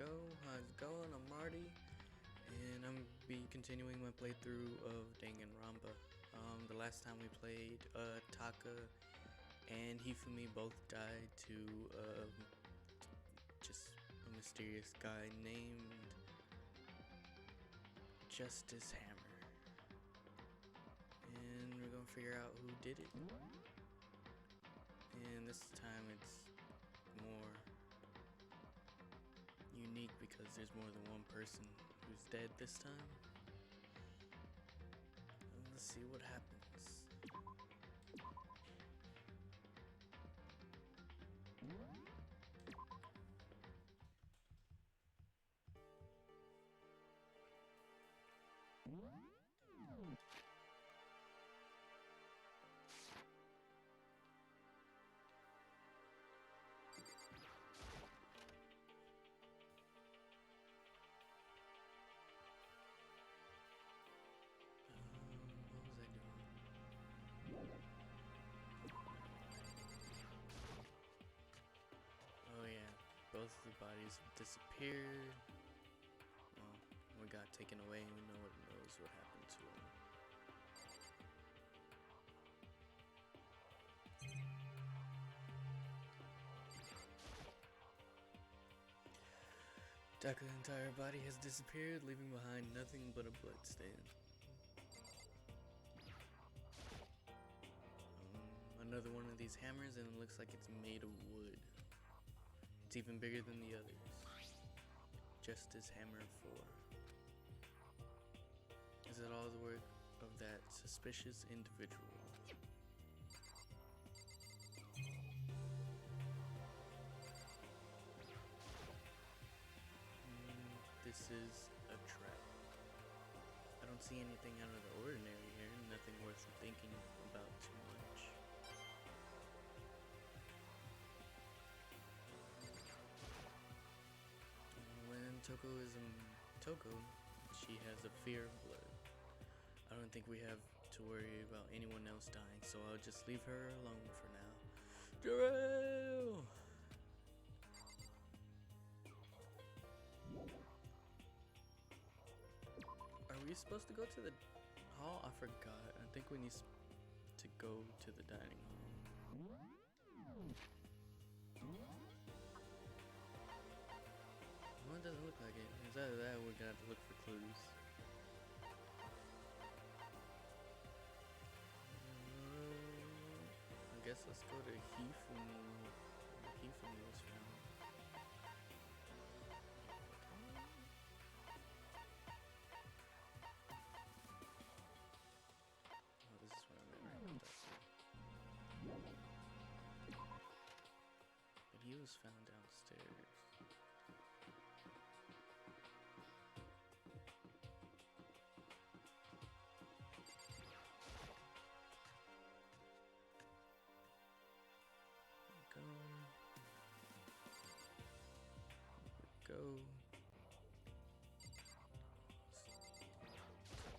go? How's it going? I'm Marty, and I'm gonna be continuing my playthrough of Danganronpa. The last time we played, Taka and Hifumi both died to just a mysterious guy named Justice Hammer. And we're gonna figure out who did it. And this time it's more unique because there's more than one person who's dead this time. And let's see what happens. What was I doing? Oh yeah, both of the bodies have disappeared. Well, we got taken away and no one knows what happened to them. Taka's entire body has disappeared, leaving behind nothing but a bloodstain. Another one of these hammers, and it looks like it's made of wood. It's even bigger than the others. Justice Hammer 4. Is it all the work of that suspicious individual? This is a trap. I don't see anything out of the ordinary here, nothing worth thinking about too much. When Toko is in Toko, she has a fear of blood. I don't think we have to worry about anyone else dying, so I'll just leave her alone for now. Jarrell! Are we supposed to go to the hall? I forgot. I think we need to go to the dining hall. Well, it doesn't look like it. It's either that or we're gonna have to look for clues. I guess let's go to Hifumi. Hifumi was found. Oh, this is what I meant right now. But he was found downstairs. Go.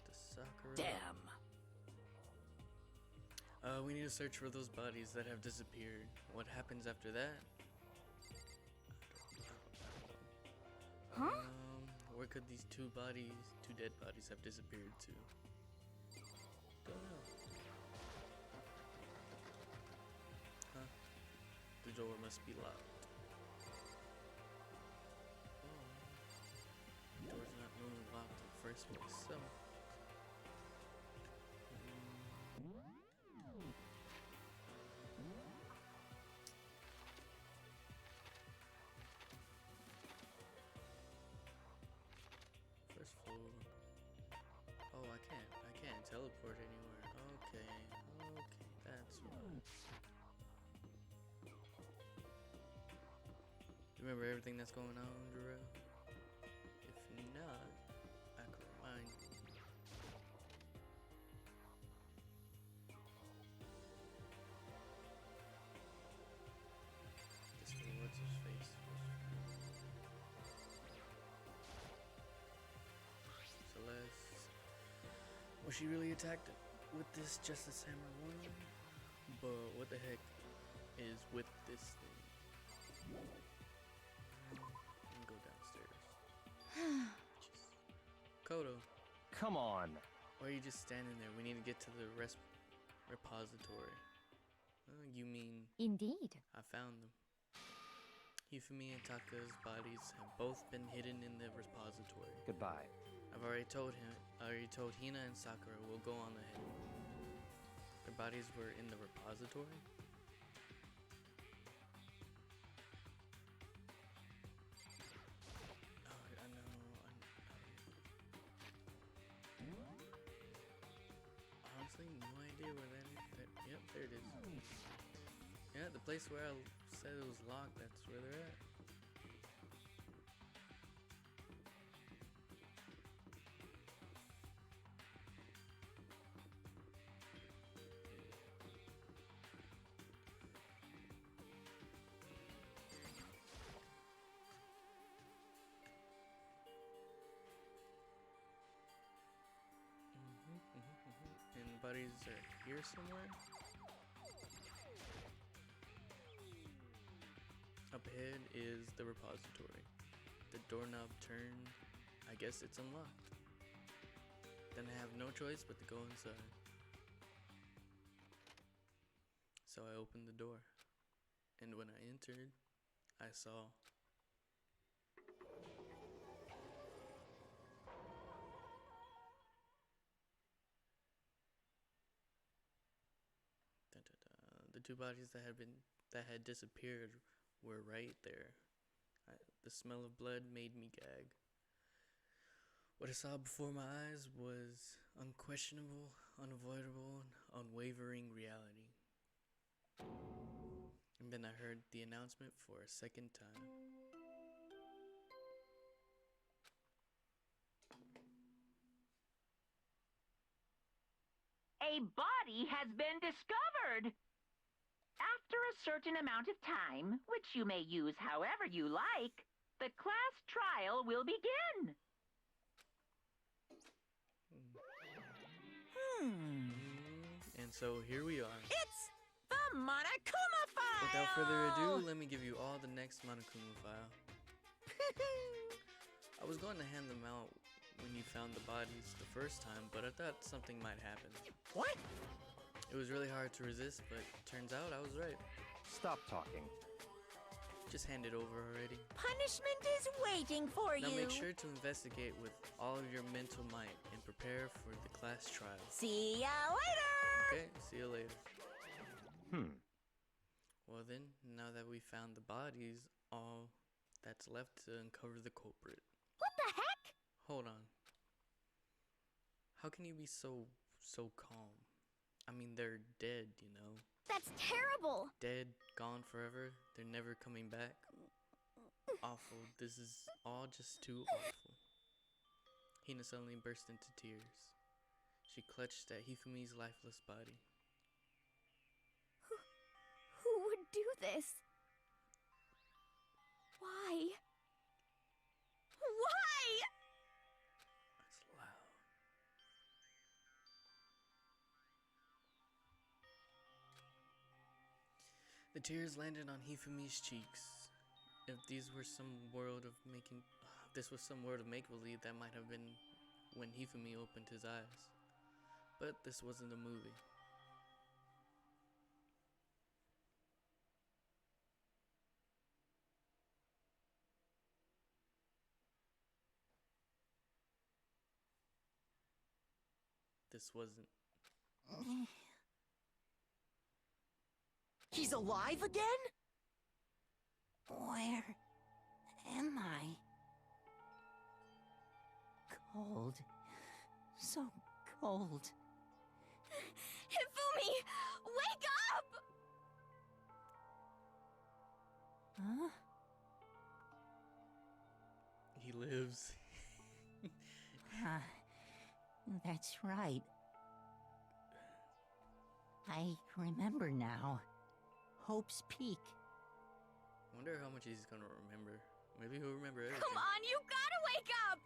The Sakura. Damn. We need to search for those bodies that have disappeared. What happens after that? Huh? Where could these two dead bodies have disappeared to? Don't know. Huh? The door must be locked. The door's not really locked in the first place, so. First floor. Oh, I can't teleport anywhere. Okay, that's why. Remember everything that's going on, Jarrell? If not, I can remind you. This way, what's his face? Celeste. Was she really attacked with this Justice Hammer 1? But what the heck is with this thing? Let me go downstairs. Makoto. Come on. Why are you just standing there? We need to get to the repository. You mean... Indeed. I found them. Hifumi and Taka's bodies have both been hidden in the repository. Goodbye. I've already told Hina and Sakura will go on ahead. Their bodies were in the repository? Oh, I know. Honestly, no idea where that is. Yep, there it is. Yeah, the place where I said it was locked, that's where they're at. And buddies are here somewhere. Up ahead is the repository. The doorknob turned. I guess it's unlocked. Then I have no choice but to go inside. So I opened the door. And when I entered, I saw... The two bodies that had disappeared were right there. The smell of blood made me gag. What I saw before my eyes was unquestionable, unavoidable, and unwavering reality. And then I heard the announcement for a second time. A body has been discovered! After a certain amount of time, which you may use however you like, the class trial will begin. And so here we are. It's the Monokuma file! Without further ado, let me give you all the next Monokuma file. I was going to hand them out when you found the bodies the first time, but I thought something might happen. What? It was really hard to resist, but turns out I was right. Stop talking. Just hand it over already. Punishment is waiting for Now you. make sure to investigate with all of your mental might and prepare for the class trial. See ya later! Okay, see you later. Well then, now that we found the bodies, all that's left to uncover the culprit. What the heck? Hold on. How can you be so calm? I mean, they're dead, you know. That's terrible. Dead, gone forever. They're never coming back. Awful. This is all just too awful. Hina suddenly burst into tears. She clutched at Hifumi's lifeless body. Who would do this? Why? Why? That's loud. The tears landed on Hifumi's cheeks. If this was some world of make-believe, that might have been when Hifumi opened his eyes. But this wasn't a movie. This wasn't. He's alive again? Where am I? Cold. So cold. Hifumi! Wake up! Huh? He lives. That's right. I remember now. Hope's Peak. I wonder how much he's gonna remember. Maybe he'll remember everything. Come on, you gotta wake up!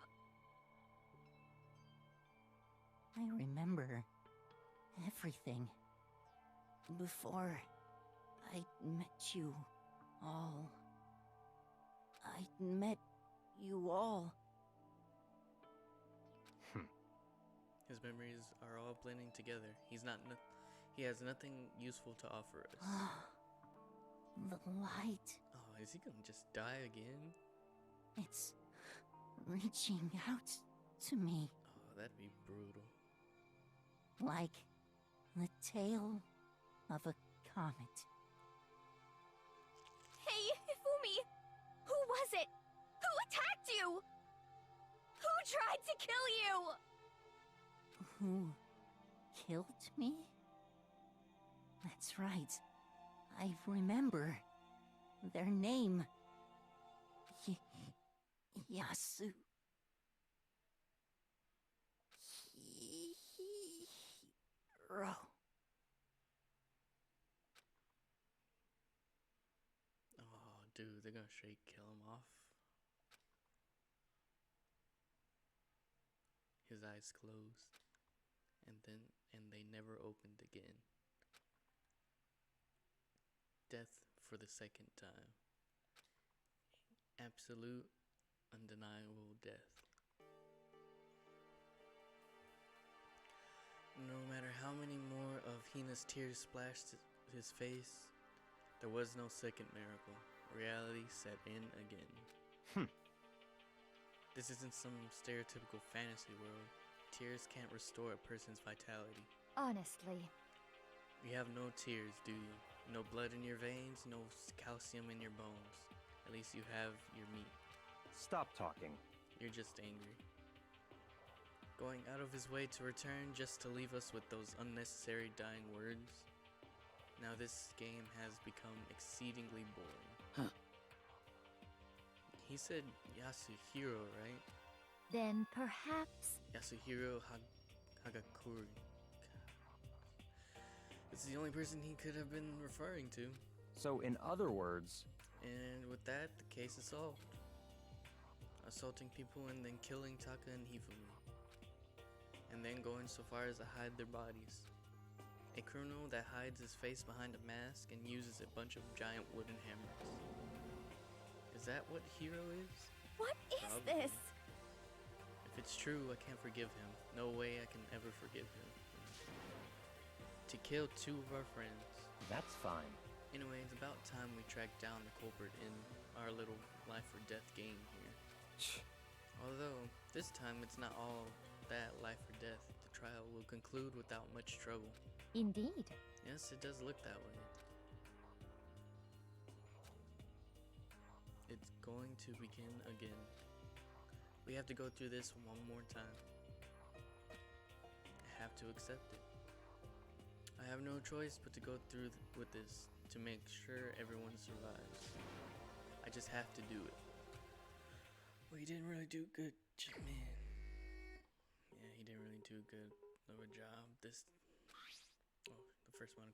I remember everything. Before I met you all. I met you all. His memories are all blending together. He has nothing useful to offer us. The light. Oh, is he gonna just die again? It's reaching out to me. Oh, that'd be brutal. Like the tail of a comet. Hey, Hifumi! Who was it? Who attacked you? Who tried to kill you? Who killed me? That's right. I remember their name. Yasu. Hiro. Oh, dude, they're gonna straight kill him off. His eyes closed, and they never opened again. Death for the second time. Absolute, undeniable death. No matter how many more of Hina's tears splashed his face, there was no second miracle. Reality set in again. This isn't some stereotypical fantasy world. Tears can't restore a person's vitality. Honestly. You have no tears, do you? No blood in your veins, no calcium in your bones. At least you have your meat. Stop talking. You're just angry. Going out of his way to return just to leave us with those unnecessary dying words. Now this game has become exceedingly boring. He said Yasuhiro, right? Then perhaps... Yasuhiro Hagakure. It's the only person he could have been referring to. So, in other words, And with that, the case is solved. Assaulting people and then killing Taka and Hifumi. And then going so far as to hide their bodies. A criminal that hides his face behind a mask and uses a bunch of giant wooden hammers. Is that what Hiro is? What is Probably. this? If it's true, I can't forgive him. No way I can ever forgive him. To kill two of our friends. that's fine. Anyway, it's about time we track down the culprit in our little life or death game here. Although, this time it's not all that life or death. The trial will conclude without much trouble. Indeed. Yes, it does look that way. It's going to begin again. We have to go through this one more time. I have to accept it. I have no choice but to go through with this to make sure everyone survives. I just have to do it. Well, he didn't really do good, man. Yeah, he didn't really do good of a job. The first one.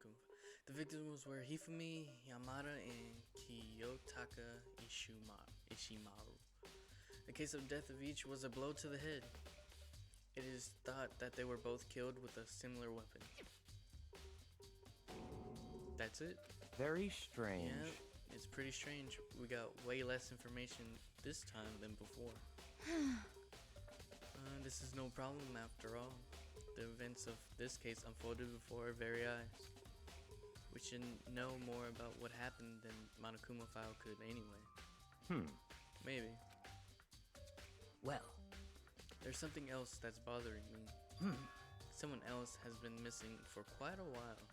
The victims were Hifumi, Yamada, and Kiyotaka Ishimaru. The case of death of each was a blow to the head. It is thought that they were both killed with a similar weapon. That's it? Very strange. Yeah, it's pretty strange. We got way less information this time than before. This is no problem after all. The events of this case unfolded before our very eyes. We should know more about what happened than Monokuma File could anyway. Maybe. Well, There's something else that's bothering me. Someone else has been missing for quite a while.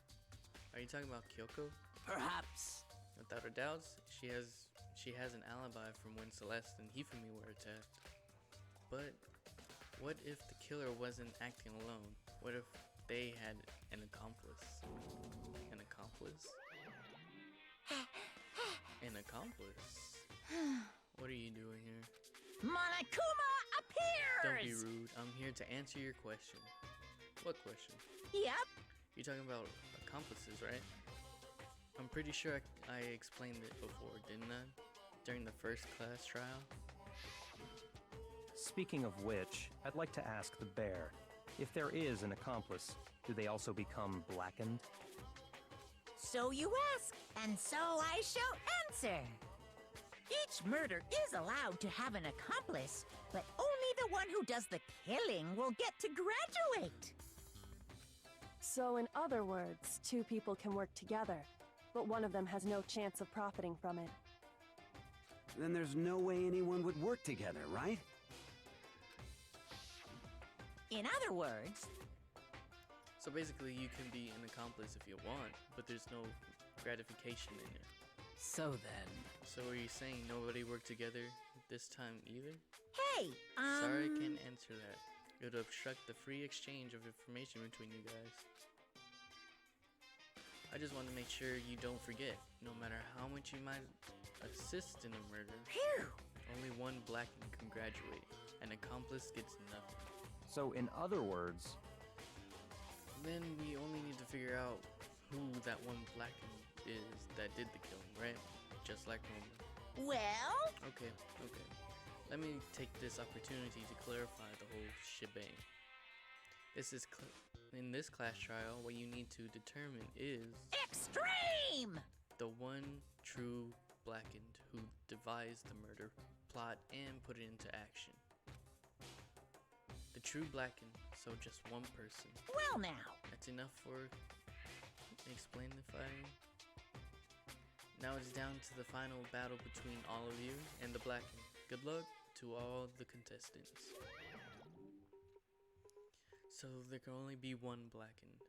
Are you talking about Kyoko? perhaps. Without a doubt, she has an alibi from when Celeste and Hifumi were attacked. But what if the killer wasn't acting alone? What if they had an accomplice? An accomplice? An accomplice? What are you doing here? Monokuma appears! Don't be rude. I'm here to answer your question. What question? Yep. You're talking about accomplices, right? I'm pretty sure I explained it before, didn't I? During the first class trial? Speaking of which, I'd like to ask the bear, if there is an accomplice, do they also become blackened? So you ask, and so I shall answer. Each murder is allowed to have an accomplice, but only the one who does the killing will get to graduate. So in other words, two people can work together, but one of them has no chance of profiting from it. Then there's no way anyone would work together, right? In other words, So basically, you can be an accomplice if you want, but there's no gratification in it. so then... So are you saying nobody worked together this time either? Hey, Sorry, I can't answer that. It would obstruct the free exchange of information between you guys. I just want to make sure you don't forget, no matter how much you might assist in a murder, Phew! only one blackened can graduate. An accomplice gets nothing. So, in other words, Then we only need to figure out who that one blackened is that did the killing, right? Just like normal. Well, Okay. Let me take this opportunity to clarify the whole shebang. In this class trial, what you need to determine is extreme! the one true blackened who devised the murder plot and put it into action. The true blackened, so just one person. Well now, That's enough for explainifying. Now it's down to the final battle between all of you and the blackened. Good luck to all the contestants. So there can only be one blackened.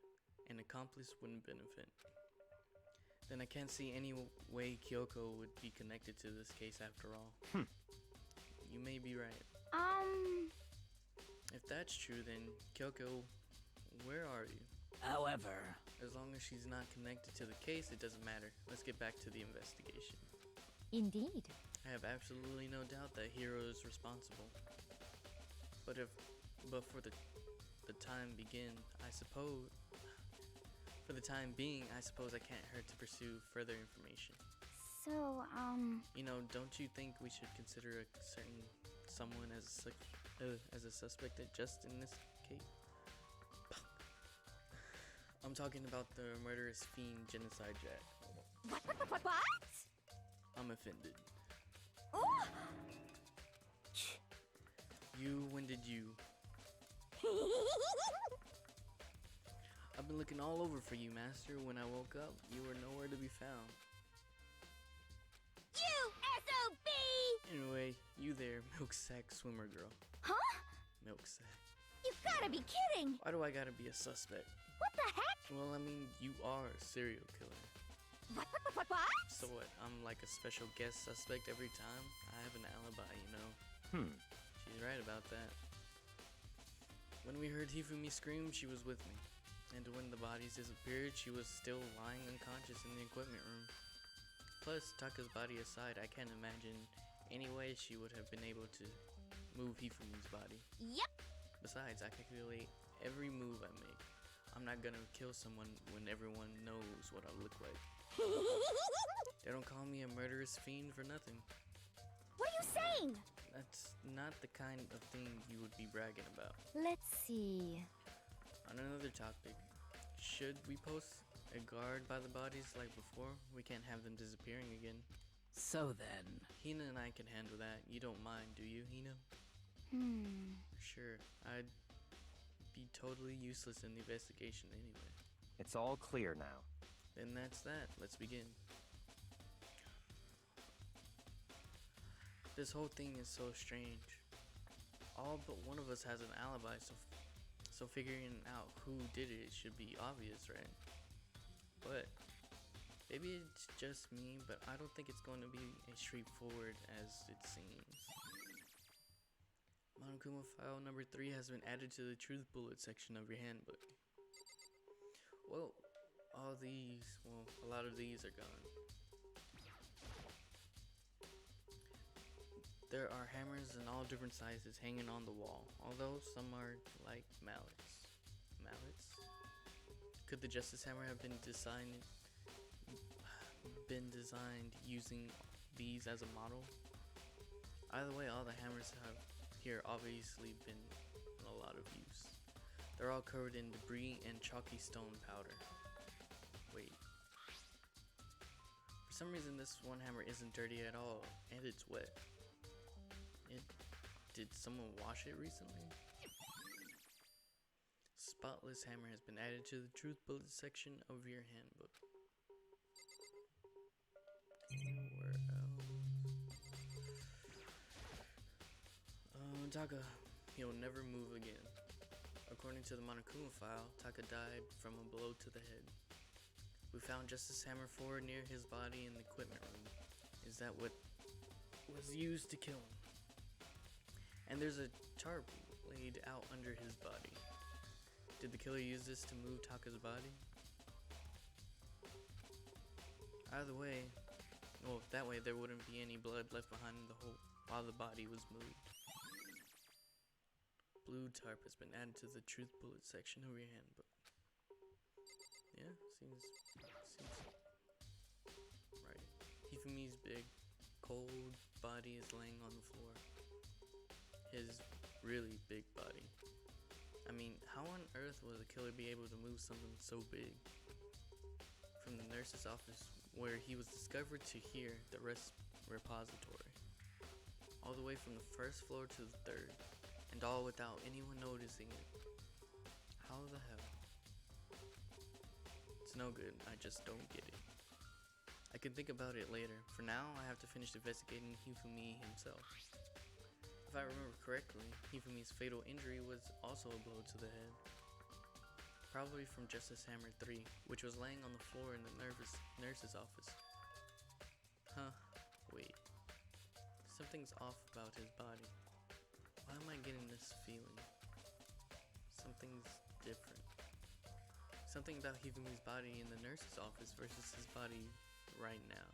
An accomplice wouldn't benefit. Then I can't see any way Kyoko would be connected to this case after all. You may be right. If that's true, then Kyoko, where are you? however, As long as she's not connected to the case, it doesn't matter. Let's get back to the investigation. Indeed. I have absolutely no doubt that Hiro is responsible. But for the time being, I suppose I can't hurt to pursue further information. So, You know, don't you think we should consider someone as a suspect just in this case? I'm talking about the murderous fiend genocide Jack. what? I'm offended. Ooh! When did you? I've been looking all over for you, Master. When I woke up, you were nowhere to be found. You SOB! Anyway, you there, milk sack swimmer girl. Huh? Milk sack. You gotta be kidding! Why do I gotta be a suspect? What the heck? Well, I mean, you are a serial killer. What? So what? I'm like a special guest suspect every time? I have an alibi, you know. She's right about that. When we heard Hifumi scream, she was with me. And when the bodies disappeared, she was still lying unconscious in the equipment room. Plus, Taka's body aside, I can't imagine any way she would have been able to move Hifumi's body. Yep. Besides, I calculate every move I make. I'm not gonna kill someone when everyone knows what I look like. They don't call me a murderous fiend for nothing. What are you saying? That's not the kind of thing you would be bragging about. Let's see. On another topic, should we post a guard by the bodies like before? We can't have them disappearing again. so then... Hina and I can handle that. You don't mind, do you, Hina? Sure, I'd be totally useless in the investigation anyway. it's all clear now. Then that's that. Let's begin. This whole thing is so strange. All but one of us has an alibi, so figuring out who did it should be obvious, right? But maybe it's just me, but I don't think it's going to be as straightforward as it seems. Monokuma file number 3 has been added to the truth bullet section of your handbook. Well, a lot of these are gone. There are hammers in all different sizes hanging on the wall, although some are like mallets. Mallets? Could the Justice Hammer have been designed using these as a model? Either way, all the hammers have here obviously been in a lot of use. They're all covered in debris and chalky stone powder. Wait. For some reason this one hammer isn't dirty at all, and it's wet. It did someone wash it recently? Spotless hammer has been added to the truth bullet section of your handbook. Where else? Taka, he'll never move again. According to the Monokuma file, Taka died from a blow to the head. We found Justice Hammer 4 near his body in the equipment room. Is that what was used to kill him? And there's a tarp laid out under his body. Did the killer use this to move Taka's body? Either way, well, that way there wouldn't be any blood left behind in the hole while the body was moved. Blue tarp has been added to the truth bullet section of your handbook. Yeah, seems right. Hifumi's big, cold body is laying on the floor. His really big body. I mean, how on earth would a killer be able to move something so big? From the nurse's office where he was discovered to here, the repository. All the way from the first floor to the third, and all without anyone noticing it. How the hell? It's no good, I just don't get it. I can think about it later. For now, I have to finish investigating Hifumi himself. If I remember correctly, Hifumi's fatal injury was also a blow to the head. Probably from Justice Hammer 3, which was laying on the floor in the nurse's office. Huh, wait. Something's off about his body. Why am I getting this feeling? Something's different. Something about Hifumi's body in the nurse's office versus his body right now.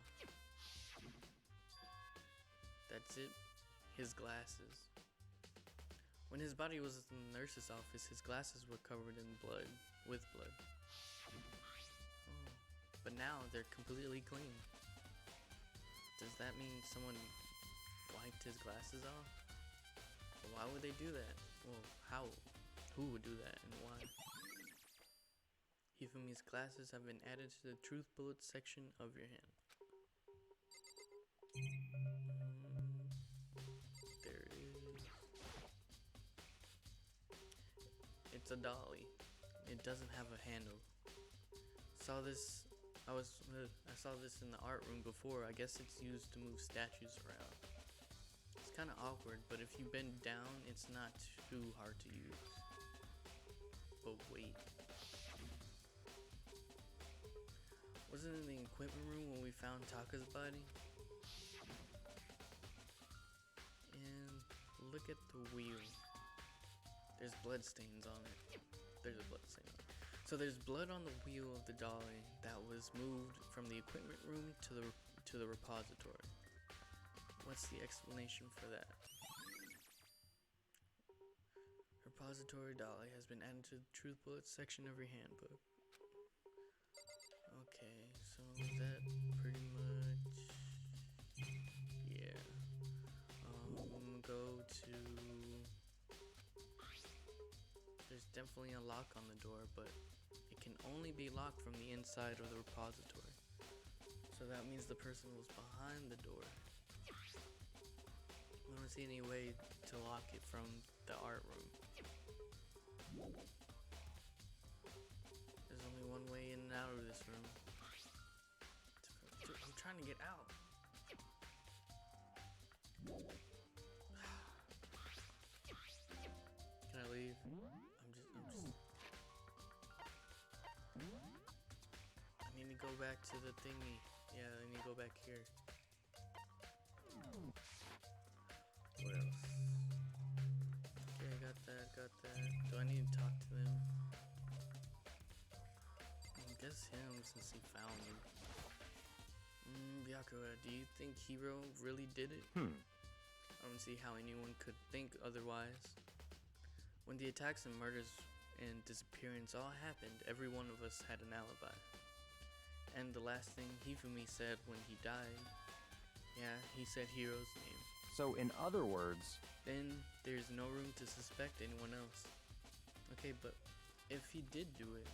That's it. His glasses. When his body was in the nurse's office, his glasses were covered in blood, with blood. Oh. But now they're completely clean. Does that mean someone wiped his glasses off? Well, why would they do that? Well, how? Who would do that and why? Hifumi's glasses have been added to the truth bullet section of your hand. There it is. It's a dolly. It doesn't have a handle. I saw this in the art room before. I guess it's used to move statues around. It's kind of awkward, but if you bend down, it's not too hard to use. But wait. Wasn't it in the equipment room when we found Taka's body? And look at the wheel. There's blood stains on it. There's a blood stain on it. So there's blood on the wheel of the dolly that was moved from the equipment room to the repository. What's the explanation for that? Repository dolly has been added to the truth bullet section of your handbook. Okay, so that pretty much, yeah. Go to, there's definitely a lock on the door, but it can only be locked from the inside of the repository. So that means the person was behind the door. I don't see any way to lock it from the art room. There's only one way in and out of this room. Dude, I'm trying to get out. Can I leave? I need to go back to the thingy. Yeah, I need to go back here. What else? Okay, I got that. Do I need to talk to them? I guess him, since he found me. Byakuya, do you think Hiro really did it? I don't see how anyone could think otherwise. When the attacks and murders and disappearance all happened, every one of us had an alibi. And the last thing Hifumi said when he died, yeah, he said Hiro's name. So, in other words, then there's no room to suspect anyone else. Okay, but if he did do it,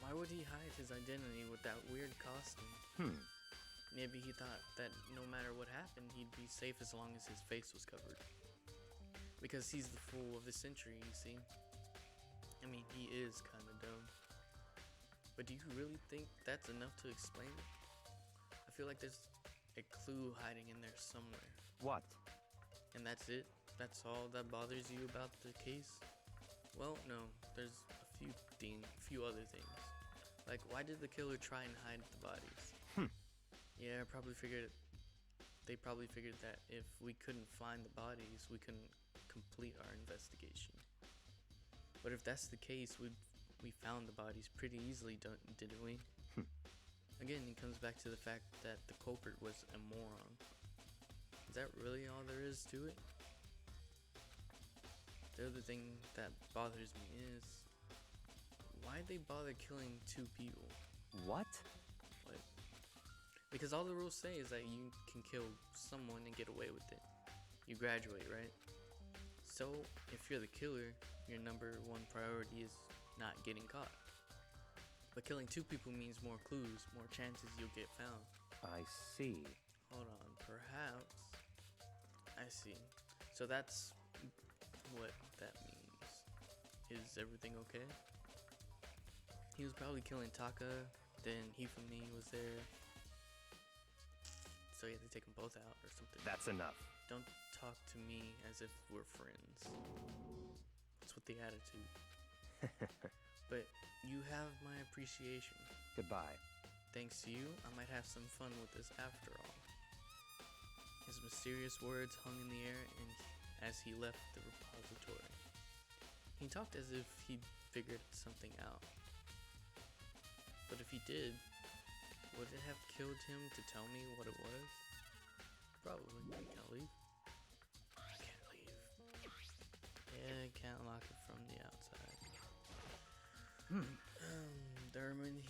why would he hide his identity with that weird costume? Maybe he thought that no matter what happened, he'd be safe as long as his face was covered. Because he's the fool of the century, you see. I mean, he is kind of dumb. But do you really think that's enough to explain it? I feel like there's a clue hiding in there somewhere. What? And that's it? That's all that bothers you about the case? Well, no. There's a few other things. Like, why did the killer try and hide the bodies? Yeah, they probably figured that if we couldn't find the bodies, we couldn't complete our investigation. But if that's the case, we found the bodies pretty easily, didn't we? Again, it comes back to the fact that the culprit was a moron. Is that really all there is to it? The other thing that bothers me is, why'd they bother killing 2 people? What? What? Because all the rules say is that you can kill someone and get away with it. You graduate, right? So, if you're the killer, your number 1 priority is not getting caught. But killing 2 people means more clues, more chances you'll get found. I see. Hold on, perhaps. I see. So that's what that means. Is everything okay? He was probably killing Taka, then Hifumi was there. So yeah, they take them both out or something. That's enough. Don't talk to me as if we're friends. What's with the attitude? But you have my appreciation. Goodbye. Thanks to you, I might have some fun with this after all. His mysterious words hung in the air and as he left the repository. He talked as if he'd figured something out. But if he did, would it have killed him to tell me what it was? Probably. Can I leave? I can't leave. Yeah, I can't lock it from the outside. There are many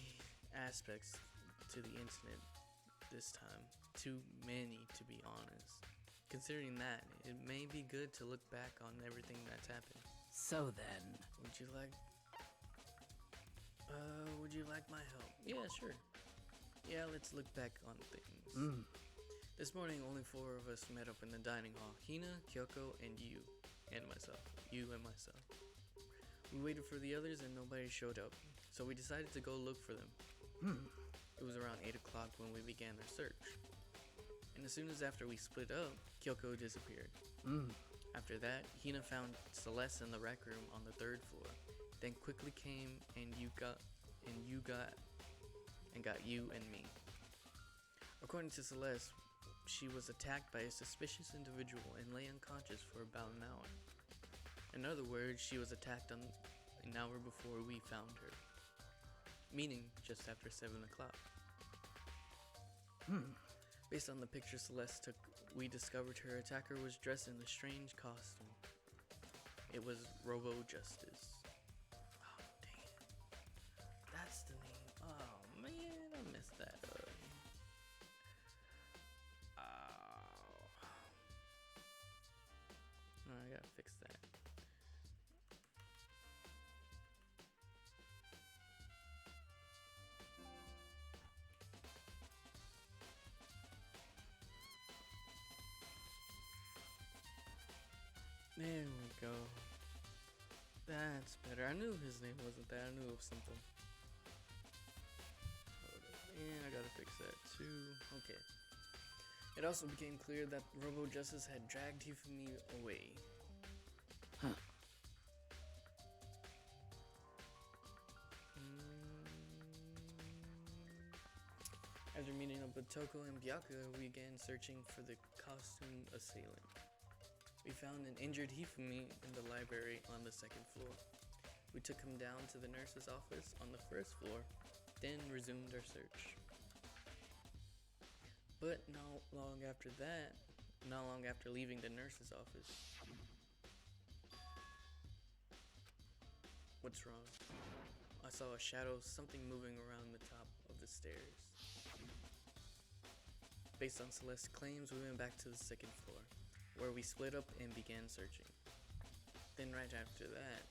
aspects to the incident this time. Too many, to be honest. Considering that, it may be good to look back on everything that's happened. So then, would you like my help? Yeah, sure. Yeah, let's look back on things. This morning, only 4 of us met up in the dining hall. Hina, Kyoko, and you. And myself. You and myself. We waited for the others and nobody showed up. So we decided to go look for them. It was around 8 o'clock when we began our search. And as soon as after we split up, Kyoko disappeared. After that, Hina found Celeste in the rec room on the 3rd floor. Then quickly came and got you and me. According to Celeste, she was attacked by a suspicious individual and lay unconscious for about an hour. In other words, she was attacked an hour before we found her. Meaning just after 7 o'clock. Based on the picture Celeste took, we discovered her attacker was dressed in a strange costume. It was Robo Justice. Oh, dang it. That's the name. Oh, man, I messed that up. Oh. I gotta fix that. There we go. That's better. I knew his name wasn't that. I knew it was something. Hold up. And I gotta fix that too. Okay. It also became clear that Robo Justice had dragged Hifumi away. After meeting up with Toko and Byakuya, we began searching for the costume assailant. We found an injured Hifumi in the library on the 2nd floor. We took him down to the nurse's office on the 1st floor, then resumed our search. But not long after leaving the nurse's office. What's wrong? I saw a shadow, something moving around the top of the stairs. Based on Celeste's claims, we went back to the 2nd floor, where we split up and began searching. Then right after that,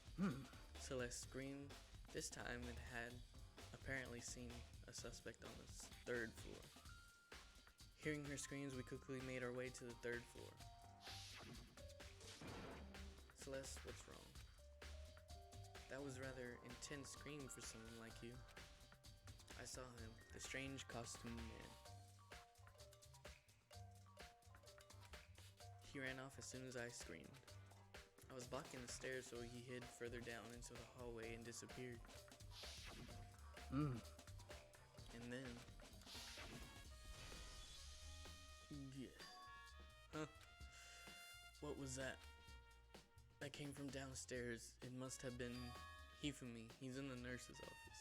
Celeste screamed. This time it had apparently seen a suspect on the 3rd floor. Hearing her screams, we quickly made our way to the 3rd floor. Celeste, what's wrong? That was rather intense scream for someone like you. I saw him, the strange costume man. He ran off as soon as I screamed. I was blocking the stairs, so he hid further down into the hallway and disappeared. And then... yeah. Huh? What was that? That came from downstairs. It must have been Hifumi. He's in the nurse's office.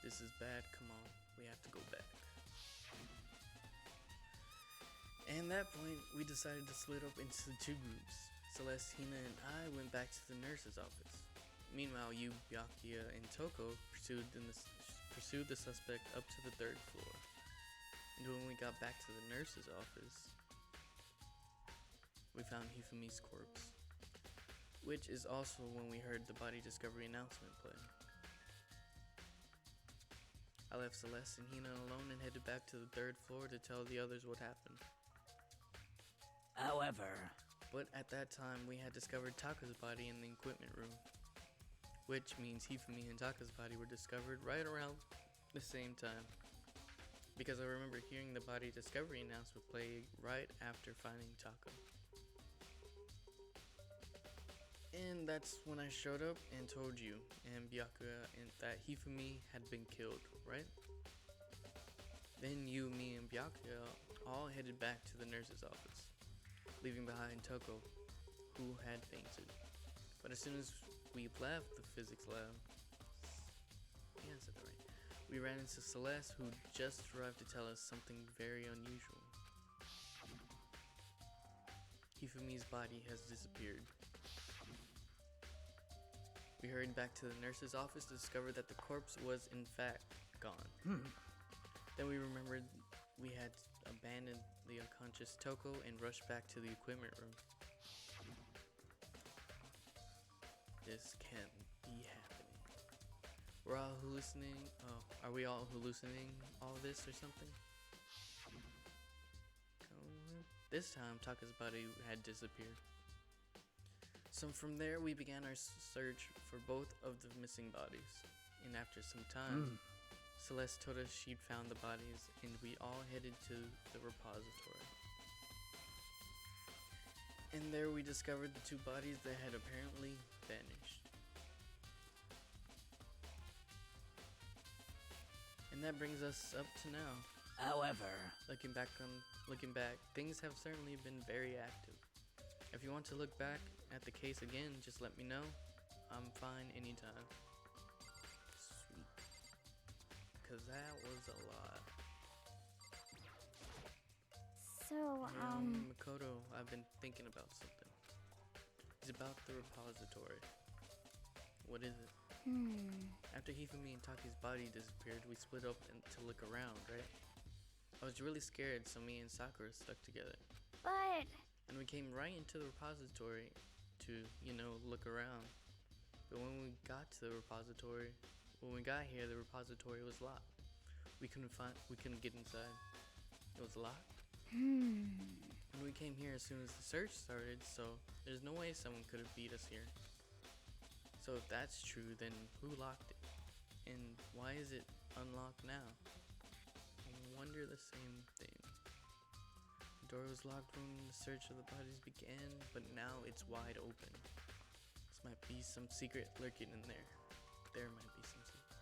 This is bad. Come on. We have to go back. And at that point, we decided to split up into two groups. Celeste, Hina, and I went back to the nurse's office. Meanwhile, you, Byakuya, and Toko pursued the suspect up to the 3rd floor. And when we got back to the nurse's office, we found Hifumi's corpse. Which is also when we heard the body discovery announcement play. I left Celeste and Hina alone and headed back to the 3rd floor to tell the others what happened. However... But at that time, we had discovered Taka's body in the equipment room. Which means Hifumi and Taka's body were discovered right around the same time. Because I remember hearing the body discovery announcement play right after finding Taka. And that's when I showed up and told you and Byakuya that Hifumi had been killed, right? Then you, me, and Byakuya all headed back to the nurse's office, leaving behind Toko, who had fainted. But as soon as we left the physics lab, yeah, I said that right, we ran into Celeste, who just arrived to tell us something very unusual. Hifumi's body has disappeared. We hurried back to the nurse's office to discover that the corpse was in fact gone. Then we remembered we had abandoned the unconscious Toko and rushed back to the equipment room. This can't be happening. We're all hallucinating. Oh, are we all hallucinating all this or something? This time, Taka's body had disappeared. So from there, we began our search for both of the missing bodies. And after some time, Celeste told us she'd found the bodies, and we all headed to the repository. And there we discovered the two bodies that had apparently vanished. And that brings us up to now. However... Looking back, things have certainly been very active. If you want to look back at the case again, just let me know. I'm fine anytime. Sweet. Cause that was a lot. So, Makoto, I've been thinking about something. It's about the repository. What is it? After Hifumi and Taki's body disappeared, we split up to look around, right? I was really scared, so me and Sakura stuck together. but... And we came right into the repository to, look around. But when we got to the repository, when we got here, the repository was locked. We couldn't get inside. It was locked. And we came here as soon as the search started, so there's no way someone could have beat us here. So if that's true, then who locked it? And why is it unlocked now? I wonder the same thing. The door was locked when the search of the bodies began, but now it's wide open. This might be some secret lurking in there. There might be some secret.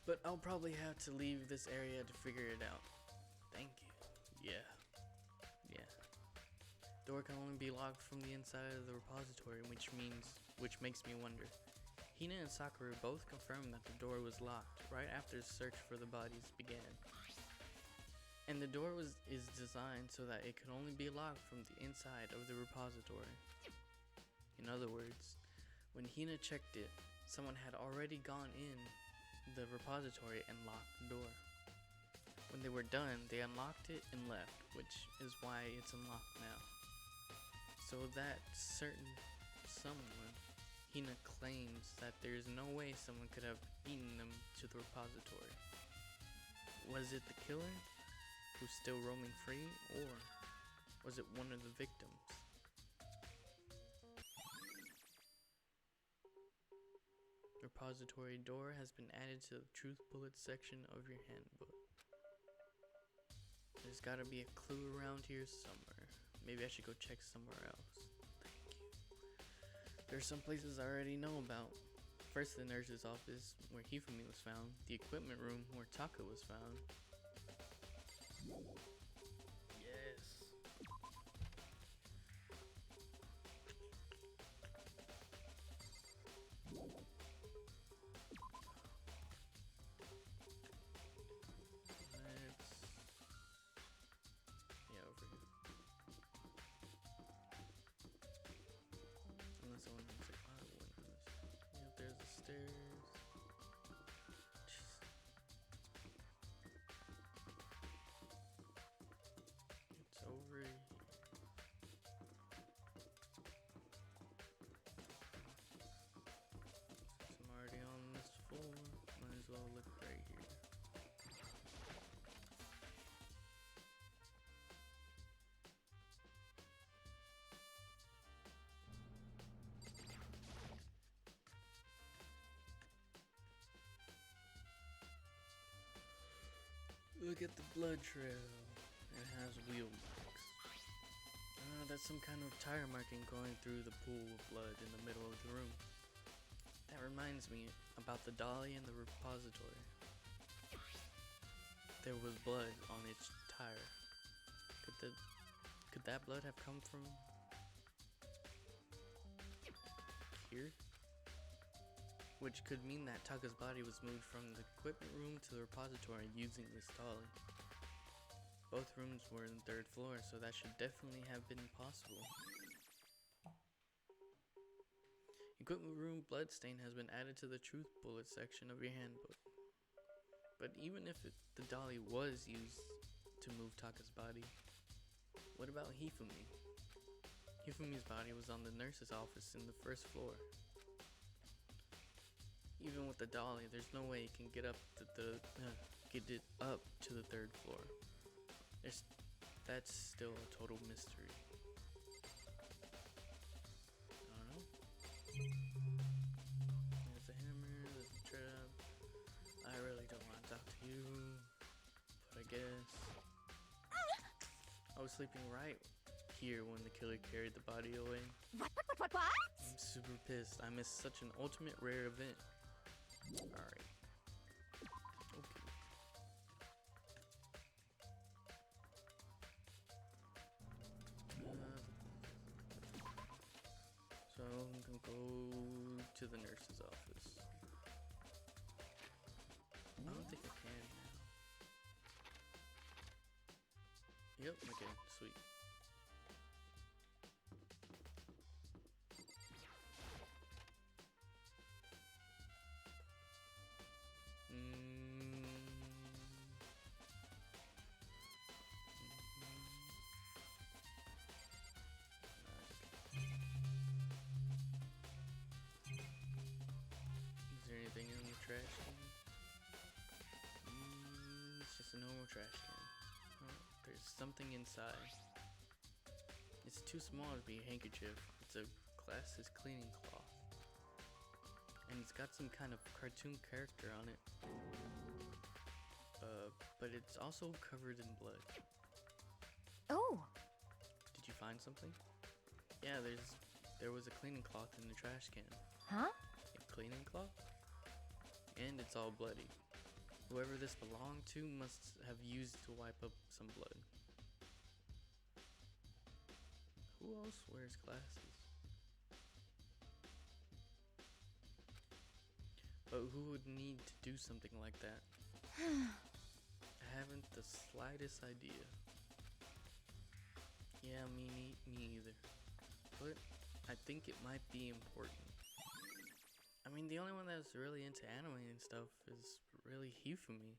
But I'll probably have to leave this area to figure it out. Thank you. Yeah. Door can only be locked from the inside of the repository, which makes me wonder. Hina and Sakura both confirmed that the door was locked right after the search for the bodies began. And the door is designed so that it could only be locked from the inside of the repository. In other words, when Hina checked it, someone had already gone in the repository and locked the door. When they were done, they unlocked it and left, which is why it's unlocked now. So that certain someone, Hina claims that there's no way someone could have eaten them to the repository. Was it the killer, who's still roaming free, or was it one of the victims? repository door has been added to the truth bullets section of your handbook. There's gotta be a clue around here somewhere. Maybe I should go check somewhere else. Thank you. There's some places I already know about. First, the nurse's office, where Hifumi was found. The equipment room, where Taka was found. Yes. Over here. Unless I want to say, I wouldn't understand. Yep, there's the stairs. It's over here. Since I'm already on this floor, might as well look right here. Look at the blood trail. It has wheel marks. That's some kind of tire marking going through the pool of blood in the middle of the room. That reminds me about the dolly and the repository. There was blood on its tire. Could that blood have come from here? Which could mean that Taka's body was moved from the equipment room to the repository using this dolly. Both rooms were in the 3rd floor, so that should definitely have been possible. Equipment room bloodstain has been added to the truth bullet section of your handbook. But even if the dolly was used to move Taka's body, what about Hifumi? Hifumi's body was on the nurse's office in the 1st floor. Even with the dolly, there's no way it can get up to get it up to the 3rd floor. That's still a total mystery. I don't know. There's a hammer, there's a trap. I really don't want to talk to you, but I guess. I was sleeping right here when the killer carried the body away. What? I'm super pissed. I missed such an ultimate rare event. Alright. Okay. So I'm gonna go to the nurse's office. I don't think I can now. Yep, okay, sweet. Is there anything in the trash can? It's just a normal trash can. Oh, there's something inside. It's too small to be a handkerchief. It's a glasses cleaning cloth. And it's got some kind of cartoon character on it. But it's also covered in blood. Oh, Did you find something? Yeah, there was a cleaning cloth in the trash can. huh? A cleaning cloth? And it's all bloody. Whoever this belonged to must have used to wipe up some blood. Who else wears glasses? But who would need to do something like that? I haven't the slightest idea. Yeah, me either. But I think it might be important. I mean, the only one that's really into anime and stuff is really Hifumi.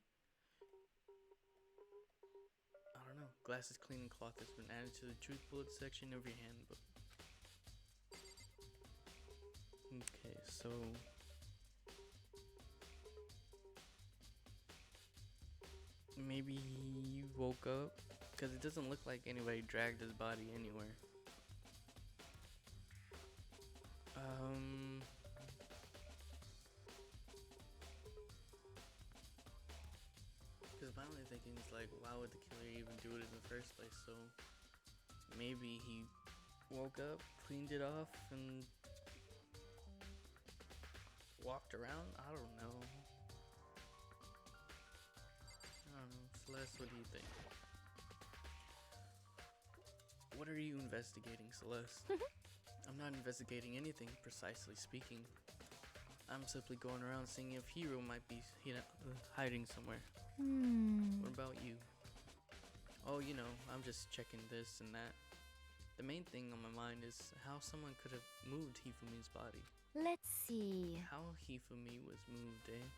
I don't know. Glasses cleaning cloth has been added to the truth bullet section of your handbook. Okay, so maybe he woke up, because it doesn't look like anybody dragged his body anywhere. thinking is like, why would the killer even do it in the first place? So maybe he woke up, cleaned it off, and walked around? I don't know. Celeste, what do you think? What are you investigating, Celeste? I'm not investigating anything, precisely speaking. I'm simply going around seeing if Hero might be, hiding somewhere. What about you? Oh, I'm just checking this and that. The main thing on my mind is how someone could have moved Hifumi's body. Let's see. How Hifumi was moved, eh?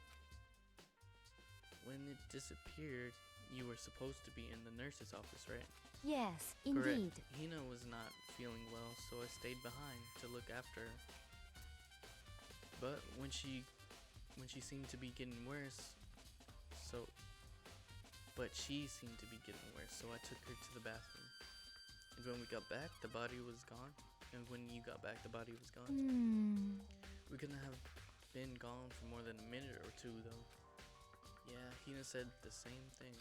When it disappeared, you were supposed to be in the nurse's office, right? Yes, Correct. indeed. Hina was not feeling well, so I stayed behind to look after her. But when she seemed to be getting worse, she seemed to be getting worse, so I took her to the bathroom. And when we got back, the body was gone. And when you got back, the body was gone. We couldn't have been gone for more than a minute or two, though. Yeah, Hina said the same thing.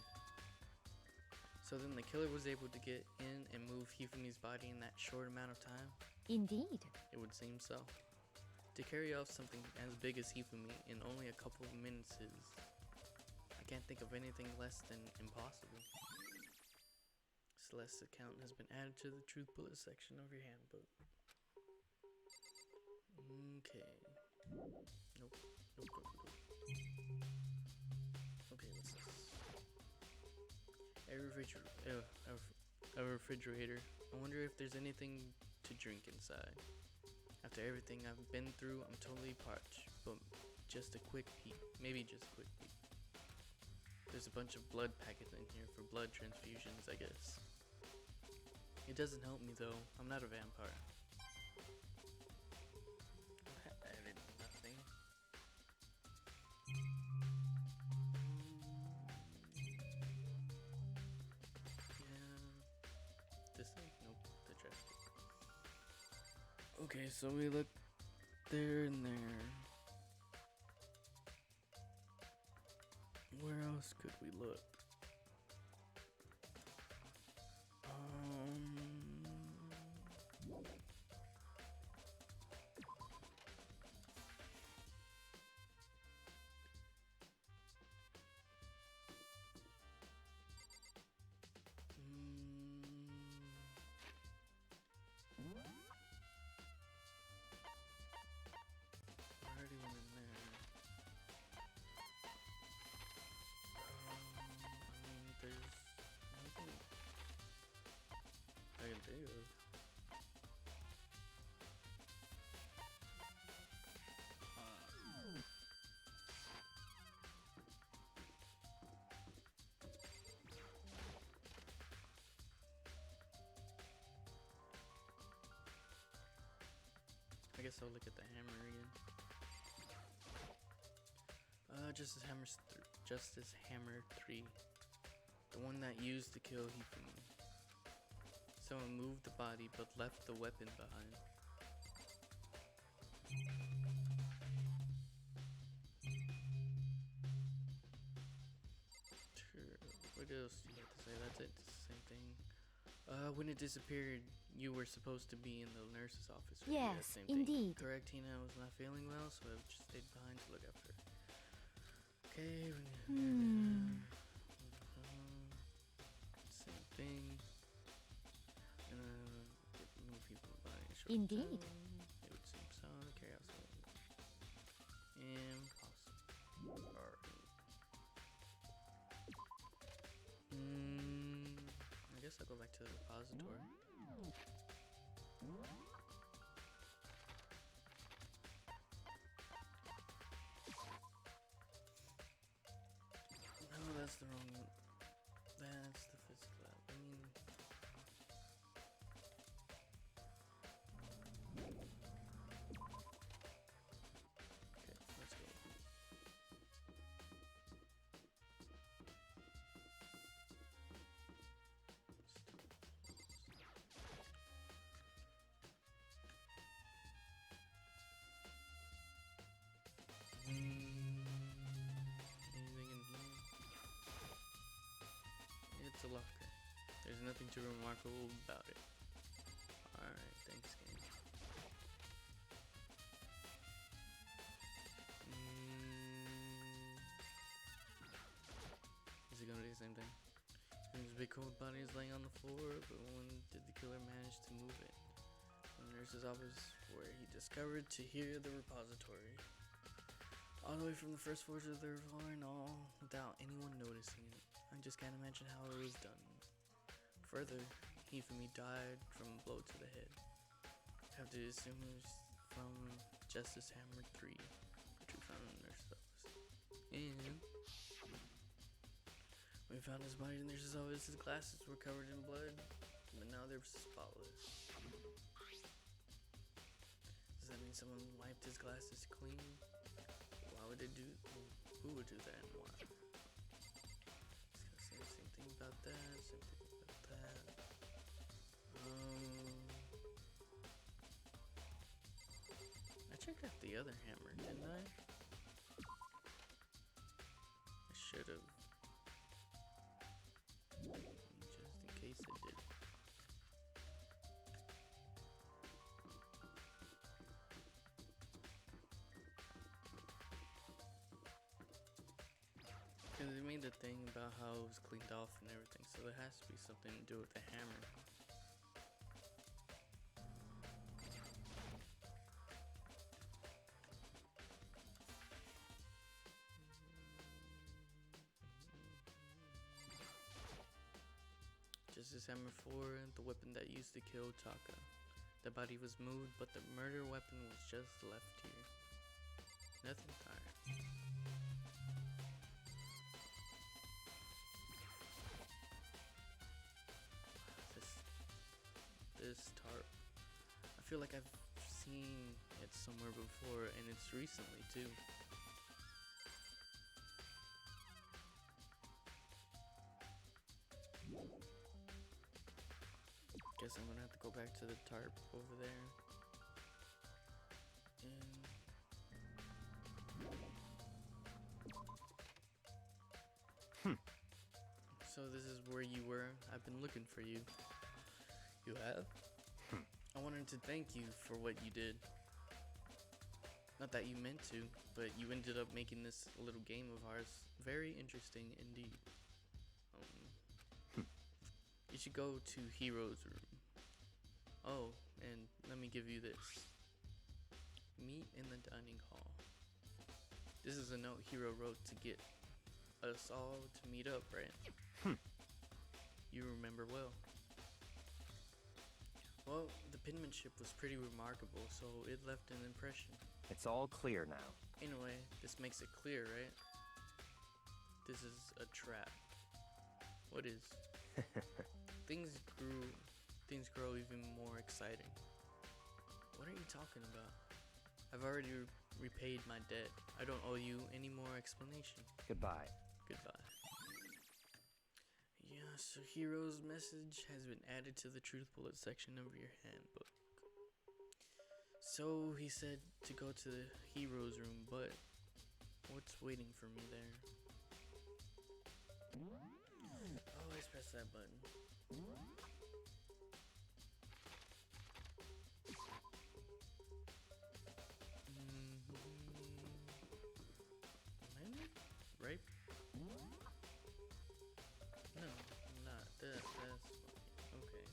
So then the killer was able to get in and move Hifumi's body in that short amount of time? Indeed. It would seem so. To carry off something as big as Hifumi in only a couple of minutes is... I can't think of anything less than impossible. Celeste's account has been added to the truth bullet section of your handbook. Okay. Nope. Okay, what's this? A refrigerator. I wonder if there's anything to drink inside. After everything I've been through, I'm totally parched. But just a quick peek. Maybe just a quick peek. There's a bunch of blood packets in here for blood transfusions, I guess. It doesn't help me though. I'm not a vampire. I did nothing. This thing? Nope, the chest. Okay, so we look there and there. Where else could we look? Already went in there. There's nothing I can think of. I guess I'll look at the hammer again. Justice Hammer 3. The one that used to kill Hifumi. Someone moved the body but left the weapon behind. Sure. What else do you have to say? That's it. It's the same thing. When it disappeared, you were supposed to be in the nurse's office. Right? Yes, Same indeed. Thing. Correct, Tina was not feeling well, so I just stayed behind to look after her. Okay. Same thing. Move people by short Indeed. time. It would seem so. Carry out something. Impossible. I guess I'll go back to the repository. No, that's the wrong one. That's the physical lab. Okay, let's go. Anything in here? nothing too remarkable about it. Alright, thanks, game. Is it gonna be the same thing? His big cold body is laying on the floor, but when did the killer manage to move it? The nurse's office, where he discovered to hear the repository. All the way from the first floor to the third floor and all, without anyone noticing it. I just can't imagine how it was done. Further, Hifumi died from a blow to the head. I have to assume it was from Justice Hammer 3, which we found in the nurse's office. And we found his body in the nurse's office. His glasses were covered in blood, but now they're spotless. Does that mean someone wiped his glasses clean? Why would they do? Who would do that and why? Same thing about that. Same thing about that. I checked out the other hammer, didn't I? I should have. Just in case I did. Because they made the thing about how it was cleaned off and everything, so there has to be something to do with the hammer. Justice Hammer 4, the weapon that used to kill Taka. The body was moved, but the murder weapon was just left here. Nothing tired. This tarp. I feel like I've seen it somewhere before, and it's recently too. Guess I'm gonna have to go back to the tarp over there. And so this is where you were. I've been looking for you. You have? I wanted to thank you for what you did. Not that you meant to, but you ended up making this little game of ours very interesting indeed. You should go to Hero's room. Oh, and let me give you this. Meet in the dining hall. This is a note Hero wrote to get us all to meet up, right? You remember well. Well, the penmanship was pretty remarkable, so it left an impression. It's all clear now. Anyway, this makes it clear, right? This is a trap. What is? Things grow even more exciting. What are you talking about? I've already repaid my debt. I don't owe you any more explanation. Goodbye. Goodbye. Yeah, so Hero's message has been added to the truth bullet section of your handbook. So he said to go to the Hero's room, but what's waiting for me there? Always press that button. Right? No, not that. That's okay.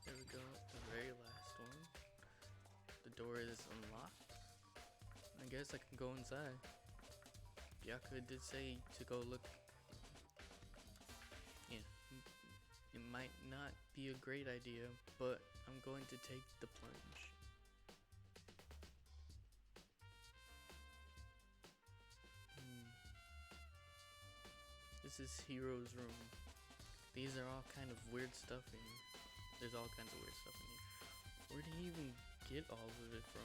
There we go, the very last one. The door is unlocked. I guess I can go inside. Byakuya did say to go look. Yeah, it might not be a great idea, but I'm going to take the plunge. This is Hero's room. These are all kind of weird stuff in here. There's all kinds of weird stuff in here. Where did he even get all of it from?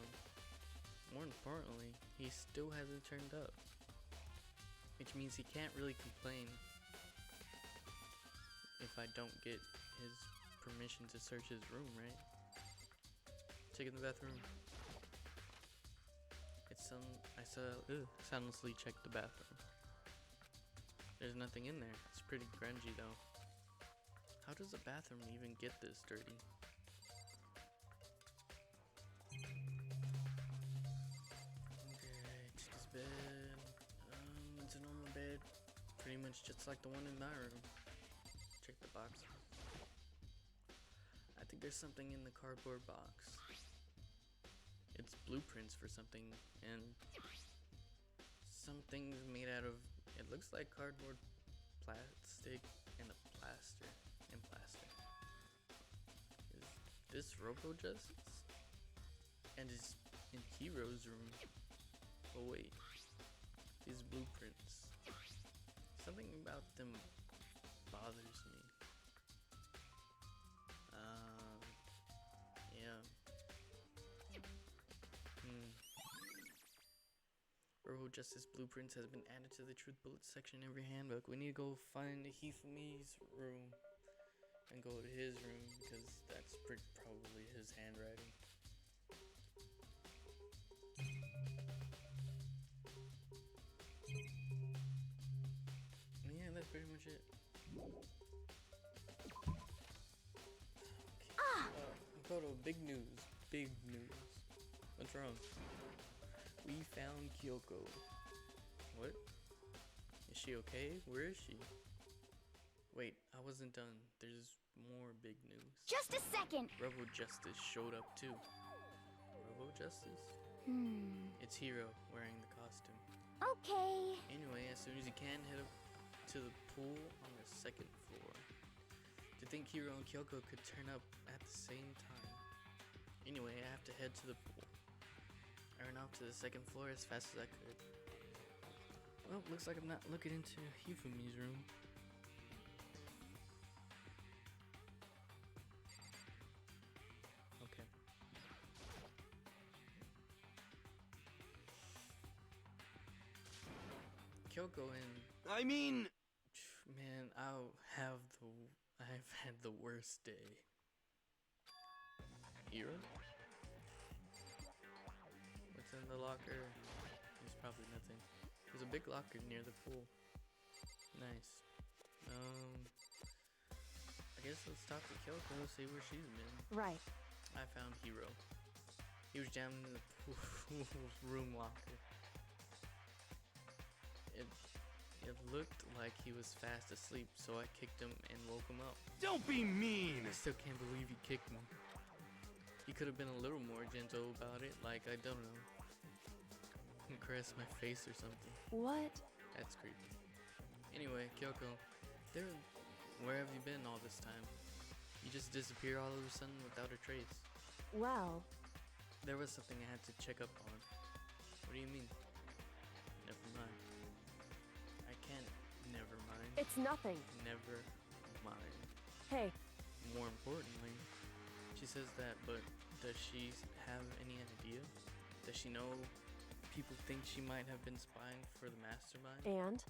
more importantly, he still hasn't turned up. Which means he can't really complain if I don't get his permission to search his room, right? Check in the bathroom. I soundlessly checked the bathroom. There's nothing in there. It's pretty grungy though. How does a bathroom even get this dirty? Okay, check his bed. It's a normal bed. Pretty much just like the one in my room. Check the boxes. I think there's something in the cardboard box. It's blueprints for something, and something's made out of, it looks like cardboard, plastic, and a plaster. Is this Robo Justice? And is in Hero's room. Oh wait, these blueprints. Something about them bothers me. Yeah. Robo Justice blueprints has been added to the Truth Bullets section in every handbook. We need to go find Hifumi's room and go to his room because that's probably his handwriting. Yeah, that's pretty much it. Okay. Photo, big news. Big news. What's wrong? We found Kyoko. What? Is she okay? Where is she? Wait, I wasn't done. There's more big news. Just a second! Robo Justice showed up too. Robo Justice? It's Hiro wearing the costume. Okay. Anyway, as soon as you can, head up to the pool on the second floor. To think Hiro and Kyoko could turn up at the same time. Anyway, I have to head to the pool. I ran off to the second floor as fast as I could. Well, looks like I'm not looking into Hifumi's room. Okay. Kyoko and I mean... man, I've had the worst day. Hiro? What's in the locker? There's probably nothing. There's a big locker near the pool. Nice. I guess let's talk to Kyoko, see where she's been. Right. I found Hiro. He was down in the pool room locker. It looked like he was fast asleep, so I kicked him and woke him up. Don't be mean! I still can't believe he kicked me. He could have been a little more gentle about it, like, I don't know, caress my face or something. What? That's creepy. Anyway, Kyoko, where have you been all this time? You just disappear all of a sudden without a trace. Well, there was something I had to check up on. What do you mean? Never mind. I can't never mind. it's nothing. Never mind. Hey, More importantly, she says that, but does she have any idea? Does she know people think she might have been spying for the mastermind? and?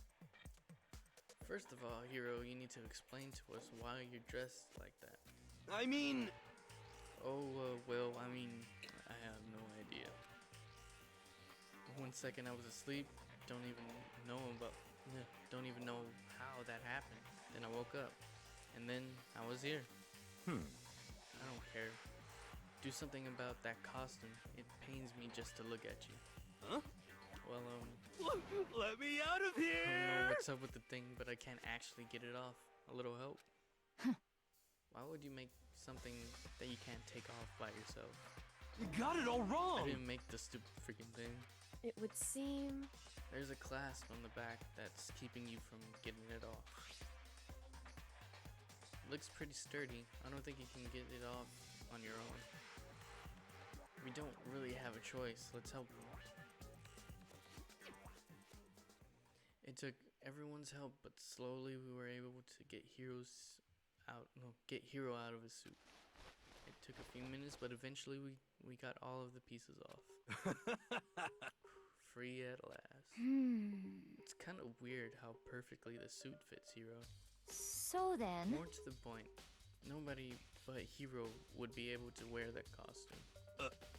First of all, Hiro, you need to explain to us why you're dressed like that. I mean... Oh, well, I mean, I have no idea. 1 second I was asleep, don't even know how that happened. Then I woke up, and then I was here. I don't care. Do something about that costume. It pains me just to look at you. Huh? Well, Let me out of I don't know here! what's up with the thing, but I can't actually get it off. A little help? Why would you make something that you can't take off by yourself? You got it all I wrong! didn't make the stupid freaking thing. It would seem... There's a clasp on the back that's keeping you from getting it off. Looks pretty sturdy. I don't think you can get it off on your own. We don't really have a choice. Let's help you. It took everyone's help, but slowly we were able to get Hiro out of his suit. It took a few minutes, but eventually we got all of the pieces off. Free at last. It's kind of weird how perfectly the suit fits Hiro. So then... More to the point, nobody but Hiro would be able to wear that costume.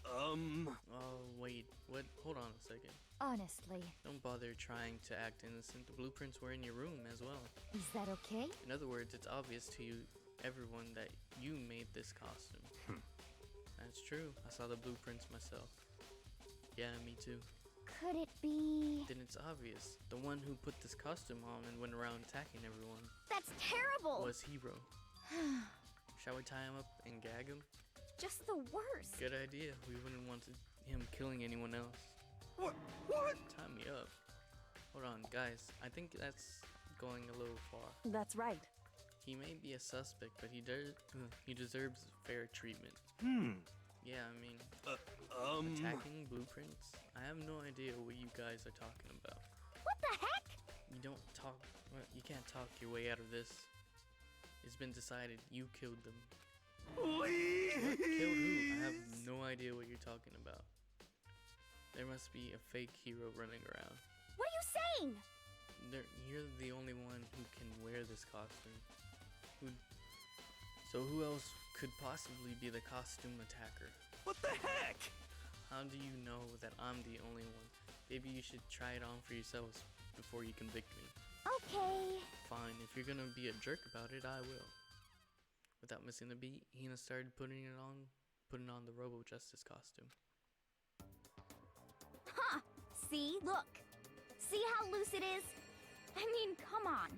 Oh, wait, what? Hold on a second. Honestly, Don't bother trying to act innocent. The blueprints were in your room as well. is that okay? In other words, it's obvious to you, everyone, that you made this costume. That's true. I saw the blueprints myself. Yeah, me too. Could it be... Then it's obvious. The one who put this costume on and went around attacking everyone That's terrible! was Hiro. Shall we tie him up and gag him? Just the worst. Good idea. We wouldn't want him killing anyone else. What? Tie me up. Hold on, guys. I think that's going a little far. That's right. He may be a suspect, but he deserves fair treatment. Yeah, I mean, attacking blueprints? I have no idea what you guys are talking about. What the heck? You don't talk. Well, you can't talk your way out of this. It's been decided you killed them. Please! What? Killed who? I have no idea what you're talking about. There must be a fake Hiro running around. What are you saying? You're the only one who can wear this costume. So who else could possibly be the costume attacker? What the heck? How do you know that I'm the only one? Maybe you should try it on for yourselves before you convict me. Okay. Fine, if you're gonna be a jerk about it, I will. Without missing a beat, Hina started putting on the Robo Justice costume. Huh. See? Look. See how loose it is? I mean, come on.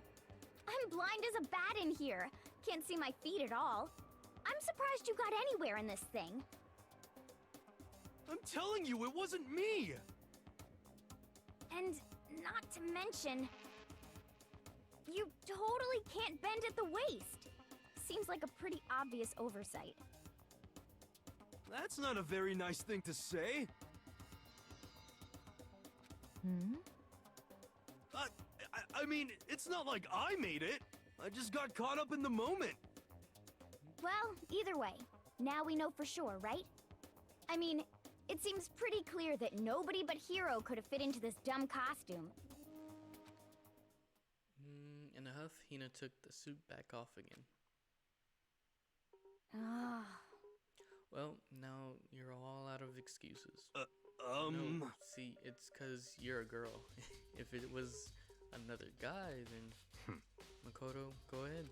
I'm blind as a bat in here. Can't see my feet at all. I'm surprised you got anywhere in this thing. I'm telling you, it wasn't me! And not to mention, you totally can't bend at the waist. Seems like a pretty obvious oversight. That's not a very nice thing to say. I mean, it's not like I made it. I just got caught up in the moment. Well, either way, now we know for sure, right? I mean, it seems pretty clear that nobody but Hiro could have fit into this dumb costume. In a huff, Hina took the suit back off again. Ah. Well, now you're all out of excuses. No, see, it's 'cause you're a girl. If it was another guy, then Makoto, go ahead.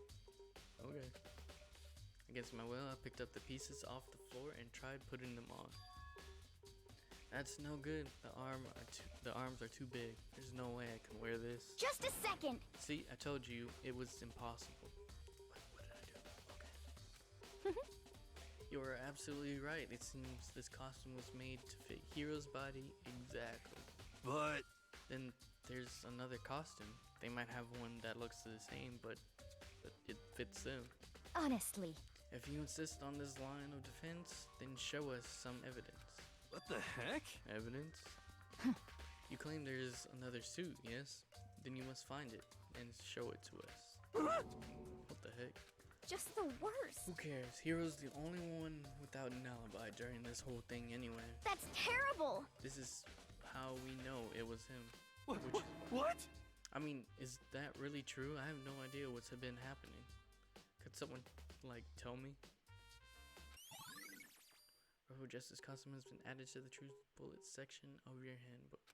Okay. Against my will, I picked up the pieces off the floor and tried putting them on. That's no good. The arms are too big. There's no way I can wear this. Just a second! See, I told you it was impossible. What did I do? Okay. You are absolutely right. It seems this costume was made to fit Hiro's body exactly. but... Then there's another costume. They might have one that looks the same, but it fits them. Honestly. If you insist on this line of defense, then show us some evidence. What the heck? Evidence? You claim there's another suit, yes? Then you must find it and show it to us. What the heck? Just the worst. Who cares? Hiro's the only one without an alibi during this whole thing anyway. That's terrible! This is how we know it was him. What? I mean, is that really true? I have no idea what's been happening. Could someone, like, tell me? Robo Justice costume has been added to the True Bullets section of your handbook.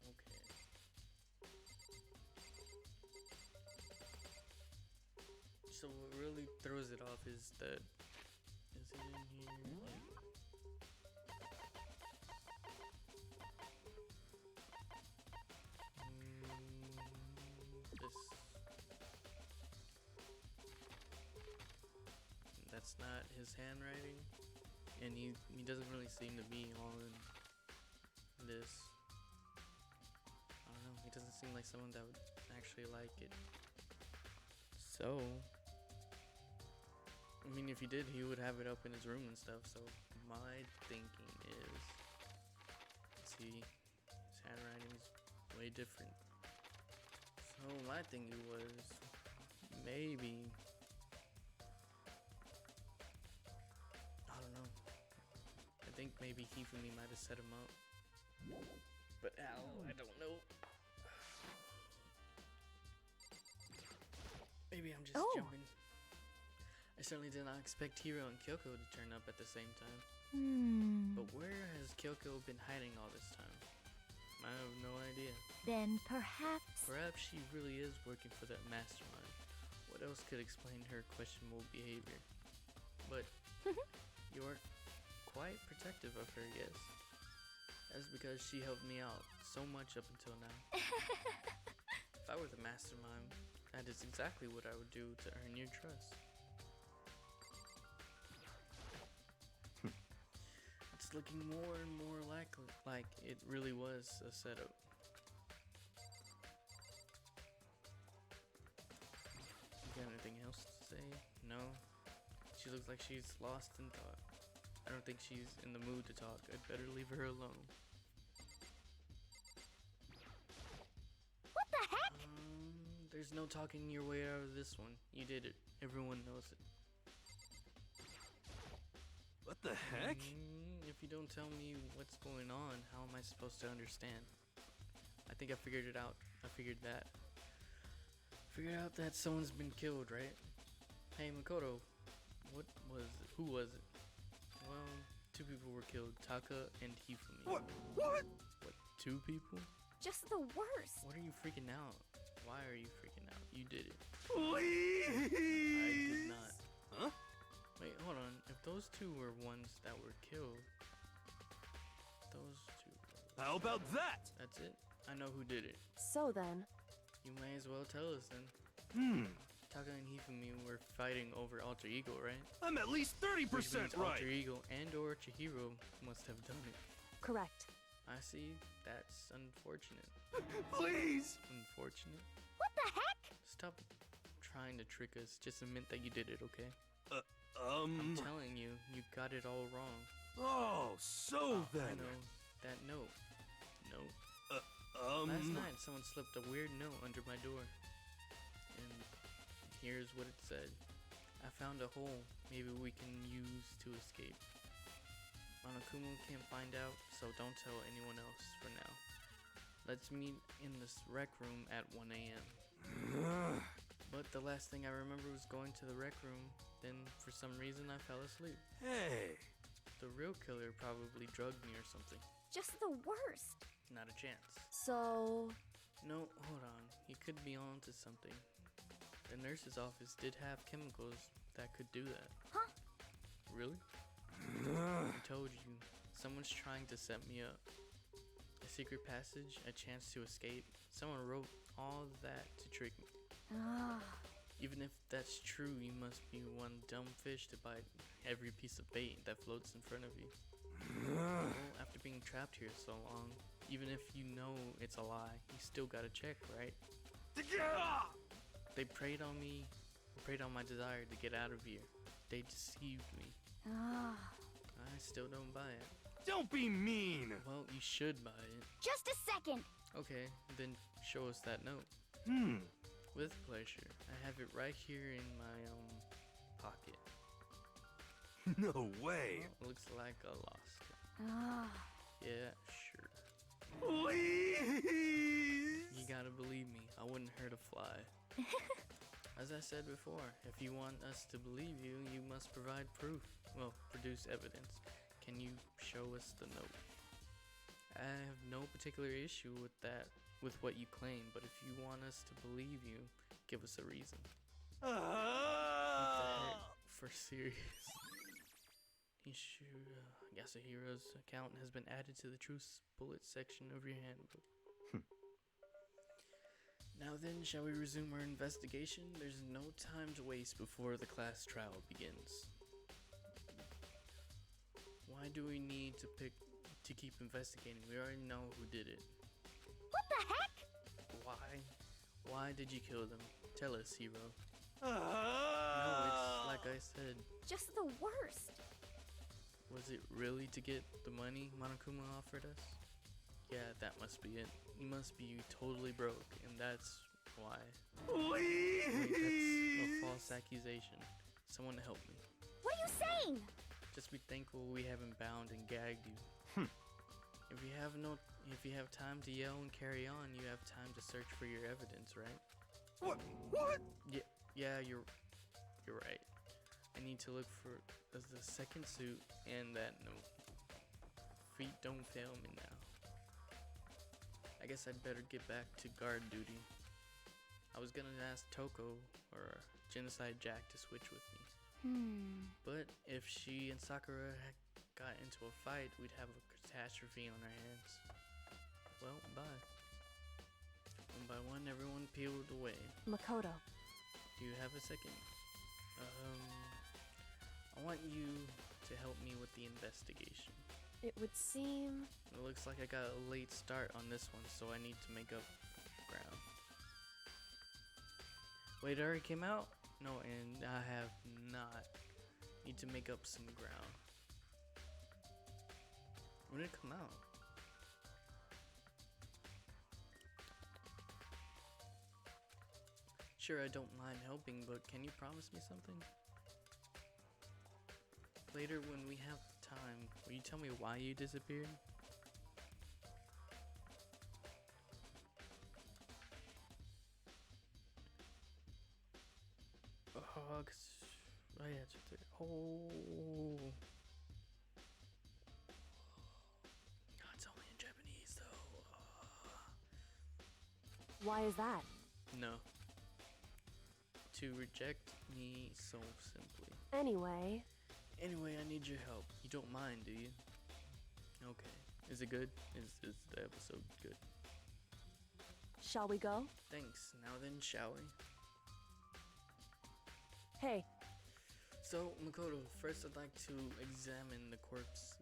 Okay. So what really throws it off is that... Is it in here? That's not his handwriting, and he doesn't really seem to be on this. I don't know, he doesn't seem like someone that would actually like it. So, I mean, if he did, he would have it up in his room and stuff. So my thinking is, see, his handwriting is way different. So Oh, my thinking was maybe, I don't know. I think maybe Hifumi might have set him up. But how? I don't know. Maybe I'm just jumping. I certainly did not expect Hiro and Kyoko to turn up at the same time. But where has Kyoko been hiding all this time? I have no idea. Then perhaps... Perhaps she really is working for that mastermind. What else could explain her questionable behavior? But you are quite protective of her, yes. That's because she helped me out so much up until now. If I were the mastermind, that is exactly what I would do to earn your trust. It's looking more and more likely like it really was a setup. You got anything else to say? No? She looks like she's lost in thought. I don't think she's in the mood to talk. I'd better leave her alone. What the heck? There's no talking your way out of this one. You did it. Everyone knows it. What the heck? If you don't tell me what's going on, how am I supposed to understand? I think I figured it out. I figured that. Figured out that someone's been killed, right? Hey, Makoto. What was it? Who was it? Well, 2 people were killed. Taka and Hifumi. What? What? 2 people? Just the worst. What are you freaking out? Why are you freaking out? You did it. Please! I did not. Huh? Wait, hold on. If those 2 were ones that were killed, those 2. How about that? That's it? I know who did it. So then, You may as well tell us then. Taka and Hifumi were fighting over Alter Ego, right? I'm at least 30% Which means right. Alter Ego and or Chihiro must have done it. correct. I see. That's unfortunate. Please! Unfortunate? What the heck? Stop trying to trick us. Just admit that you did it, okay? I'm telling you, you got it all wrong. Oh, so I then. know. That note. Last night, someone slipped a weird note under my door. And here's what it said. I found a hole maybe we can use to escape. Monokuma can't find out, so don't tell anyone else for now. Let's meet in this rec room at 1 a.m. But the last thing I remember was going to the rec room, then for some reason I fell asleep. Hey. The real killer probably drugged me or something. Just the worst. Not a chance. So, No, hold on. He could be on to something. The nurse's office did have chemicals that could do that. Huh? Really? I told you. Someone's trying to set me up. A secret passage, a chance to escape. Someone wrote all that to trick me. Even if that's true, you must be one dumb fish to bite every piece of bait that floats in front of you. Well, after being trapped here so long, even if you know it's a lie, you still gotta check, right? They preyed on me, preyed on my desire to get out of here. They deceived me. I still don't buy it. Don't be mean. Well, you should buy it. Just a second. Okay, then show us that note. With pleasure. I have it right here in my pocket. No way. Well, looks like I lost it. Yeah, sure. Please. You gotta believe me, I wouldn't hurt a fly. As I said before, if you want us to believe you, you must provide proof. Well, produce evidence. Can you show us the note? I have no particular issue with that, with what you claim, but if you want us to believe you, give us a reason. For serious. Yasuhiro's account has been added to the truth bullet section of your handbook. Now then, shall we resume our investigation? There's no time to waste before the class trial begins. Why do we need to keep investigating? We already know who did it. What the heck? Why did you kill them? Tell us, Hiro. No, it's like I said. Just the worst. Was it really to get the money Monokuma offered us? Yeah, that must be it. You must be totally broke, and that's Why? Wait, that's a Please. false accusation. Someone help me. What are you saying? Just be thankful we haven't bound and gagged you. If you have time to yell and carry on, you have time to search for your evidence, right? What? What? Yeah, you're right. I need to look for the second suit and that note. Feet don't fail me now. I guess I'd better get back to guard duty. I was gonna ask Toko or Genocide Jack to switch with me. But if she and Sakura got into a fight, we'd have a catastrophe on our hands. Well, bye. One by one, everyone peeled away. Makoto. Do you have a second? I want you to help me with the investigation. It would seem... It looks like I got a late start on this one, so I need to make up ground. Wait, it already came out? No, and I have not. Need to make up some ground. When did it come out? Sure, I don't mind helping, but can you promise me something? Later, when we have time, will you tell me why you disappeared? Oh, 'cause I answered it. Oh. It's only in Japanese, though. Why is that? No. To reject me so simply. Anyway, Anyway, I need your help. You don't mind, do you? Okay. Is it good? Is the episode good? shall we go? Thanks. Now then, shall we? Hey, So, Makoto, first I'd like to examine the corpses.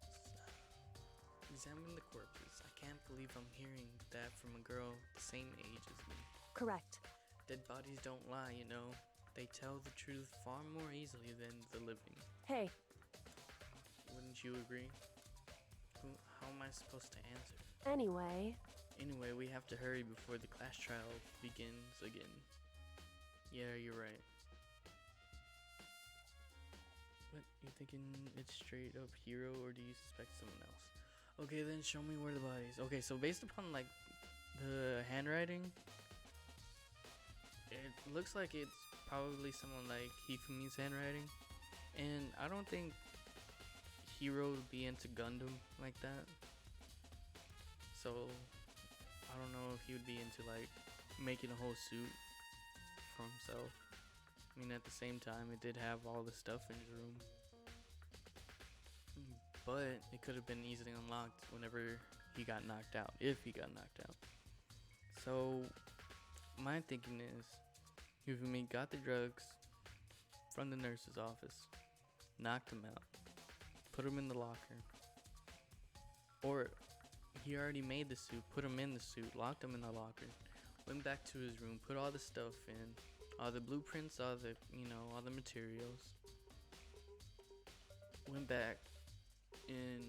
I can't believe I'm hearing that from a girl the same age as me. correct. Dead bodies don't lie, you know. They tell the truth far more easily than the living. Hey, Wouldn't you agree? How am I supposed to answer? anyway, Anyway, we have to hurry before the class trial begins again. Yeah, you're right. What, you thinking it's straight up Hero, or do you suspect someone else? Okay, then show me where the bodies. Okay, so based upon like the handwriting, it looks like it's probably someone like Hifumi's handwriting, and I don't think Hero would be into Gundam like that. So I don't know if he would be into like making a whole suit for himself. I mean, at the same time, it did have all the stuff in his room, but it could have been easily unlocked whenever he got knocked out, if he got knocked out. So my thinking is, Hifumi got the drugs from the nurse's office, knocked him out, put him in the locker, or he already made the suit, put him in the suit, locked him in the locker, went back to his room, put all the stuff in, all the blueprints, all the, all the materials, went back and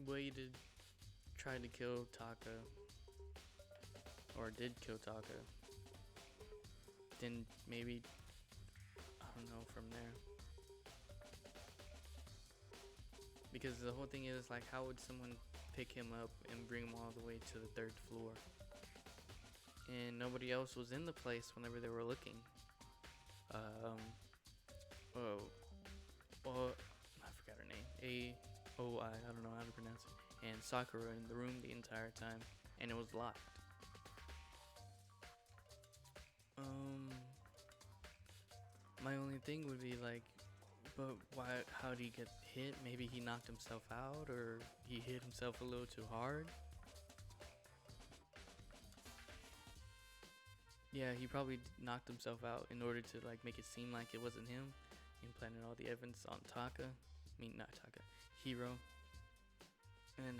waited, tried to kill Taka, or did kill Taka, then maybe, I don't know, from there. Because the whole thing is, like, how would someone pick him up and bring him all the way to the 3rd floor? And nobody else was in the place whenever they were looking. I forgot her name. A-O-I, I don't know how to pronounce it. And Sakura in the room the entire time, and it was locked. My only thing would be like, but why? How did he get hit? Maybe he knocked himself out, or he hit himself a little too hard. Yeah, he probably knocked himself out in order to like make it seem like it wasn't him, and planted all the evidence on Taka. I mean, not Taka, Hiro. And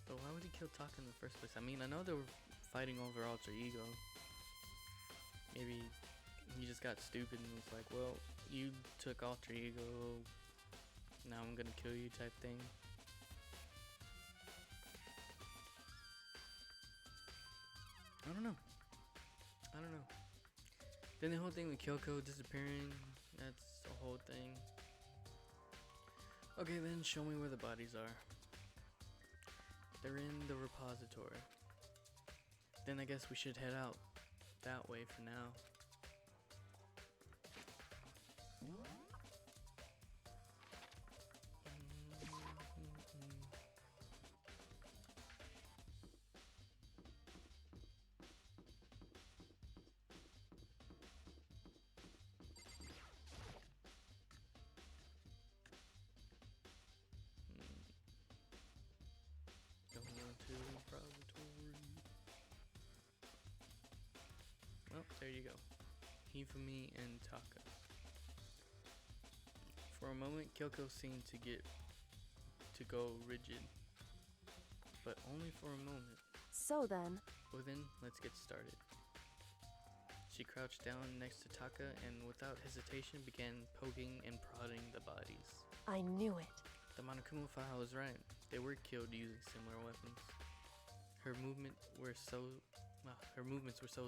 but why would he kill Taka in the first place? I mean, I know they were fighting over alter ego. Maybe he just got stupid and was like, well, you took alter ego, now I'm gonna kill you type thing. I don't know. Then the whole thing with Kyoko disappearing, that's a whole thing. Okay, then show me where the bodies are. They're in the repository. Then I guess we should head out that way for now. Well, there you go. Hifumi and Taka. For a moment, Kyoko seemed to go rigid. But only for a moment. So then, Well then, let's get started. She crouched down next to Taka and without hesitation began poking and prodding the bodies. I knew it. The Monokuma file was right. They were killed using similar weapons. Her movements were so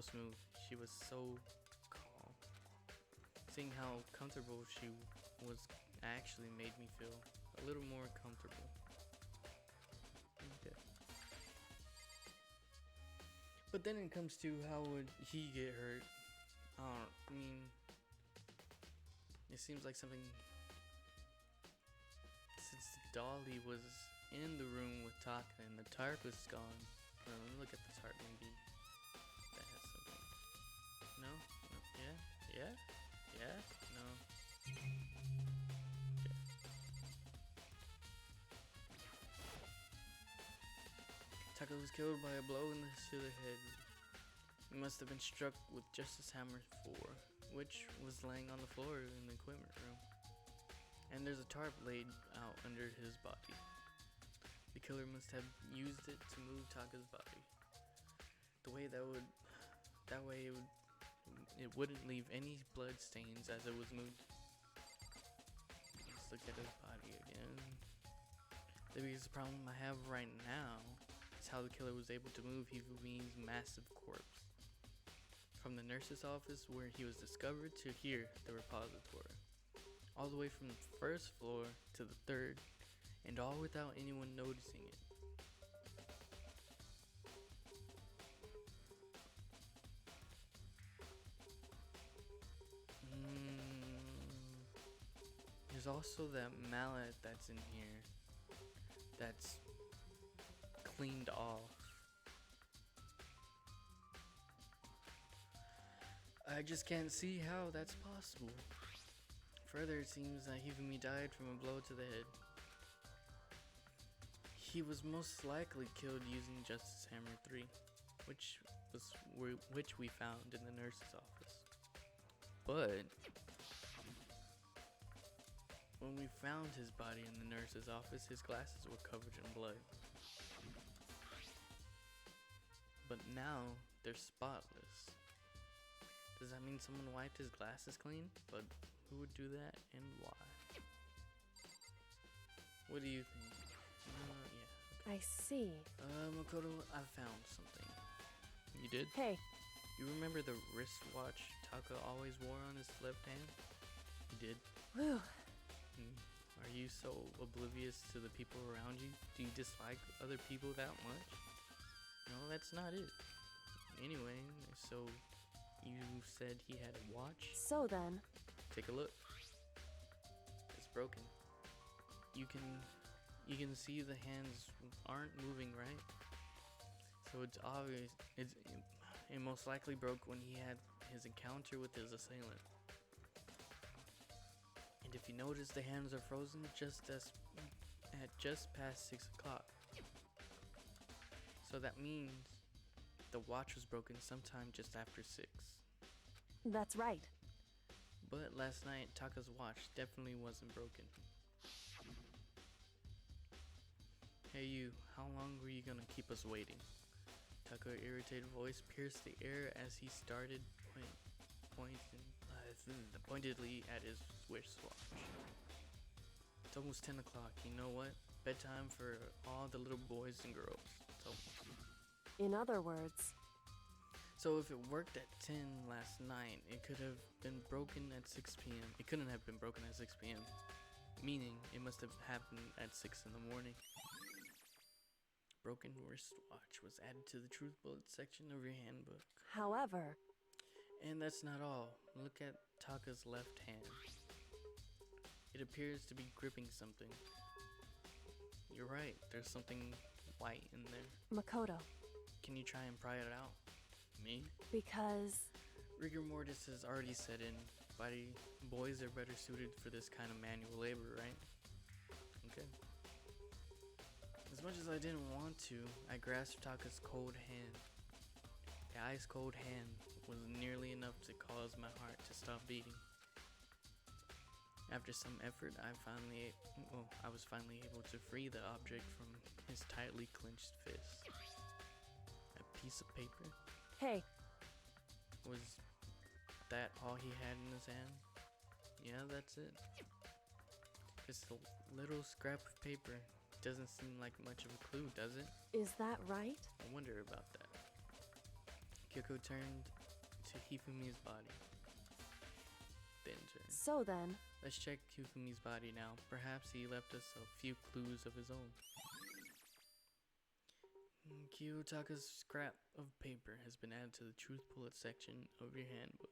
smooth. She was so calm. Seeing how comfortable she was actually made me feel a little more comfortable. Okay. But then it comes to how would he get hurt? I mean, it seems like something. Since Dolly was in the room with Taka and the tarp is gone. Let me look at the tarp, maybe that has something. No? Yeah? No. Okay. Taka was killed by a blow to the head. He must have been struck with Justice Hammer 4, which was laying on the floor in the equipment room. And there's a tarp laid out under his body. The killer must have used it to move Taka's body. It wouldn't leave any blood stains as it was moved. Let's look at his body again. The biggest problem I have right now is how the killer was able to move Hifumi's massive corpse. From the nurse's office where he was discovered to here, the repository. All the way from the first floor to the third, and all without anyone noticing it. There's also that mallet that's in here that's cleaned off. I just can't see how that's possible. Further, it seems that Hifumi died from a blow to the head. He was most likely killed using Justice Hammer 3, which we found in the nurse's office. But when we found his body in the nurse's office, his glasses were covered in blood. But now they're spotless. Does that mean someone wiped his glasses clean? But who would do that and why? What do you think? Yeah. I see. Makoto, I found something. You did? Hey, You remember the wristwatch Taka always wore on his left hand? You did? whew. Are you so oblivious to the people around you? Do you dislike other people that much? No, that's not it. Anyway, so you said he had a watch? So then, Take a look. It's broken. You can see the hands aren't moving, right? So it's obvious. It most likely broke when he had his encounter with his assailant. And if you notice, the hands are frozen at just past 6 o'clock. So that means the watch was broken sometime just after 6. that's right. But last night, Taka's watch definitely wasn't broken. Hey you, how long were you gonna keep us waiting? Taka's irritated voice pierced the air as he started pointedly at his wristwatch. It's almost 10 o'clock, you know what? Bedtime for all the little boys and girls. It's almost. In other words, So if it worked at 10 last night, it could have been broken at 6 p.m. It couldn't have been broken at 6 p.m. Meaning it must have happened at 6 in the morning. Broken wristwatch was added to the truth bullet section of your handbook. However, and that's not all. Look at Taka's left hand. It appears to be gripping something. You're right, there's something white in there. Makoto, Can you try and pry it out? Me? because Rigor mortis has already set in. Boys are better suited for this kind of manual labor, right? Okay. As much as I didn't want to, I grasped Taka's cold hand. The ice cold hand was nearly enough to cause my heart to stop beating. After some effort, I was finally able to free the object from his tightly clenched fist. A piece of paper? hey, Was that all he had in his hand? Yeah, that's it. Just a little scrap of paper. Doesn't seem like much of a clue, does it? is that right? I wonder about that. Kyoko turned to Hifumi's body. Then turned. So then, Let's check Hifumi's body now. Perhaps he left us a few clues of his own. Kiyotaka's scrap of paper has been added to the truth bullet section of your handbook.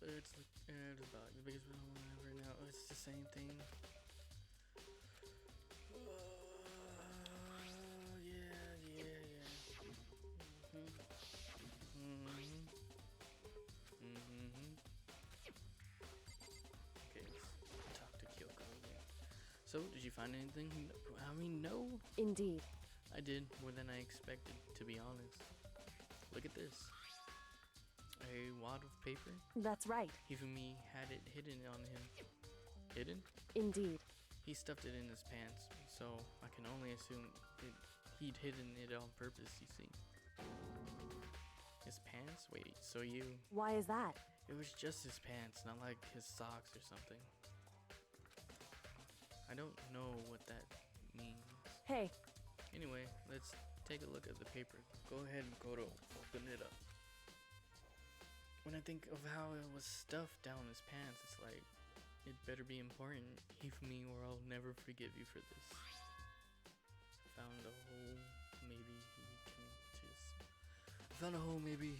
It's about the biggest one ever. Now it's the same thing. Okay, let's talk to Kyoko again. So, did you find anything? I mean, no. indeed. I did more than I expected, to be honest. Look at this. A wad of paper? That's right. Hifumi had it hidden on him. Hidden? Indeed. He stuffed it in his pants, so I can only assume he'd hidden it on purpose, you see. His pants? Wait, so Why is that? It was just his pants, not like his socks or something. I don't know what that means. Hey, Anyway, let's take a look at the paper. Go ahead, Kodo. Open it up. When I think of how it was stuffed down his pants, it's like, it better be important. Hifumi, or I'll never forgive you for this. Found a hole, maybe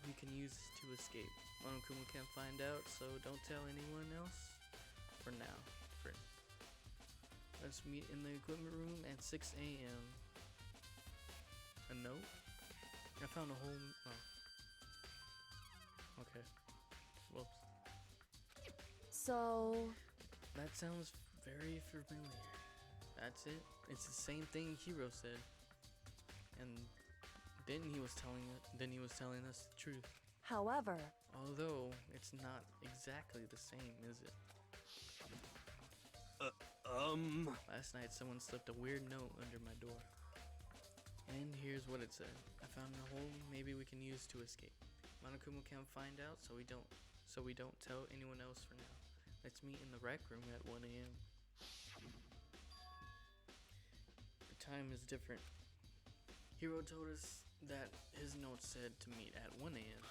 we can use to escape. Monokuma can't find out, so don't tell anyone else. For now. Let's meet in the equipment room at 6 a.m. A note? I found a hole. Oh. Okay. Whoops. so That sounds very familiar. That's it. It's the same thing Hiro said. And then he was telling us the truth. however, Although it's not exactly the same, is it? Last night someone slipped a weird note under my door. And here's what it said. I found a hole maybe we can use to escape. Monokuma can't find out, so we don't tell anyone else for now. Let's meet in the rec room at 1 a.m. The time is different. Hiro told us that his note said to meet at 1 a.m.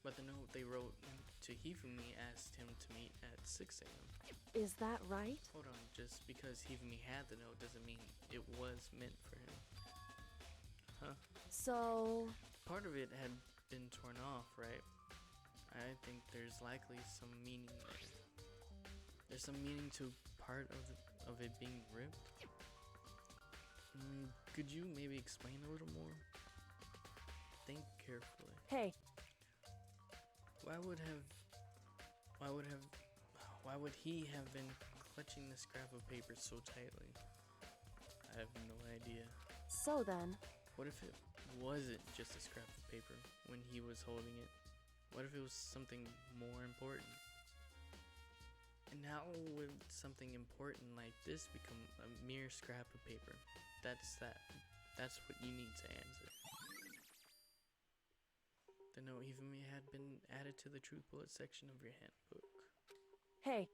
But the note they wrote to Hifumi asked him to meet at 6 a.m. is that right? Hold on, just because Hifumi had the note doesn't mean it was meant for him. Huh? So, Part of it had been torn off, right? I think there's likely some meaning there. There's some meaning to part of it being ripped. Could you maybe explain a little more? Think carefully. hey, Why would he have been clutching the scrap of paper so tightly? I have no idea. so then, What if it wasn't just a scrap of paper when he was holding it? What if it was something more important? And how would something important like this become a mere scrap of paper? That's what you need to answer. The note Hifumi had been added to the truth bullet section of your handbook. hey,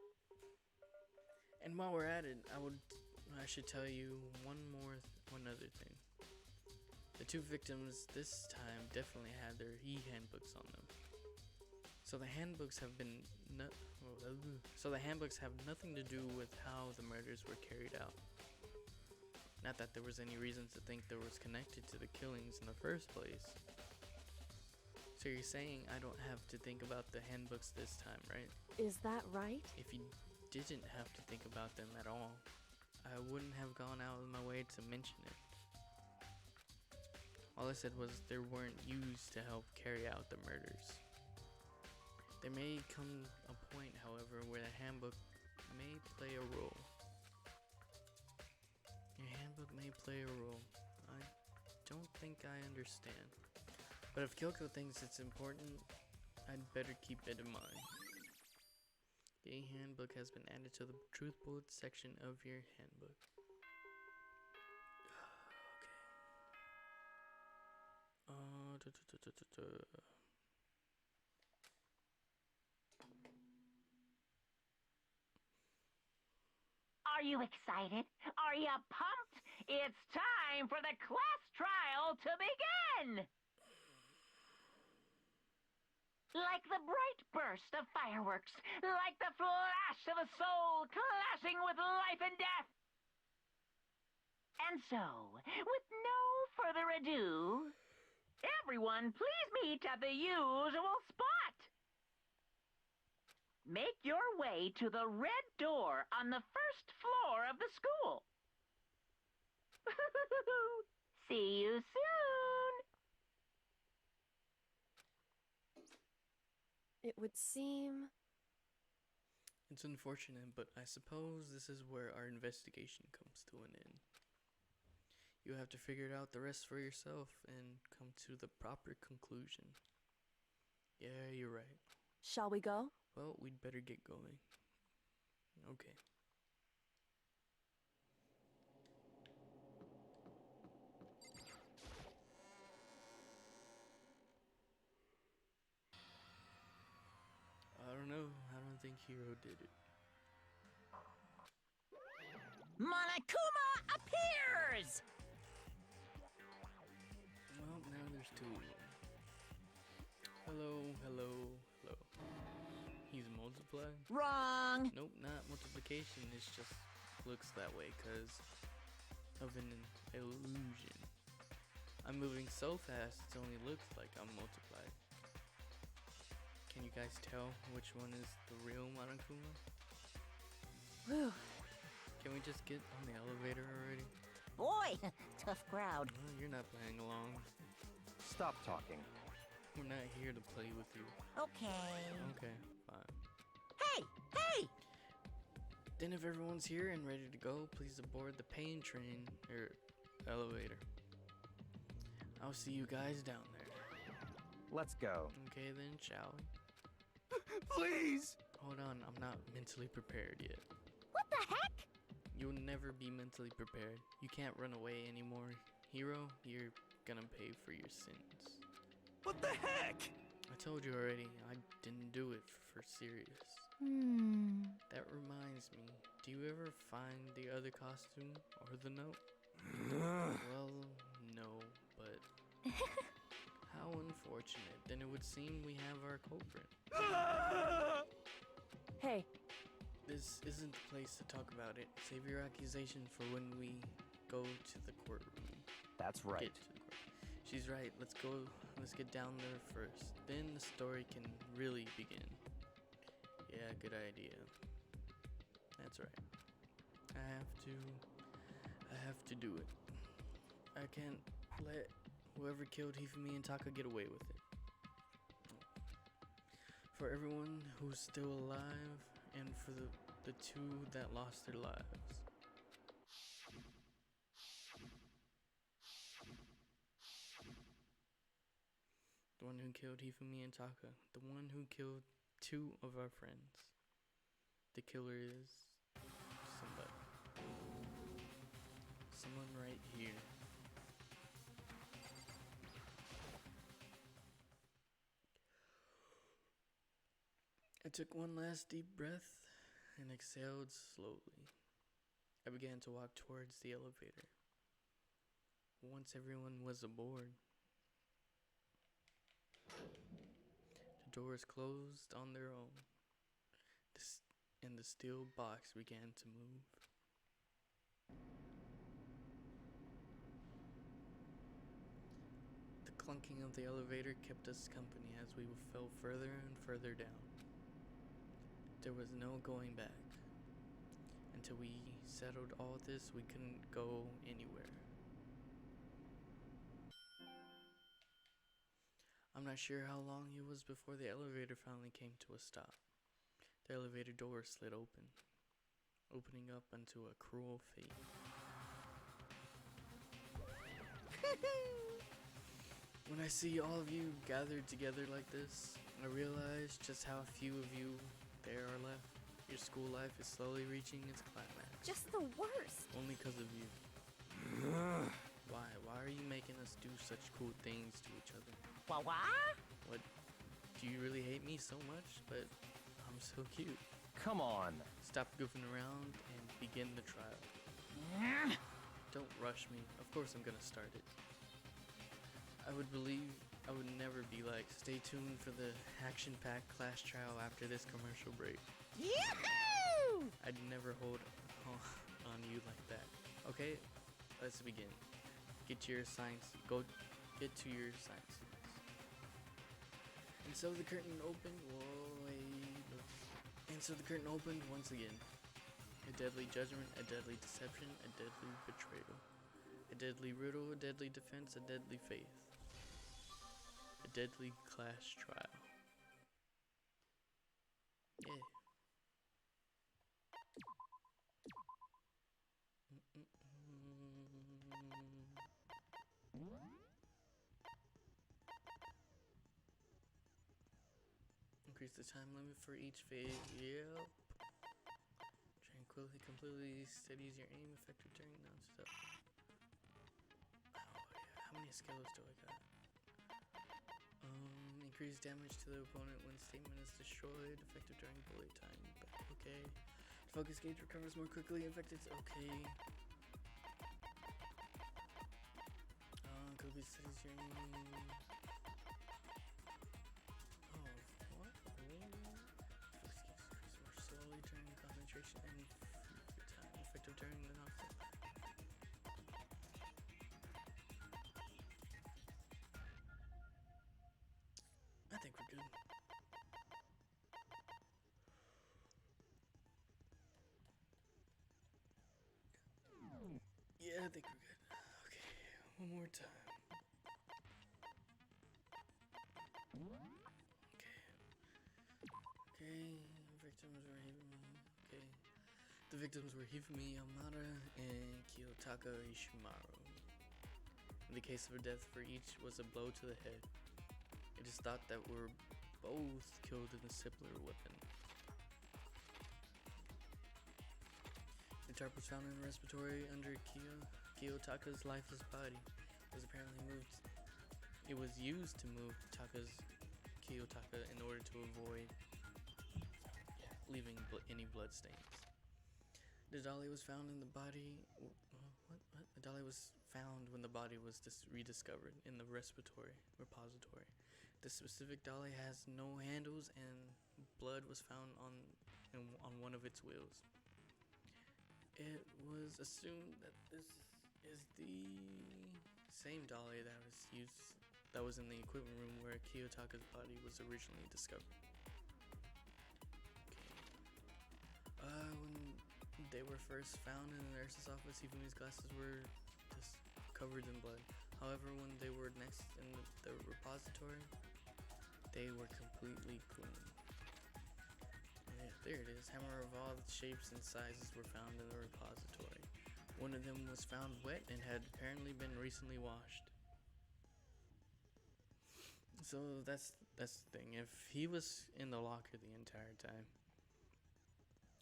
And while we're at it, I should tell you one one other thing. The two victims this time definitely had their e-handbooks on them. So the handbooks have nothing to do with how the murders were carried out. Not that there was any reason to think there was connected to the killings in the first place. So you're saying I don't have to think about the handbooks this time, right? Is that right? If you didn't have to think about them at all, I wouldn't have gone out of my way to mention it. All I said was they weren't used to help carry out the murders. There may come a point, however, where the handbook may play a role. Your handbook may play a role. I don't think I understand. But if Kyoko thinks it's important, I'd better keep it in mind. The handbook has been added to the truth bullets section of your handbook. Okay. Are you excited? Are you pumped? It's time for the class trial to begin! Like the bright burst of fireworks, like the flash of a soul clashing with life and death. And so, with no further ado, everyone please meet at the usual spot. Make your way to the red door on the first floor of the school. See you soon. It would seem... It's unfortunate, but I suppose this is where our investigation comes to an end. You have to figure it out the rest for yourself and come to the proper conclusion. Yeah, you're right. Shall we go? Well, we'd better get going. Okay. I don't know. I don't think Hiro did it. Monokuma appears! Well, now there's two of them. Hello, hello, hello. He's multiply? Wrong! Nope, not multiplication. It just looks that way because of an illusion. I'm moving so fast it only looks like I'm multiplied. Can you guys tell which one is the real Monokuma? Whew. Can we just get on the elevator already? Boy, tough crowd. Well, you're not playing along. Stop talking. We're not here to play with you. Okay. Okay, fine. Hey! Hey! Then if everyone's here and ready to go, please aboard the pain train, or elevator. I'll see you guys down there. Let's go. Okay then, shall we? Please! Hold on, I'm not mentally prepared yet. What the heck? You'll never be mentally prepared. You can't run away anymore. Hiro, you're gonna pay for your sins. What the heck? I told you already, I didn't do it for serious. That reminds me, do you ever find the other costume or the note? Well, no, but how unfortunate. Then it would seem we have our culprit. Hey, This isn't the place to talk about it. Save your accusation for when we go to the courtroom. That's right. Get to the court. She's right. Let's go. Let's get down there first. Then the story can really begin. Yeah, good idea. That's right. I have to do it. I can't let whoever killed Hifumi and Taka get away with it. For everyone who's still alive, and for the two that lost their lives. The one who killed Hifumi and Taka. The one who killed two of our friends. The killer is somebody. Someone right here. I took one last deep breath and exhaled slowly. I began to walk towards the elevator. once everyone was aboard, the doors closed on their own, and the steel box began to move. The clunking of the elevator kept us company as we fell further and further down. There was no going back. Until we settled all this, we couldn't go anywhere. I'm not sure how long it was before the elevator finally came to a stop. The elevator door slid open, opening up onto a cruel fate. When I see all of you gathered together like this, I realize just how few of you there are left. Your school life is slowly reaching its climax. Just the worst. Only because of you. Why? Why are you making us do such cool things to each other? What? What? Do you really hate me so much? But I'm so cute. Come on. Stop goofing around and begin the trial. Don't rush me. Of course I'm gonna start it. I would never be like, stay tuned for the action-packed class trial after this commercial break. Yahoo! I'd never hold on you like that. Okay, let's begin. Get to your science. Get to your science. And so the curtain opened. And so the curtain opened once again. A deadly judgment, a deadly deception, a deadly betrayal, a deadly riddle, a deadly defense, a deadly faith, a deadly class trial. Yeah. Increase the time limit for each phase. Yep. Tranquility completely steadies your aim, effective during non-stop. Oh yeah, how many skills do I got? Increase damage to the opponent when statement is destroyed, effective during bullet time. Okay. Focus gauge recovers more quickly, effective. Okay. Could be steadies your aim. Effective during the knockdown. I think we're good. Yeah, I think we're good. Okay, one more time. Okay, victims were Hifumi. Okay. The victims were Hifumi Yamada and Kiyotaka Ishimaru. In the case of a death for each was a blow to the head. It is thought that were both killed in a similar weapon. The tarp was found in the respiratory under Kiyotaka's lifeless body. It was used to move Kiyotaka in order to avoid leaving any blood stains. The dolly was found in the body. The dolly was found when the body was rediscovered in the respiratory repository. The specific dolly has no handles, and blood was found on one of its wheels. It was assumed that this is the same dolly that was in the equipment room where Kiyotaka's body was originally discovered. When they were first found in the nurse's office, Hifumi's glasses were just covered in blood. However, when they were next in the repository, they were completely clean. Yeah, there it is. Hammer of all shapes and sizes were found in the repository. One of them was found wet and had apparently been recently washed. So that's the thing. If he was in the locker the entire time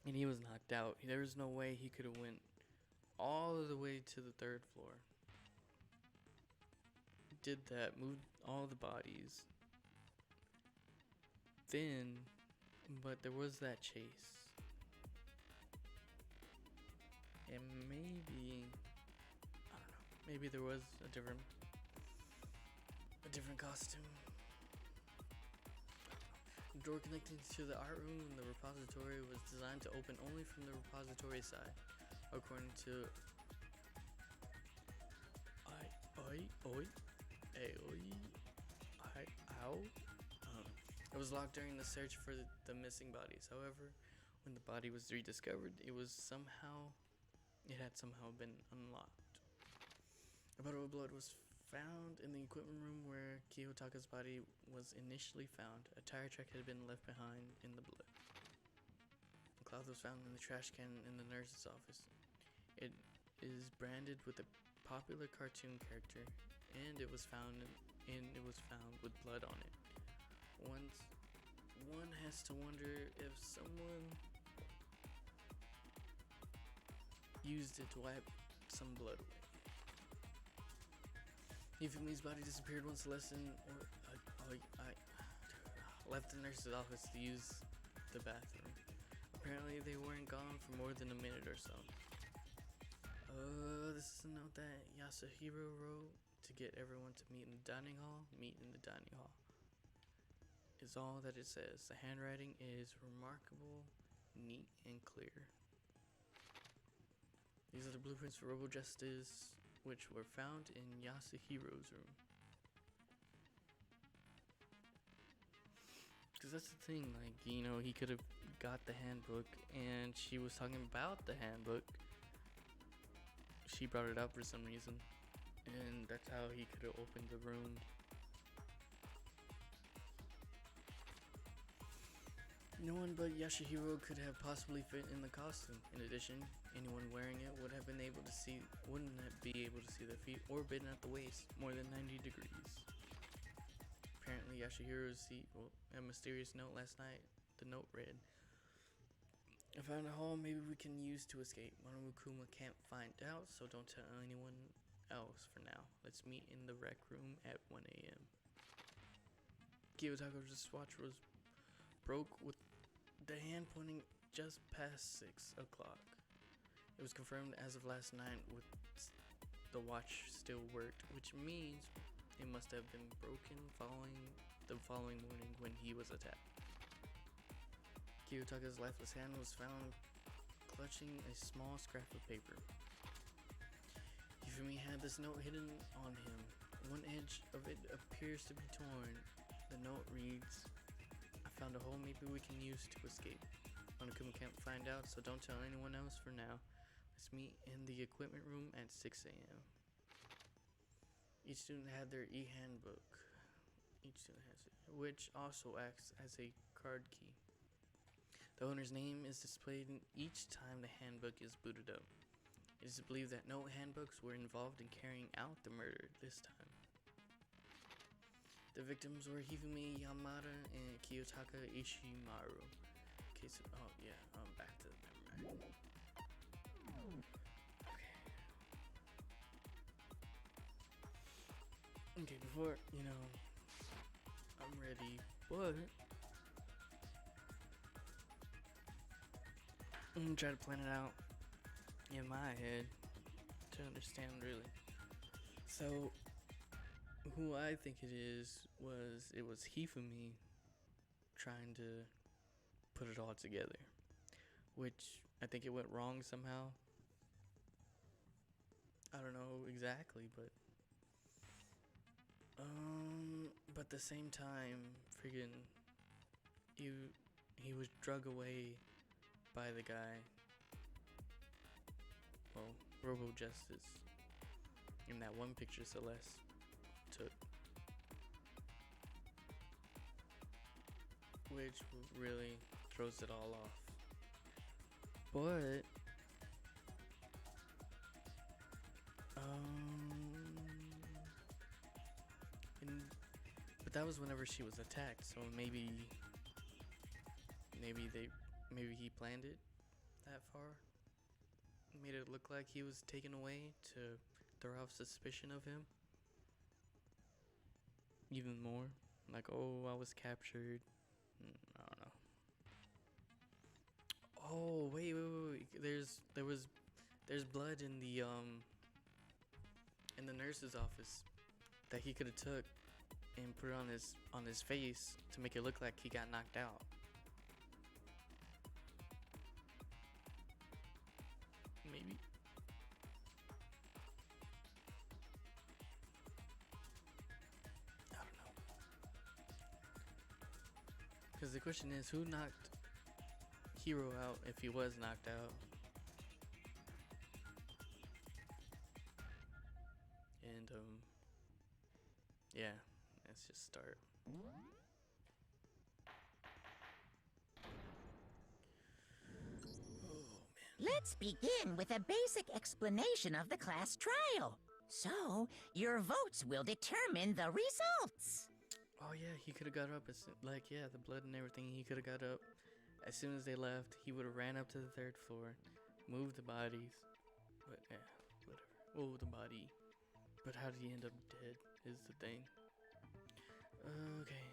and he was knocked out, there was no way he could have went all the way to the 3rd floor. Did that, moved all the bodies. But there was that chase. And maybe, I don't know. maybe there was a different costume. The door connecting to the art room and the repository was designed to open only from the repository side, according to It was locked during the search for the missing bodies. However, when the body was rediscovered, it had somehow been unlocked. A puddle of blood was found in the equipment room where Kiyotaka's body was initially found. A tire track had been left behind in the blood. A cloth was found in the trash can in the nurse's office. It is branded with a popular cartoon character, and it was found with blood on it. One has to wonder if someone used it to wipe some blood away. Hifumi's body disappeared once the lesson left the nurse's office to use the bathroom. Apparently they weren't gone for more than a minute or so. This is a note that Yasuhiro wrote to get everyone to meet in the dining hall. Meet in the dining hall is all that it says. The handwriting is remarkable, neat, and clear. These are the blueprints for Robo Justice, which were found in Yasuhiro's room. Because that's the thing, like, you know, he could have got the handbook, and she was talking about the handbook. She brought it up for some reason, and that's how he could have opened the room. No one but Yasuhiro could have possibly fit in the costume. In addition, anyone wearing it wouldn't be able to see their feet or bitten at the waist more than 90 degrees. Apparently, Yasuhiro received a mysterious note last night. The note read, "I found a hole maybe we can use to escape. Monokuma can't find out, so don't tell anyone else for now. Let's meet in the rec room at 1 a.m. Kiyotako's watch was broke with the hand pointing just past 6 o'clock. It was confirmed as of last night with the watch still worked, which means it must have been broken the following morning when he was attacked. Kiyotaka's lifeless hand was found clutching a small scrap of paper. Hifumi had this note hidden on him. One edge of it appears to be torn. The note reads, "I found a hole maybe we can use to escape. Monokuma can't find out, so don't tell anyone else for now. Let's meet in the equipment room at 6 a.m. Each student had their e-handbook. Each student has it, which also acts as a card key. The owner's name is displayed each time the handbook is booted up. It is believed that no handbooks were involved in carrying out the murder this time. The victims were Hifumi Yamada and Kiyotaka Ishimaru. Okay, so, back to the memory. Okay, before, I'm ready, but I'm gonna try to plan it out in my head to understand really. So, who I think it was Hifumi trying to put it all together, which I think it went wrong somehow. I don't know exactly, but at the same time, friggin' he was drug away by the guy, Robo Justice, in that one picture Celeste took, which really throws it all off. But that was whenever she was attacked, so maybe he planned it that far, made it look like he was taken away to throw off suspicion of him even more, like, oh, I was captured. I don't know. Oh, wait, there's blood in the in the nurse's office that he could have took and put it on his face to make it look like he got knocked out. Maybe. I don't know. Because the question is, who knocked Hiro out if he was knocked out? And yeah, let's just start. Let's begin with a basic explanation of the class trial. So, your votes will determine the results. Oh yeah, he could have got up like, yeah, the blood and everything. He could have got up as soon as they left. He would have ran up to the 3rd floor, moved the bodies, but yeah, whatever. Oh, the body. But how did he end up dead is the thing. Okay.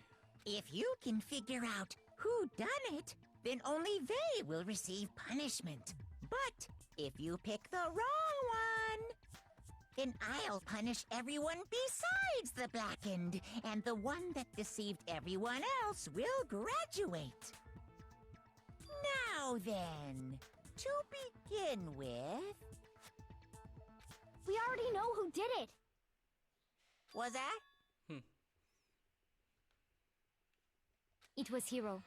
If you can figure out who done it, then only they will receive punishment. But if you pick the wrong one, then I'll punish everyone besides the blackened, and the one that deceived everyone else will graduate. Now then, to begin with... We already know who did it. Was that? It was Hiro.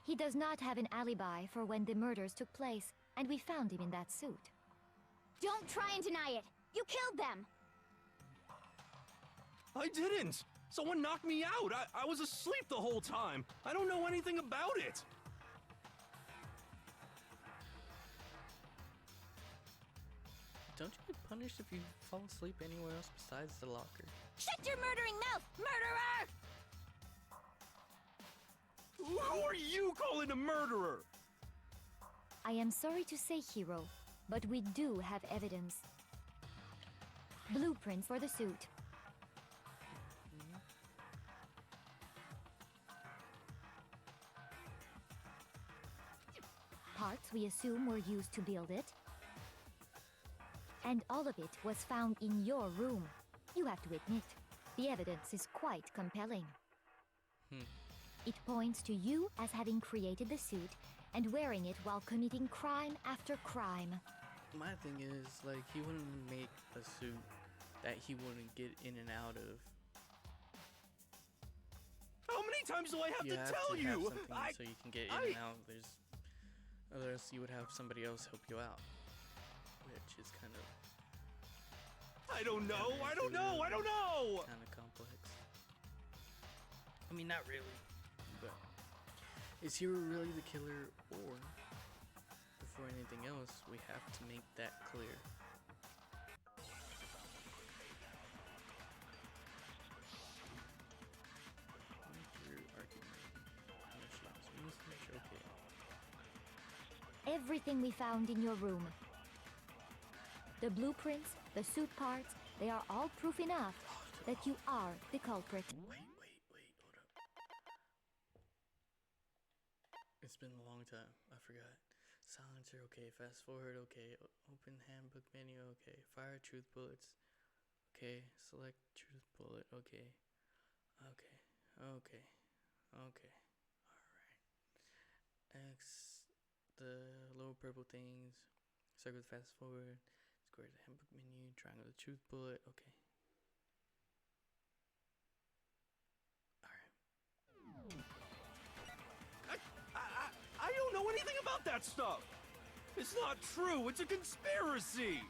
He does not have an alibi for when the murders took place, and we found him in that suit. Don't try and deny it! You killed them! I didn't! Someone knocked me out! I was asleep the whole time! I don't know anything about it! Don't you get punished if you fall asleep anywhere else besides the locker? Shut your murdering mouth, murderer! Who are you calling a murderer? I am sorry to say, Hiro, but we do have evidence. Blueprints for the suit. Parts we assume were used to build it. And all of it was found in your room. You have to admit, the evidence is quite compelling. It points to you as having created the suit and wearing it while committing crime after crime. My thing is, like, he wouldn't make a suit that he wouldn't get in and out of. How many times do I have You to have tell to you? have something so you can get in and out. Otherwise you would have somebody else help you out, which is kind of. I don't know. I don't know. I don't know. Kind of complex. I mean, not really, but is Hiro really the killer, or before anything else, we have to make that clear. Everything we found in your room. The blueprints, the suit parts, they are all proof enough that you are the culprit. Wait, hold up. It's been a long time, I forgot. Silencer, okay. Fast forward, okay. Open handbook menu, okay. Fire truth bullets, okay. Select truth bullet, okay. Okay. Alright. X, the little purple things. Circle the fast forward. Square the handbook menu. Triangle the truth bullet, okay. I don't know anything about that stuff. It's not true. It's a conspiracy.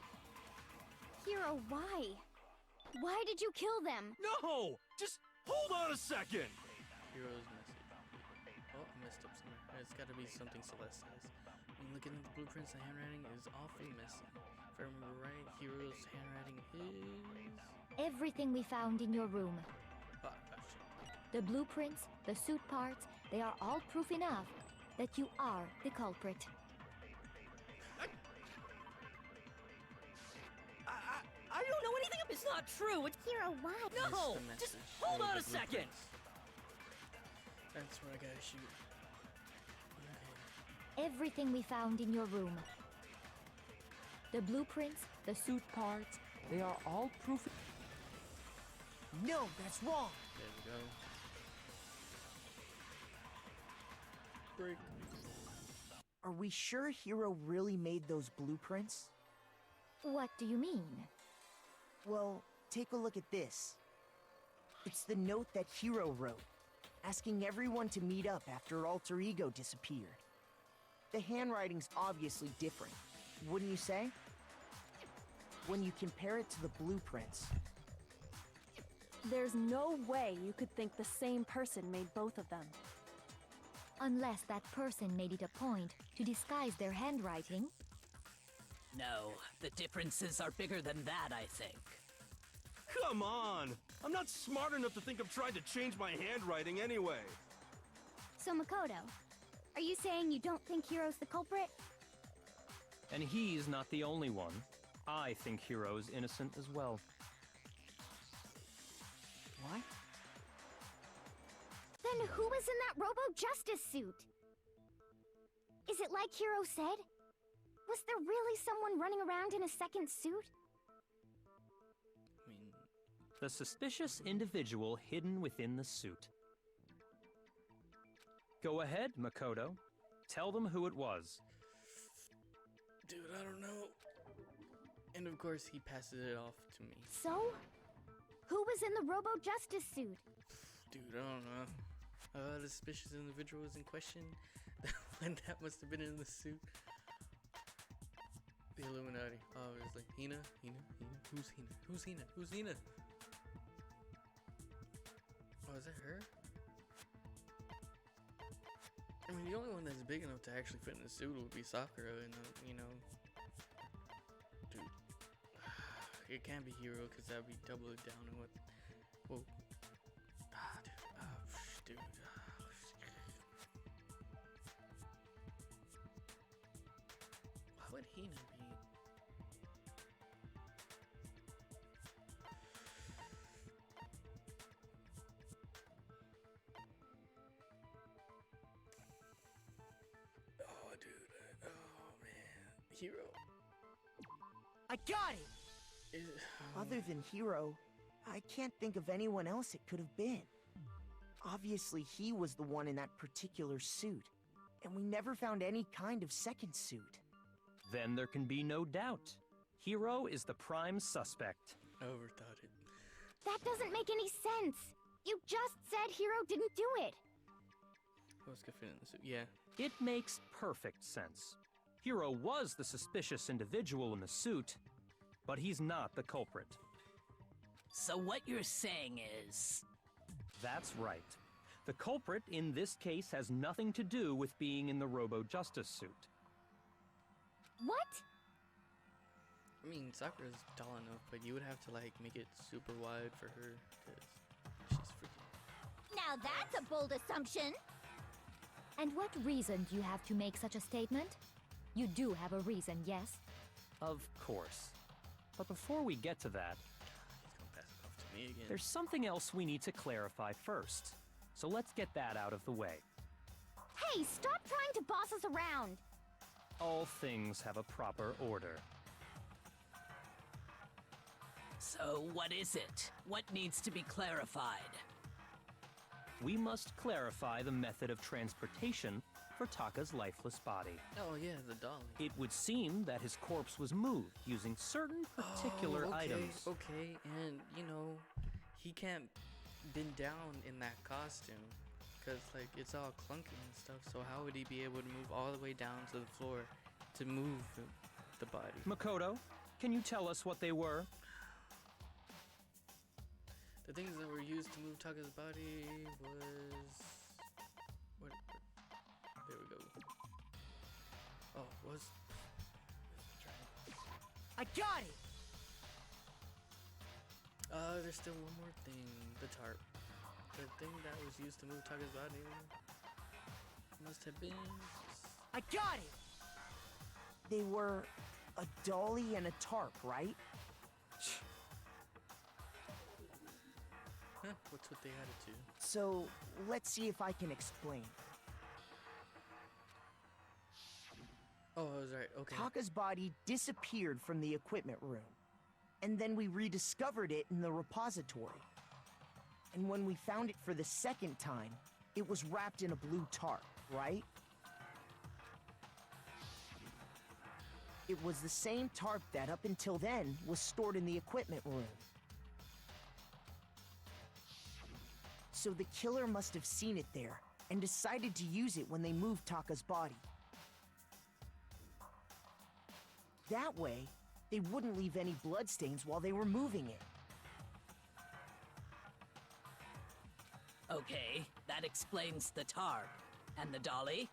Hiro, why? Why did you kill them? No, just hold on a second. Hero's message. Oh, I messed up somewhere. It's gotta be something Celeste says. When looking at the blueprints, the handwriting is often missing. If I remember right, Hero's handwriting is... Everything we found in your room. Oh, gotcha. The blueprints, the suit parts, they are all proof enough that you are the culprit. I don't know anything. It's not true. It's Hiro, what? no. Missed the Just message. hold Or on the a second. blueprints. That's where I gotta shoot. Okay. Everything we found in your room. The blueprints, the suit parts, They are all proof. No, that's wrong. There we go. Break. Are we sure Hiro really made those blueprints? What do you mean? Well, take a look at this. It's the note that Hiro wrote, asking everyone to meet up after Alter Ego disappeared. The handwriting's obviously different, wouldn't you say? When you compare it to the blueprints. There's no way you could think the same person made both of them. Unless that person made it a point to disguise their handwriting. No, the differences are bigger than that, I think. Come on! I'm not smart enough to think of trying to change my handwriting anyway. So Makoto, are you saying you don't think Hiro's the culprit? And he's not the only one. I think Hiro's innocent as well. What? Then who was in that Robo Justice suit? Is it like Hiro said? Was there really someone running around in a second suit? I mean, The suspicious individual hidden within the suit. Go ahead, Makoto. Tell them who it was. dude, I don't know. And of course, he passes it off to me. So? Who was in the Robo Justice suit? Dude, I don't know. The suspicious individual was in question. That must have been in the suit. The Illuminati, obviously. Hina? Who's Hina? Who's Hina? Oh, is that her? I mean, the only one that's big enough to actually fit in the suit would be Sakura, and you know, dude, it can't be Hiro because that'd be doubling down on what. Whoa, dude. Why would Hina be? Oh, dude. Oh, man. Hiro. I got it! Other than Hiro, I can't think of anyone else it could have been. Obviously, he was the one in that particular suit, and we never found any kind of second suit. Then there can be no doubt. Hiro is the prime suspect. I overthought it. That doesn't make any sense. You just said Hiro didn't do it. Who else could fit in the suit? Yeah. It makes perfect sense. Hiro was the suspicious individual in the suit, but he's not the culprit. So what you're saying is... That's right. The culprit in this case has nothing to do with being in the Robo Justice suit. What? I mean, Sakura's tall enough, but you would have to, like, make it super wide for her, because she's freaking... Now that's a bold assumption. And what reason do you have to make such a statement? You do have a reason, yes? Of course. But before we get to that, He's gonna pass it off to me again. there's something else we need to clarify first. So let's get that out of the way. Hey, stop trying to boss us around. All things have a proper order. So what is it? What needs to be clarified? We must clarify the method of transportation for Taka's lifeless body. Oh, yeah, the dolly. It would seem that his corpse was moved using certain particular items. Okay, and, you know, he can't bend down in that costume. Because, like, it's all clunky and stuff, so how would he be able to move all the way down to the floor to move the body? Makoto, can you tell us what they were? The things that were used to move Taka's body was... What? There we go. Oh, was... I got it! There's still one more thing. The tarp. The thing that was used to move Taka's body must have been... I got it! They were a dolly and a tarp, right? Huh, what's with the attitude? So, let's see if I can explain. Oh, I was right. Okay. Taka's body disappeared from the equipment room. And then we rediscovered it in the repository. And when we found it for the second time, it was wrapped in a blue tarp, right? It was the same tarp that, up until then, was stored in the equipment room. So the killer must have seen it there, and decided to use it when they moved Taka's body. That way, they wouldn't leave any bloodstains while they were moving it. Okay, that explains the tarp. And the dolly?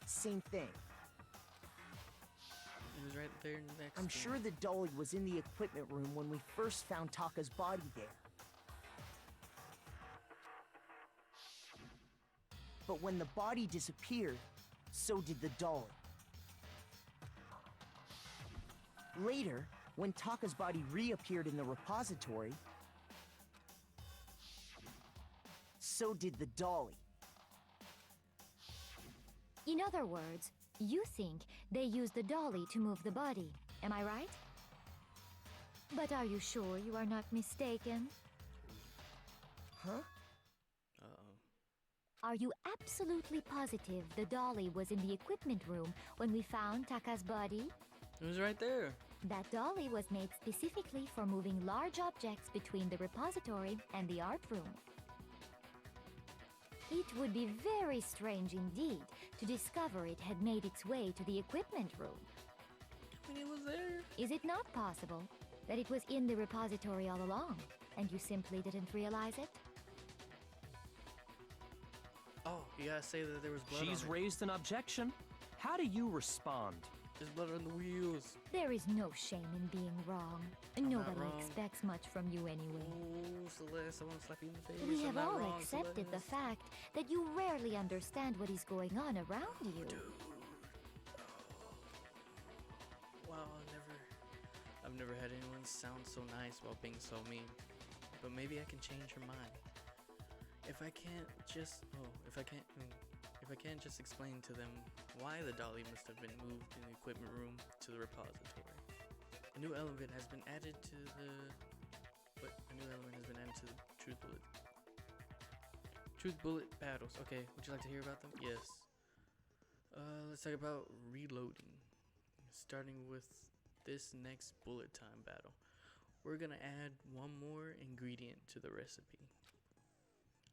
Same thing. It was right there next I'm to sure the dolly was in the equipment room when we first found Taka's body there. But when the body disappeared, so did the dolly. Later, when Taka's body reappeared in the repository, so did the dolly. In other words, you think they used the dolly to move the body, am I right? But are you sure you are not mistaken? Huh? Uh-oh. Are you absolutely positive the dolly was in the equipment room when we found Taka's body? It was right there. That dolly was made specifically for moving large objects between the repository and the art room. It would be very strange indeed to discover it had made its way to the equipment room. I mean, it was there. Is it not possible that it was in the repository all along, and you simply didn't realize it? Oh, you gotta say that there was blood She's on it. raised an objection. How do you respond? There's blood on the wheels. There is no shame in being wrong. not Nobody wrong. expects much from you anyway. Oh, Celeste, I want to slap you in the face. We I'm have not all wrong, accepted the Celeste. fact that you rarely understand what is going on around you. Wow, I've never had anyone sound so nice while being so mean. But maybe I can change her mind. If I can't just explain to them why the dolly must have been moved in the equipment room to the repository. A new element has been added to the truth bullet battles. Okay, would you like to hear about them? Yes. Let's talk about reloading. Starting with this next bullet time battle. We're gonna add one more ingredient to the recipe.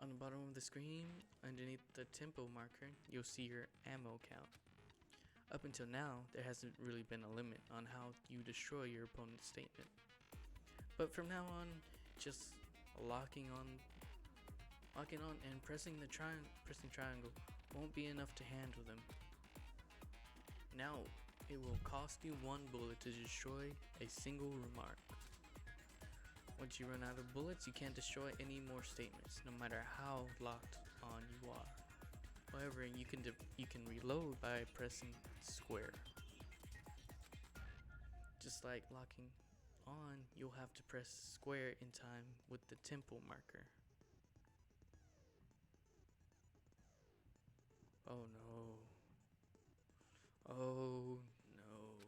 On the bottom of the screen, underneath the tempo marker, you'll see your ammo count. Up until now, there hasn't really been a limit on how you destroy your opponent's statement. But from now on, just locking on and pressing triangle won't be enough to handle them. Now, it will cost you one bullet to destroy a single remark. Once you run out of bullets, you can't destroy any more statements, no matter how locked on you are. However, you can reload by pressing square. Just like locking on, you'll have to press square in time with the tempo marker. Oh no. Oh no.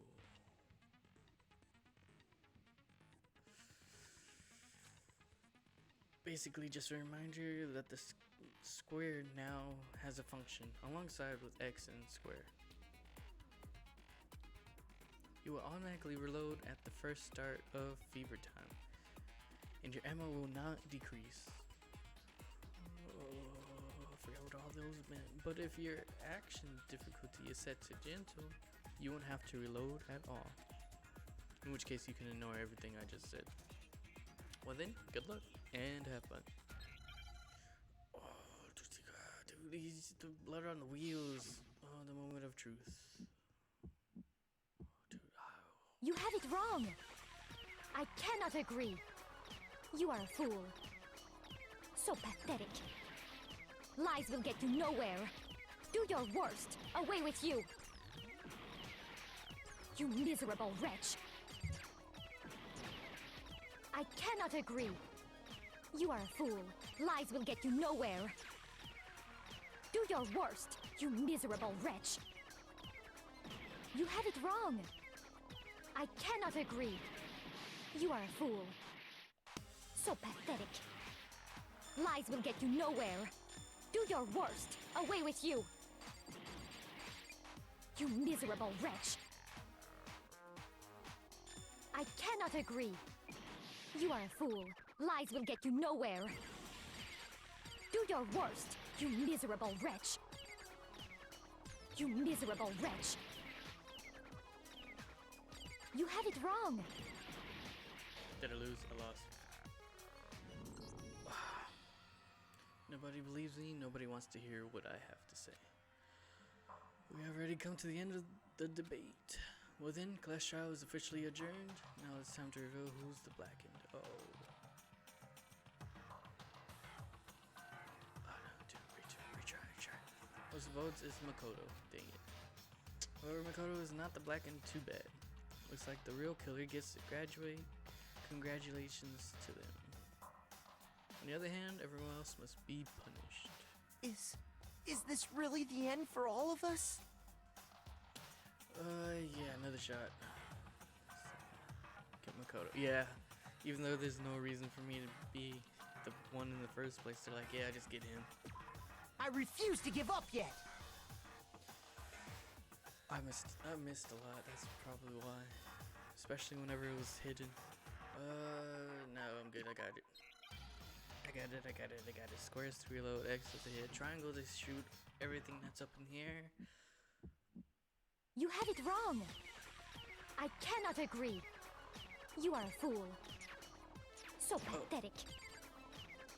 Basically, just a reminder that the square now has a function alongside with X and square. You will automatically reload at the first start of fever time, and your ammo will not decrease. Oh, I forgot what all those meant. But if your action difficulty is set to gentle, you won't have to reload at all. In which case, you can ignore everything I just said. Well then, good luck and have fun. Oh, dude, the blood on the wheels. Oh, the moment of truth. Dude, You have it wrong! I cannot agree. You are a fool. So pathetic. Lies will get you nowhere. Do your worst. Away with you. You miserable wretch. I cannot agree. You are a fool. Lies will get you nowhere. Do your worst, you miserable wretch. You have it wrong. I cannot agree. You are a fool. So pathetic. Lies will get you nowhere. Do your worst. Away with you. You miserable wretch. I cannot agree. You are a fool. Lies will get you nowhere. Do your worst, you miserable wretch. You miserable wretch. You have it wrong. Did I lose? I lost. Nobody believes me. Nobody wants to hear what I have to say. We have already come to the end of the debate. Well then, class trial is officially adjourned. Now it's time to reveal who's the blackened. Oh. Oh no, retry. Most votes is Makoto. Dang it. However, Makoto is not the blackened. Too bad. Looks like the real killer gets to graduate. Congratulations to them. On the other hand, everyone else must be punished. Is this really the end for all of us? Yeah, another shot. Get Makoto. Yeah, even though there's no reason for me to be the one in the first place, they're like, yeah, just get him. I refuse to give up yet! I missed a lot, that's probably why. Especially whenever it was hidden. No, I'm good, I got it. I got it. Square is to reload, X is to hit, triangle to shoot everything that's up in here. You have it wrong. I cannot agree. You are a fool. So pathetic.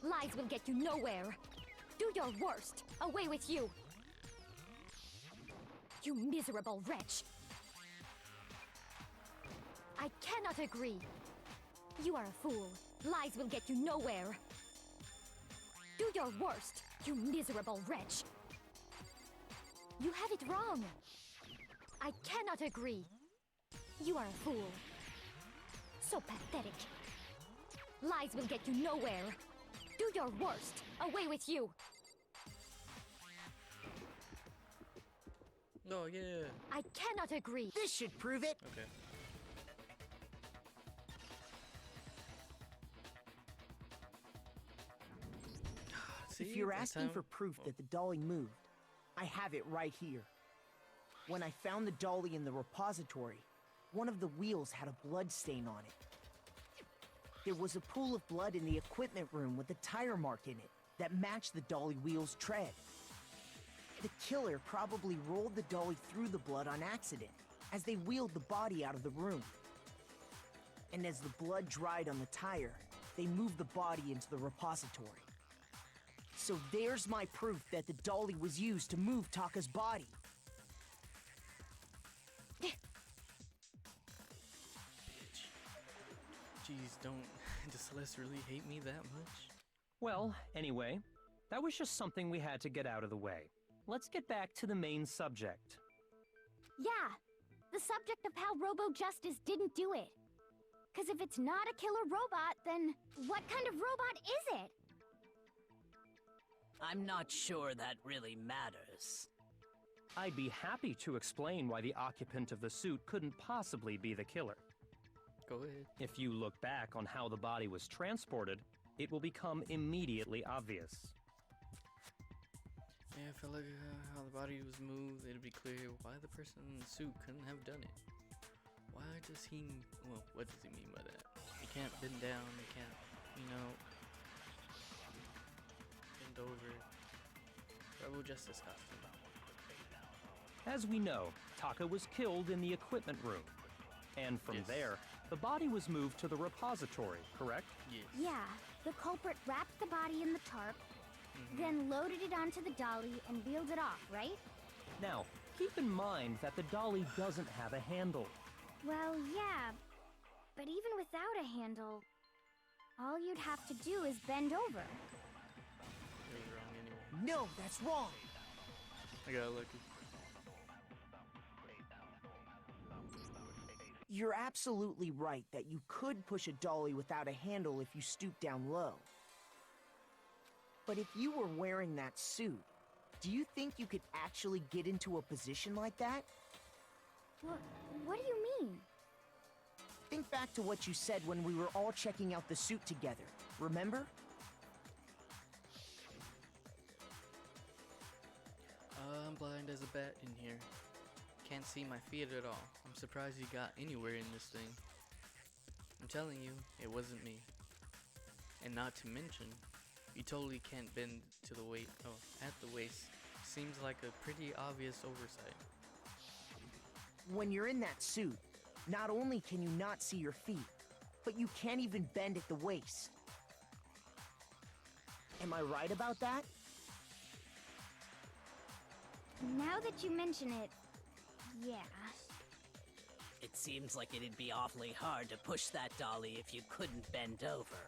Lies will get you nowhere. Do your worst. Away with you. You miserable wretch. I cannot agree. You are a fool. Lies will get you nowhere. Do your worst, you miserable wretch. You have it wrong. I cannot agree. You are a fool. So pathetic. Lies will get you nowhere. Do your worst. Away with you. Oh, yeah. I cannot agree. This should prove it. Okay. See, If you're that asking time- for proof that the dolly moved, I have it right here. When I found the dolly in the repository, one of the wheels had a blood stain on it. There was a pool of blood in the equipment room with a tire mark in it that matched the dolly wheel's tread. The killer probably rolled the dolly through the blood on accident as they wheeled the body out of the room. And as the blood dried on the tire, they moved the body into the repository. So there's my proof that the dolly was used to move Taka's body. Bitch. Jeez, does Celeste really hate me that much? Well, anyway, that was just something we had to get out of the way. Let's get back to the main subject. Yeah, the subject of how Robo Justice didn't do it. Because if it's not a killer robot, then what kind of robot is it? I'm not sure that really matters. I'd be happy to explain why the occupant of the suit couldn't possibly be the killer. Go ahead. If you look back on how the body was transported, it will become immediately obvious. Yeah, I felt like how the body was moved, it'd be clear why the person in the suit couldn't have done it. Why does he... Well, what does he mean by that? He can't bend down, he can't, bend over. Robo Justice costume. As we know, Taka was killed in the equipment room. And from Yes. there, the body was moved to the repository, correct? Yes. Yeah, the culprit wrapped the body in the tarp, then loaded it onto the dolly and wheeled it off, right? Now, keep in mind that the dolly doesn't have a handle. Well, yeah, but even without a handle, all you'd have to do is bend over. It was wrong anyway. No, that's wrong. I got lucky. You're absolutely right that you could push a dolly without a handle if you stoop down low. But if you were wearing that suit, do you think you could actually get into a position like that? What do you mean? Think back to what you said when we were all checking out the suit together. Remember? I'm blind as a bat in here. Can't see my feet at all. I'm surprised you got anywhere in this thing. I'm telling you, it wasn't me. And not to mention, you totally can't bend to the waist. Oh, at the waist. Seems like a pretty obvious oversight. When you're in that suit, not only can you not see your feet, but you can't even bend at the waist. Am I right about that? Now that you mention it, yeah. It seems like it'd be awfully hard to push that dolly if you couldn't bend over.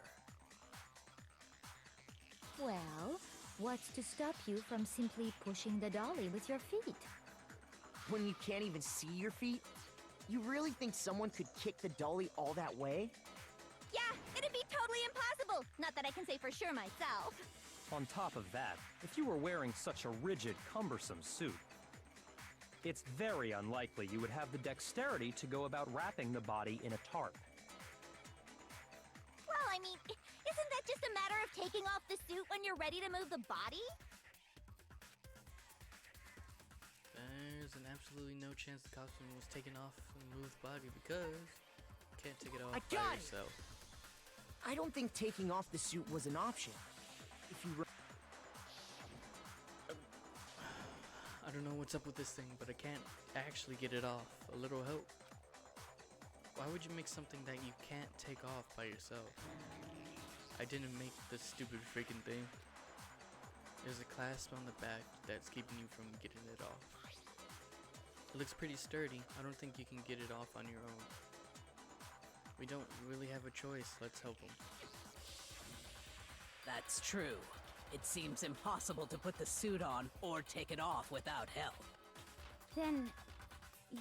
Well, what's to stop you from simply pushing the dolly with your feet? When you can't even see your feet? You really think someone could kick the dolly all that way? Yeah, it'd be totally impossible. Not that I can say for sure myself. On top of that, if you were wearing such a rigid, cumbersome suit, it's very unlikely you would have the dexterity to go about wrapping the body in a tarp. Well, I mean, isn't that just a matter of taking off the suit when you're ready to move the body? There's an absolutely no chance the costume was taken off and moved body because you can't take it off I by got it! yourself. I don't think taking off the suit was an option. If you I don't know what's up with this thing, but I can't actually get it off. A little help. Why would you make something that you can't take off by yourself? I didn't make this stupid freaking thing. There's a clasp on the back that's keeping you from getting it off. It looks pretty sturdy. I don't think you can get it off on your own. We don't really have a choice. Let's help him. That's true. It seems impossible to put the suit on or take it off without help. Then,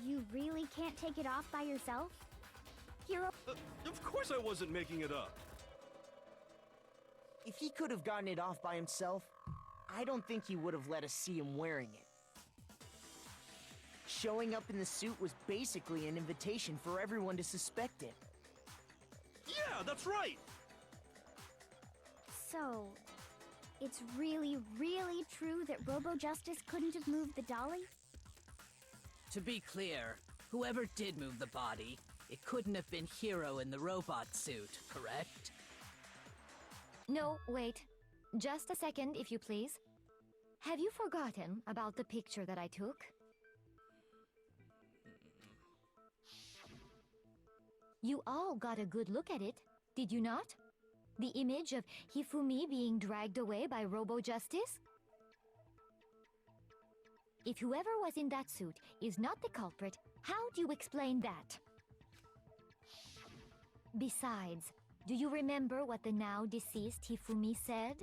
you really can't take it off by yourself? Hero? Of course I wasn't making it up. If he could have gotten it off by himself, I don't think he would have let us see him wearing it. Showing up in the suit was basically an invitation for everyone to suspect it. Yeah, that's right! So, it's really, really true that Robo Justice couldn't have moved the dolly? To be clear, whoever did move the body, it couldn't have been Hiro in the robot suit, correct? No, wait. Just a second, if you please. Have you forgotten about the picture that I took? You all got a good look at it, did you not? The image of Hifumi being dragged away by Robo Justice? If whoever was in that suit is not the culprit, how do you explain that? Besides, do you remember what the now deceased Hifumi said?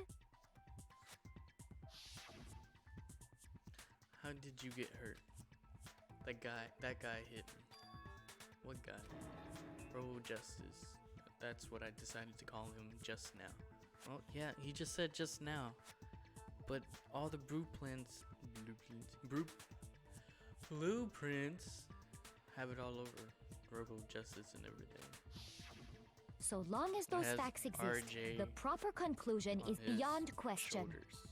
How did you get hurt? That guy hit me. What guy? Robo Justice. That's what I decided to call him just now. Oh yeah, he just said just now. But all the blueprints have it all over Robo Justice and everything. So long as those has facts exist, RJ the proper conclusion is his beyond question. shoulders.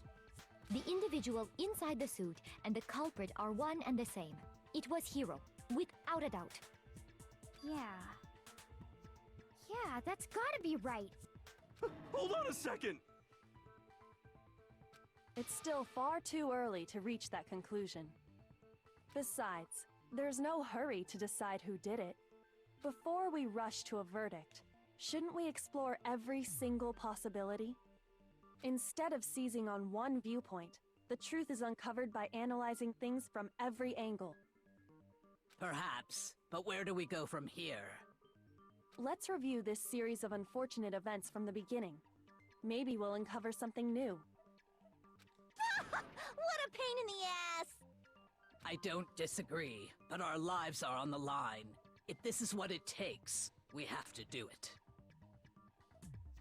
The individual inside the suit and the culprit are one and the same. It was Hiro, without a doubt. Yeah, that's gotta be right. Hold on a second! It's still far too early to reach that conclusion. Besides, there's no hurry to decide who did it. Before we rush to a verdict, shouldn't we explore every single possibility? Instead of seizing on one viewpoint, the truth is uncovered by analyzing things from every angle. Perhaps, but where do we go from here? Let's review this series of unfortunate events from the beginning. Maybe we'll uncover something new. What a pain in the ass! I don't disagree, but our lives are on the line. If this is what it takes, we have to do it.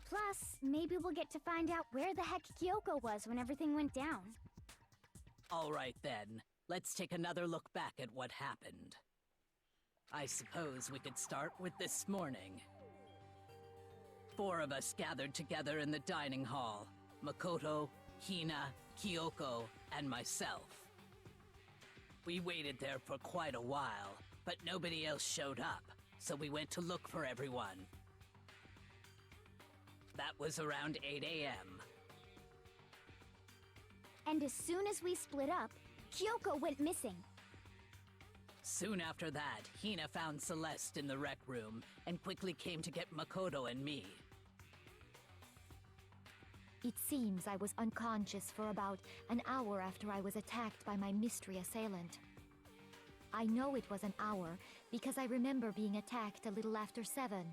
Plus, maybe we'll get to find out where the heck Kyoko was when everything went down. All right then, let's take another look back at what happened. I suppose we could start with this morning. 4 of us gathered together in the dining hall. Makoto, Hina, Kyoko, and myself. We waited there for quite a while, but nobody else showed up, so we went to look for everyone. That was around 8 a.m. And as soon as we split up, Kyoko went missing. Soon after that, Hina found Celeste in the rec room and quickly came to get Makoto and me. It seems I was unconscious for about an hour after I was attacked by my mystery assailant. I know it was an hour because I remember being attacked a little after 7.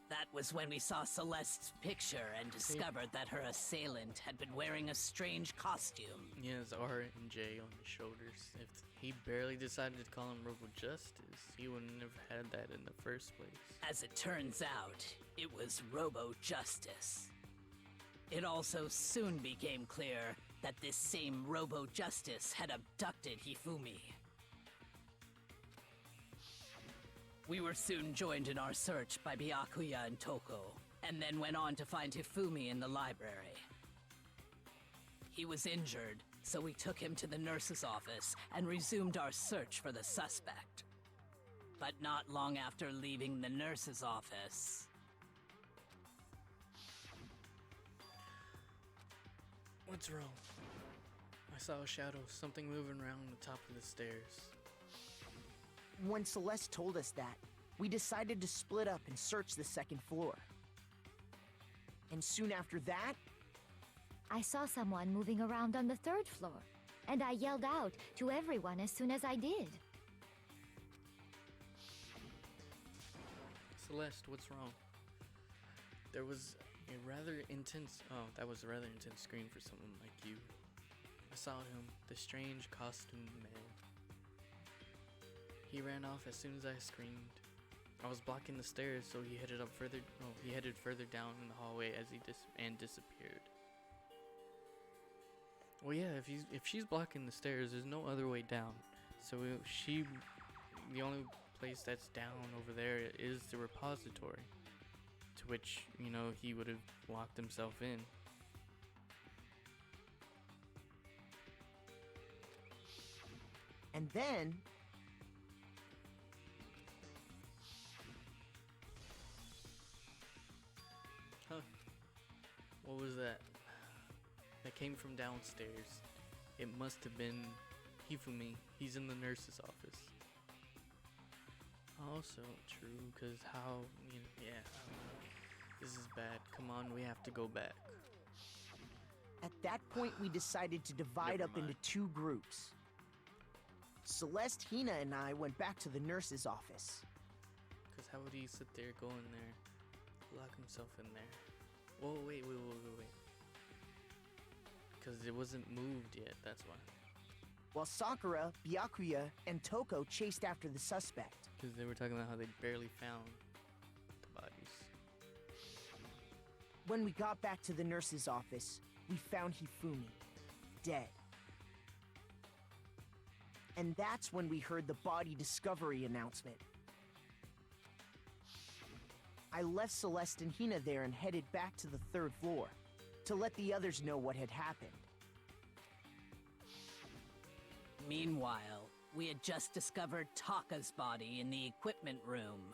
That was when we saw Celeste's picture and discovered that her assailant had been wearing a strange costume. He has R and J on his shoulders. If he barely decided to call him Robo Justice, he wouldn't have had that in the first place. As it turns out, it was Robo Justice. It also soon became clear that this same Robo Justice had abducted Hifumi. We were soon joined in our search by Byakuya and Toko, and then went on to find Hifumi in the library. He was injured, so we took him to the nurse's office and resumed our search for the suspect. But not long after leaving the nurse's office... What's wrong? I saw a shadow, something moving around the top of the stairs. When Celeste told us that, we decided to split up and search the second floor. And soon after that, I saw someone moving around on the 3rd floor, and I yelled out to everyone as soon as I did. Celeste, what's wrong? There was a rather intense... Oh, that was a rather intense scream for someone like you. I saw him, the strange costumed man. He ran off as soon as I screamed. I was blocking the stairs, so he headed further down in the hallway as he disappeared. Well, yeah, if she's blocking the stairs, there's no other way down. So the only place that's down over there is the repository, to which, you know, he would have locked himself in. and then Huh. What was that? That came from downstairs. It must have been Hifumi. He's in the nurse's office. Also true, because how, you know, yeah, I don't know. This is bad. Come on, we have to go back. At that point, we decided to divide up into 2 groups. Celeste, Hina, and I went back to the nurse's office. Because how would he sit there, go in there, lock himself in there? Whoa, wait. Because it wasn't moved yet, that's why. While Sakura, Byakuya, and Toko chased after the suspect. Because they were talking about how they barely found the bodies. When we got back to the nurse's office, we found Hifumi, dead. And that's when we heard the body discovery announcement. I left Celeste and Hina there and headed back to the 3rd floor to let the others know what had happened. Meanwhile, we had just discovered Taka's body in the equipment room.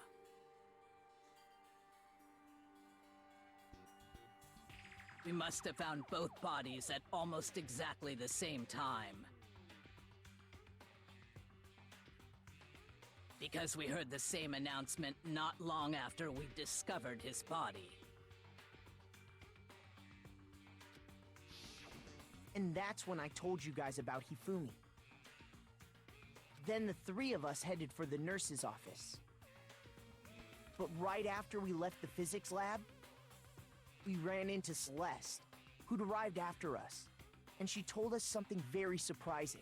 We must have found both bodies at almost exactly the same time. Because we heard the same announcement not long after we discovered his body. And that's when I told you guys about Hifumi. Then the 3 of us headed for the nurse's office. But right after we left the physics lab, we ran into Celeste, who'd arrived after us, and she told us something very surprising.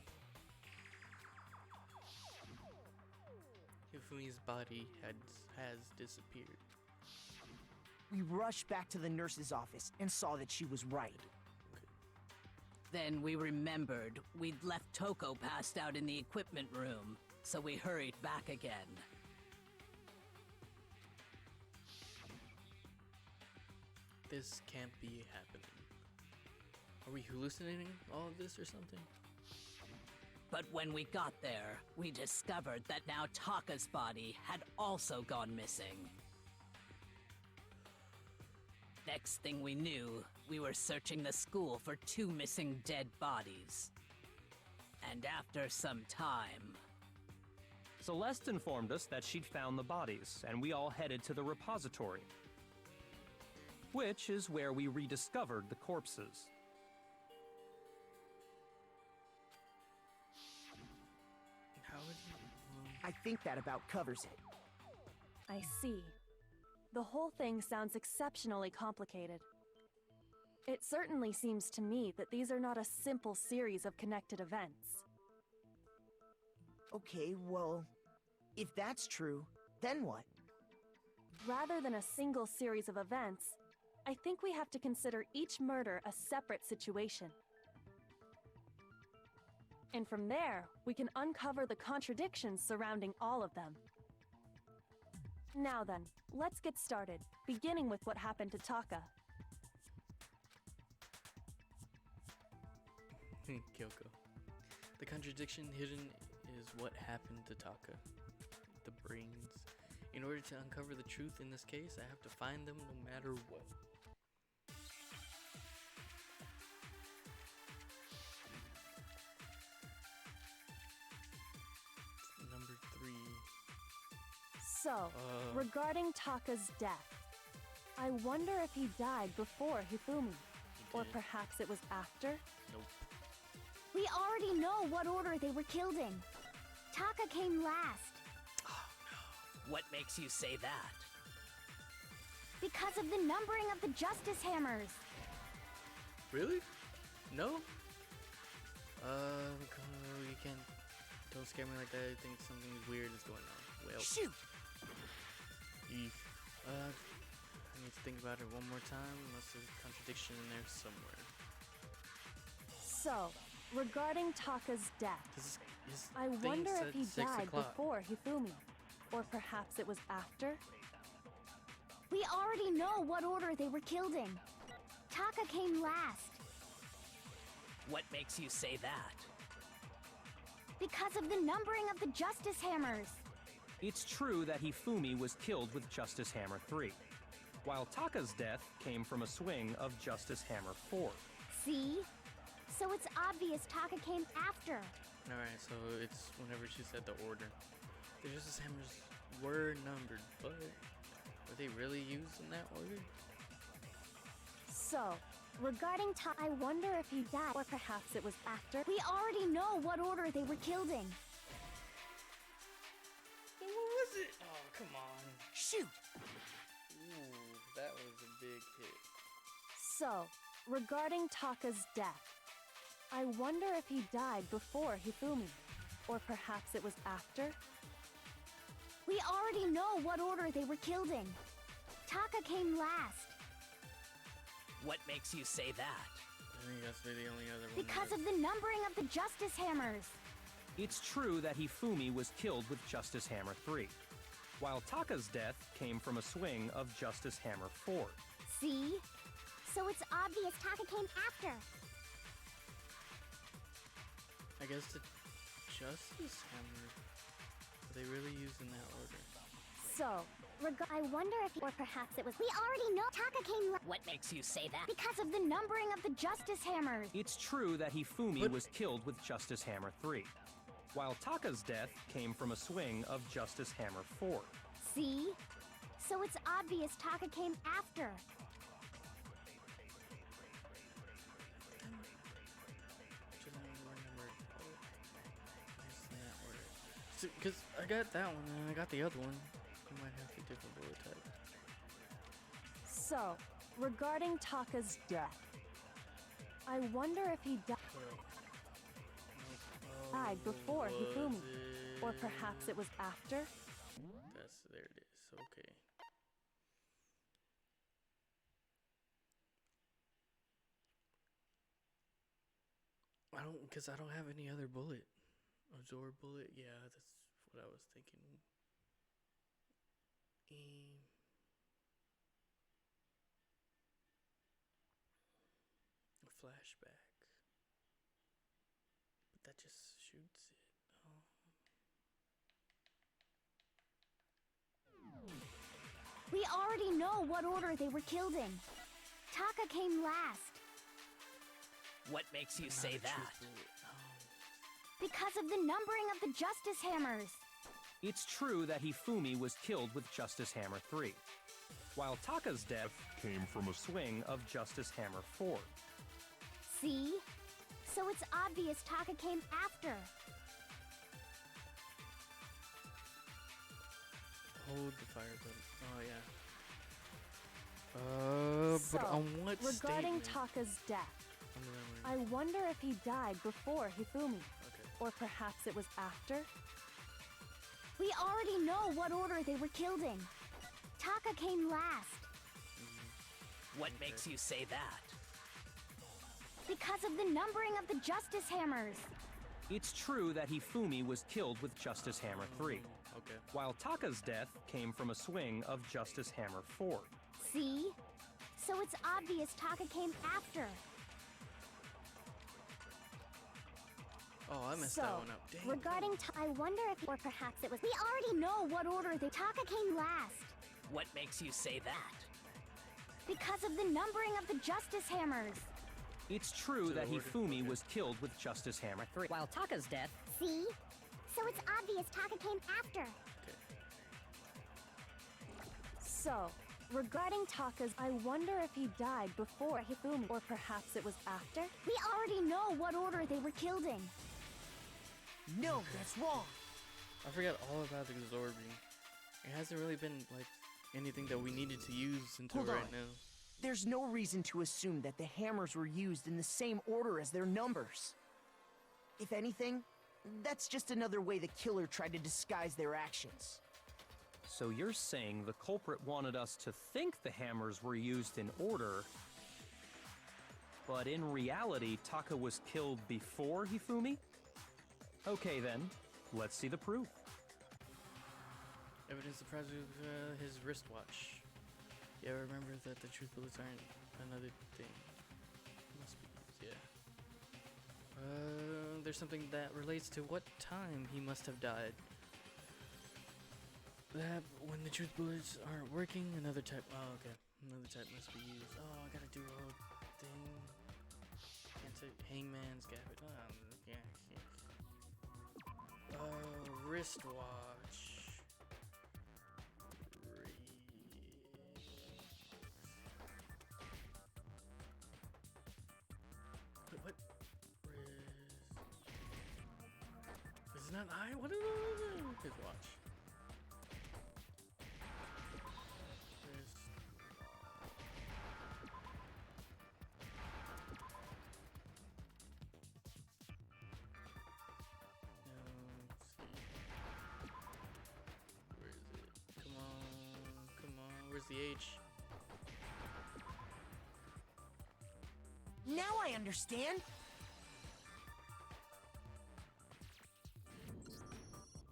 Hifumi's body has disappeared. We rushed back to the nurse's office and saw that she was right. Then we remembered we'd left Toko passed out in the equipment room, so we hurried back again. This can't be happening. Are we hallucinating all of this or something? But when we got there, we discovered that now Taka's body had also gone missing. Next thing we knew, we were searching the school for 2 missing dead bodies. And after some time... Celeste informed us that she'd found the bodies, and we all headed to the repository, which is where we rediscovered the corpses. How would you... I think that about covers it. I see. The whole thing sounds exceptionally complicated. It certainly seems to me that these are not a simple series of connected events. Okay, well, if that's true, then what? Rather than a single series of events, I think we have to consider each murder a separate situation. And from there, we can uncover the contradictions surrounding all of them. Now then, let's get started, beginning with what happened to Taka. Kyoko. The contradiction hidden is what happened to Taka. The brains. In order to uncover the truth in this case, I have to find them no matter what. Number 3. So, regarding Taka's death, I wonder if he died before Hifumi, or perhaps it was after? Nope. We already know what order they were killed in. Taka came last. What makes you say that? Because of the numbering of the Justice Hammers. Really? No? You can't... Don't scare me like that. I think something weird is going on. Well... Shoot! I need to think about it one more time. Unless there's a contradiction in there somewhere. So, regarding Taka's death, I wonder if he died before Hifumi, or perhaps it was after? We already know what order they were killed in. Taka came last. What makes you say that? Because of the numbering of the Justice Hammers. It's true that Hifumi was killed with Justice Hammer 3, while Taka's death came from a swing of Justice Hammer 4. See? So it's obvious Taka came after. Alright, so it's whenever she said the order. The Justice Hammers were numbered, but were they really used in that order? So, regarding Taka, I wonder if he died, or perhaps it was after. We already know what order they were killed in. What was it? Oh, come on. Shoot! Ooh, that was a big hit. So, regarding Taka's death, I wonder if he died before Hifumi, or perhaps it was after? We already know what order they were killed in. Taka came last. What makes you say that? I think that's the only other one. Because of the numbering of the Justice Hammers. It's true that Hifumi was killed with Justice Hammer 3, while Taka's death came from a swing of Justice Hammer 4. See? So it's obvious Taka came after. I guess the Justice Hammer. Are they really used in that order? So, I wonder if, or perhaps it was. We already know Taka came. What makes you say that? Because of the numbering of the Justice Hammers. It's true that Hifumi was killed with Justice Hammer 3, while Taka's death came from a swing of Justice Hammer 4. See? So it's obvious Taka came after. Because I got that one and I got the other one. You might have a different bullet type. So, regarding Taka's death, I wonder if he died before Hifumi, or perhaps it was after? There it is, okay. because I don't have any other bullet. Absorb bullet, yeah, that's what I was thinking. A flashback. But that just shoots it. Oh. We already know what order they were killed in. Taka came last. What makes you say that? Because of the numbering of the Justice Hammers. It's true that Hifumi was killed with Justice Hammer 3, while Taka's death came from a swing of Justice Hammer 4. See? So it's obvious Taka came after. Hold the fire button. Oh, yeah. So, but on what regarding statement? Taka's death, On the memory. I wonder if he died before Hifumi. Okay. Or perhaps it was after? We already know what order they were killed in. Taka came last. What makes you say that? Because of the numbering of the Justice Hammers. It's true that Hifumi was killed with Justice Hammer 3, Okay. while Taka's death came from a swing of Justice Hammer 4. See? So it's obvious Taka came after. Oh, I messed So, that one up. Dang. regarding I wonder if, or perhaps it was. We already know what order they. Taka came last. What makes you say that? Because of the numbering of the Justice Hammers. It's true To the that order, Hifumi okay. was killed with Justice Hammer 3, while Taka's death See? So it's obvious Taka came after. Okay. So, regarding Taka's, I wonder if he died before Hifumi, or perhaps it was after? We already know what order they were killed in. No, that's wrong. I forgot all about the absorbing. It hasn't really been like anything that we needed to use until Hold right on. now. There's no reason to assume that the hammers were used in the same order as their numbers. If anything, that's just another way the killer tried to disguise their actions. So you're saying the culprit wanted us to think the hammers were used in order, but in reality, Taka was killed before Hifumi? Okay then, let's see the proof. Evidence surprised with his wristwatch. Yeah, remember that the truth bullets aren't another thing. Must be, yeah. There's something that relates to what time he must have died. That when the truth bullets aren't working, another type. Oh, okay. Another type must be used. Oh, I gotta do a whole thing. Can't say Hangman's Gambit. Yeah. Wristwatch. What? Is it not I? What is it? His watch. Where's the H? Now I understand.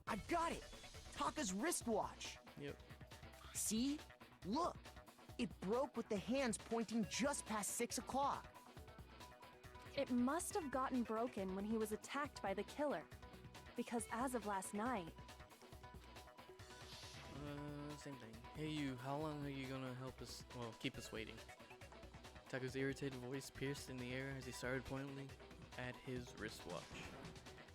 I've got it. Taka's wristwatch. Yep. See? Look. It broke with the hands pointing just past 6 o'clock. It must have gotten broken when he was attacked by the killer. Because as of last night, Same thing. Hey you, how long are you gonna help us, well, keep us waiting? Taka's irritated voice pierced in the air as he started pointedly at his wristwatch.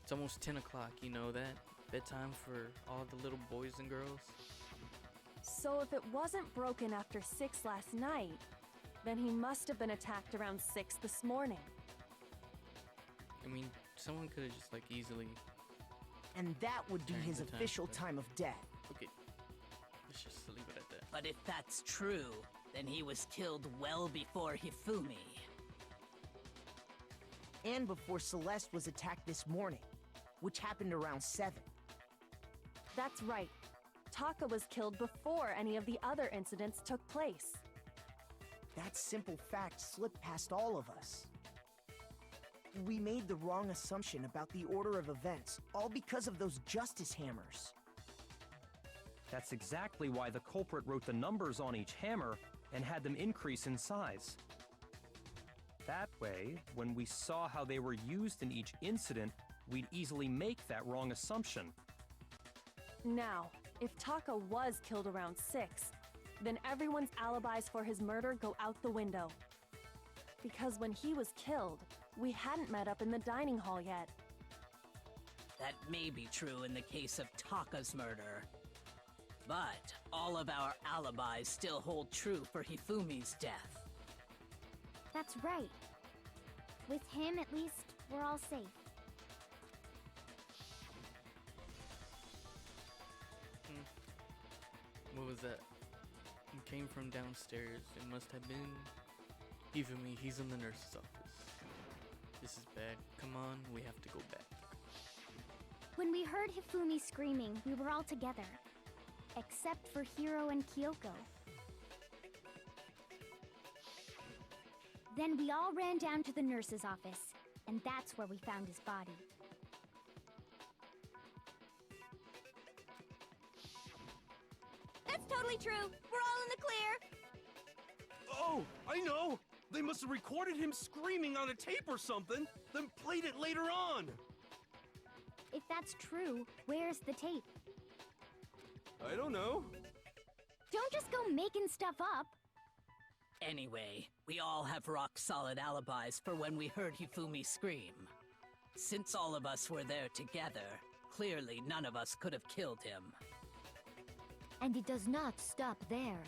It's almost 10 o'clock, you know that? Bedtime for all the little boys and girls? so if it wasn't broken after 6 last night, then he must have been attacked around 6 this morning. I mean, someone could have just like easily... And that would be Turn his the time, official but- time of death. Okay, let's just leave it at that. But if that's true, then he was killed well before Hifumi. And before Celeste was attacked this morning, which happened around 7. That's right. Taka was killed before any of the other incidents took place. That simple fact slipped past all of us. We made the wrong assumption about the order of events, all because of those justice hammers. That's exactly why the culprit wrote the numbers on each hammer and had them increase in size. That way, when we saw how they were used in each incident, we'd easily make that wrong assumption. Now, if Taka was killed around 6, then everyone's alibis for his murder go out the window. Because when he was killed, we hadn't met up in the dining hall yet. That may be true in the case of Taka's murder. But all of our alibis still hold true for Hifumi's death. That's right. With him, at least, we're all safe. What was that? It came from downstairs. It must have been Hifumi. He's in the nurse's office. This is bad. Come on, we have to go back. When we heard Hifumi screaming, we were all together. Except for Hiro and Kyoko. Then we all ran down to the nurse's office, and that's where we found his body. That's totally true. We're all in the clear. Oh, I know! They must have recorded him screaming on a tape or something, then played it later on! If that's true, where's the tape? I don't know. Don't just go making stuff up. Anyway, we all have rock-solid alibis for when we heard Hifumi scream. Since all of us were there together, clearly none of us could have killed him. And it does not stop there.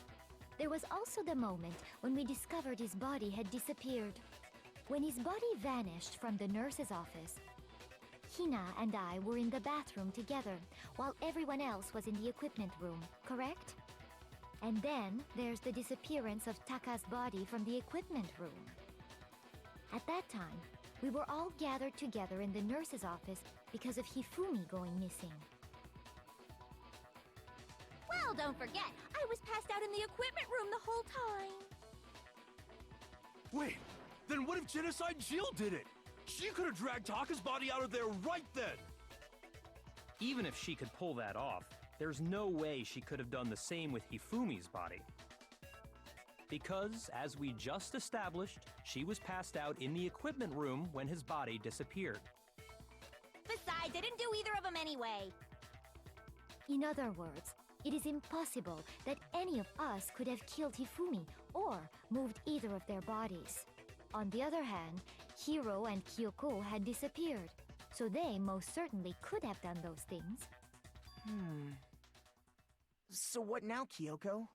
There was also the moment when we discovered his body had disappeared. When his body vanished from the nurse's office, Hina and I were in the bathroom together, while everyone else was in the equipment room, correct? And then there's the disappearance of Taka's body from the equipment room. At that time, we were all gathered together in the nurse's office because of Hifumi going missing. Well, don't forget, I was passed out in the equipment room the whole time. Wait, then what if Genocide Jill did it? She could have dragged Taka's body out of there right then! Even if she could pull that off, there's no way she could have done the same with Hifumi's body. Because, as we just established, she was passed out in the equipment room when his body disappeared. Besides, I didn't do either of them anyway. In other words, it is impossible that any of us could have killed Hifumi or moved either of their bodies. On the other hand, Hiro and Kyoko had disappeared, so they most certainly could have done those things. So what now, Kyoko?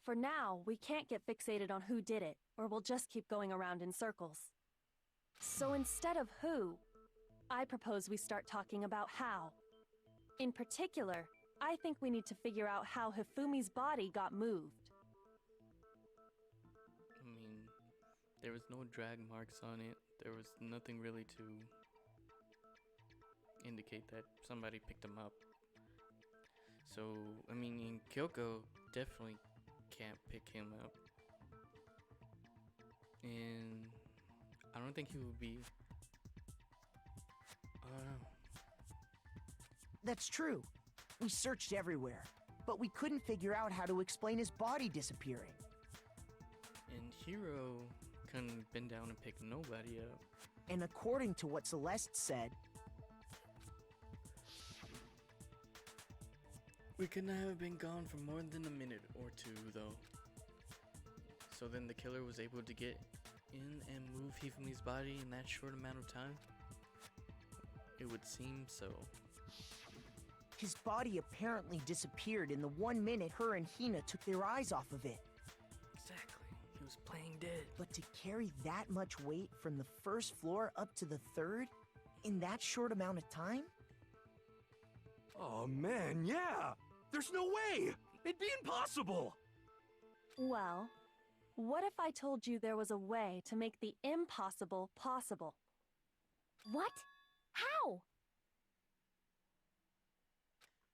For now, we can't get fixated on who did it, or we'll just keep going around in circles. So instead of who, I propose we start talking about how. In particular, I think we need to figure out how Hifumi's body got moved. I mean, there was no drag marks on it. There was nothing really to indicate that somebody picked him up. So, I mean, Kyoko definitely can't pick him up. And I don't think he would be... I don't know. That's true. We searched everywhere, but we couldn't figure out how to explain his body disappearing. And Hiro couldn't bend down and pick nobody up. And according to what Celeste said, we could not have been gone for more than a minute or two, though. So then the killer was able to get in and move Hifumi's body in that short amount of time? It would seem so. his body apparently disappeared in the 1 minute her and Hina took their eyes off of it. Exactly. He was playing dead. But to carry that much weight from the first floor up to the third in that short amount of time? Oh man, yeah! There's no way! It'd be impossible! Well, what if I told you there was a way to make the impossible possible? What? How?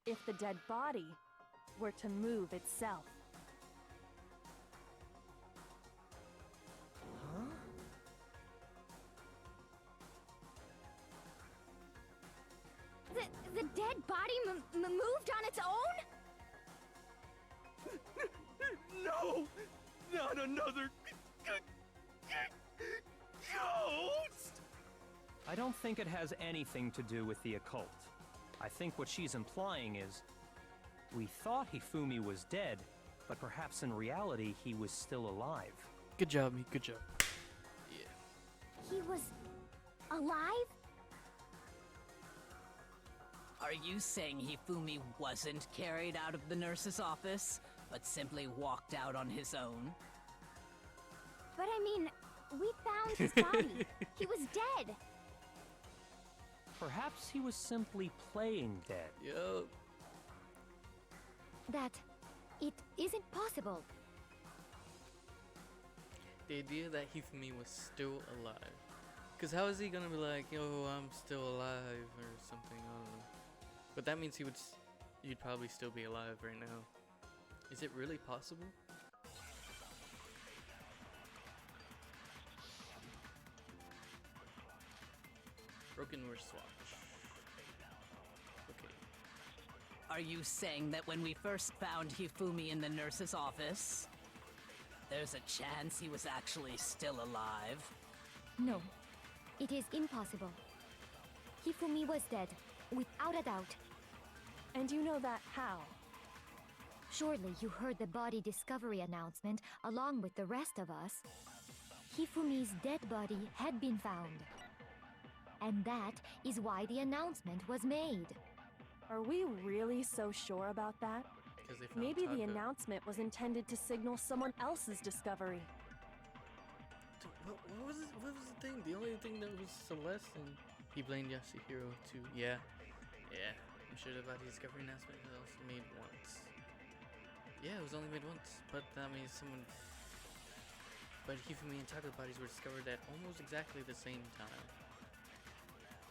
If the dead body were to move itself. Huh? think it has anything to do with the occult. I think what she's implying is, we thought Hifumi was dead, but perhaps in reality he was still alive. Good job, me. Good job. Yeah. He was alive? Are you saying Hifumi wasn't carried out of the nurse's office, but simply walked out on his own? But I mean, we found his body. He was dead. Perhaps he was simply playing dead. Yup. That it isn't possible. The idea that Hifumi was still alive. Because how is he gonna be like, yo, I'm still alive or something? I don't know. But that means you'd probably still be alive right now. Is it really possible? Broken wristwatch. Okay. Are you saying that when we first found Hifumi in the nurse's office, there's a chance he was actually still alive? No, it is impossible. Hifumi was dead, without a doubt. And you know that how? Surely you heard the body discovery announcement along with the rest of us. Hifumi's dead body had been found. And that is why the announcement was made. Are we really so sure about that? 'Cause they found Maybe the taka. announcement was intended to signal someone else's discovery. What was the thing? The only thing that was Celeste, and he blamed Yasuhiro too. Yeah. I'm sure the body discovery announcement was also made once. Yeah, it was only made once, but that means someone. But Hifumi and Taka bodies were discovered at almost exactly the same time.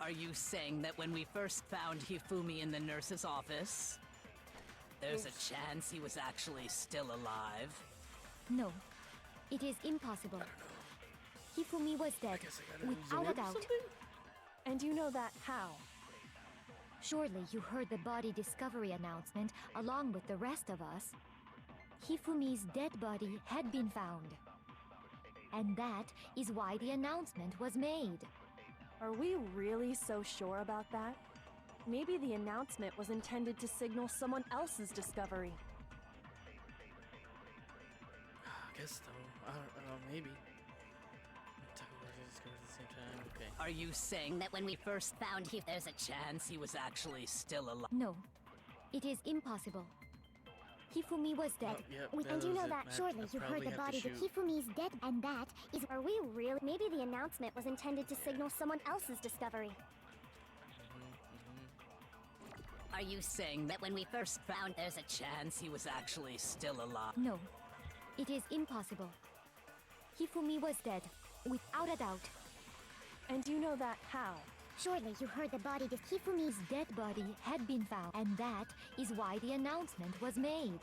Are you saying that when we first found Hifumi in the nurse's office, there's a chance he was actually still alive? No, it is impossible. Hifumi was dead, without a doubt. And you know that how? Surely you heard the body discovery announcement along with the rest of us. Hifumi's dead body had been found. And that is why the announcement was made. Are we really so sure about that? Maybe the announcement was intended to signal someone else's discovery. I guess so. I don't know, maybe. Taka bodies discovered at the same time. Okay. Are you saying that when we first found there's a chance he was actually still alive? No, it is impossible. Hifumi was dead. And you know that surely you heard the body that Hifumi's dead, and that is. Are we really? Maybe the announcement was intended to signal someone else's discovery. Are you saying that when we first found there's a chance he was actually still alive? No, it is impossible. Hifumi was dead, without a doubt. And you know that how? Surely you heard the body that Hifumi's dead body had been found, and that is why the announcement was made.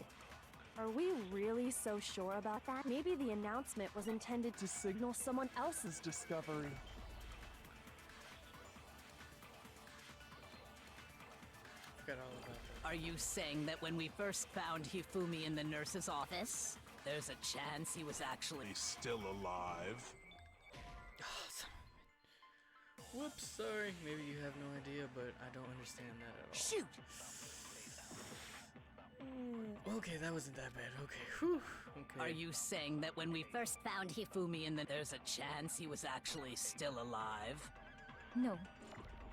Are we really so sure about that? Maybe the announcement was intended to signal someone else's discovery. Forgot all about that. Are you saying that when we first found Hifumi in the nurse's office, there's a chance he was actually still alive? Whoops, sorry. Maybe you have no idea, but I don't understand that at all. Shoot! Okay, that wasn't that bad. Okay, whew. Okay. Are you saying that when we first found Hifumi in the there's a chance he was actually still alive? No,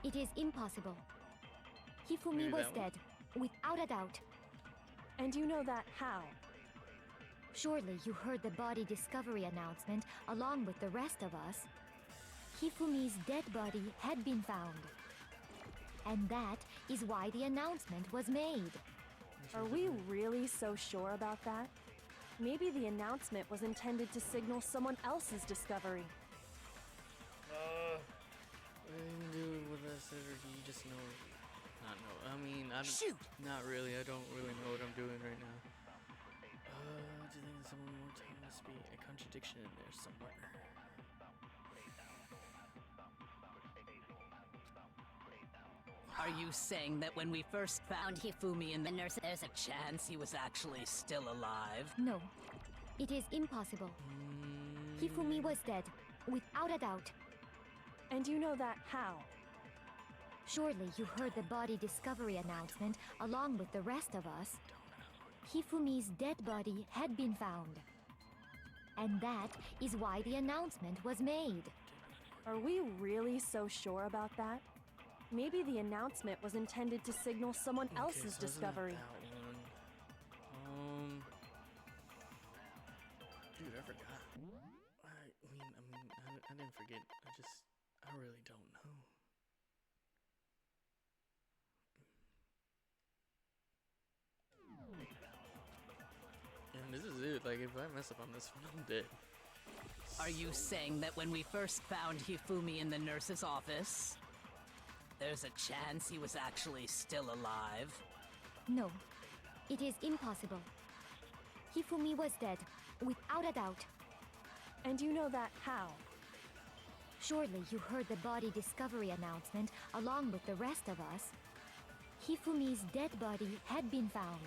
it is impossible. Hifumi Maybe was that one? dead, without a doubt. And you know that how? Surely you heard the body discovery announcement along with the rest of us. Hifumi's dead body had been found. And that is why the announcement was made. Are we really so sure about that? Maybe the announcement was intended to signal someone else's discovery. What do you do with this, or do you just know? Not know. I mean, I don't. Shoot! Not really. I don't really know what I'm doing right now. Do you think someone more time must be a contradiction in there somewhere? Are you saying that when we first found Hifumi in the nurse, there's a chance he was actually still alive? No, it is impossible. Hifumi was dead, without a doubt. And you know that how? Surely you heard the body discovery announcement along with the rest of us. Hifumi's dead body had been found. And that is why the announcement was made. Are we really so sure about that? Maybe the announcement was intended to signal someone else's so isn't it discovery. that one? Dude, I forgot. I didn't forget. I really don't know. And this is it. Like, if I mess up on this one, I'm dead. Are you saying that when we first found Hifumi in the nurse's office, there's a chance he was actually still alive? No, it is impossible. Hifumi was dead, without a doubt. And you know that how? Surely you heard the body discovery announcement along with the rest of us. Hifumi's dead body had been found.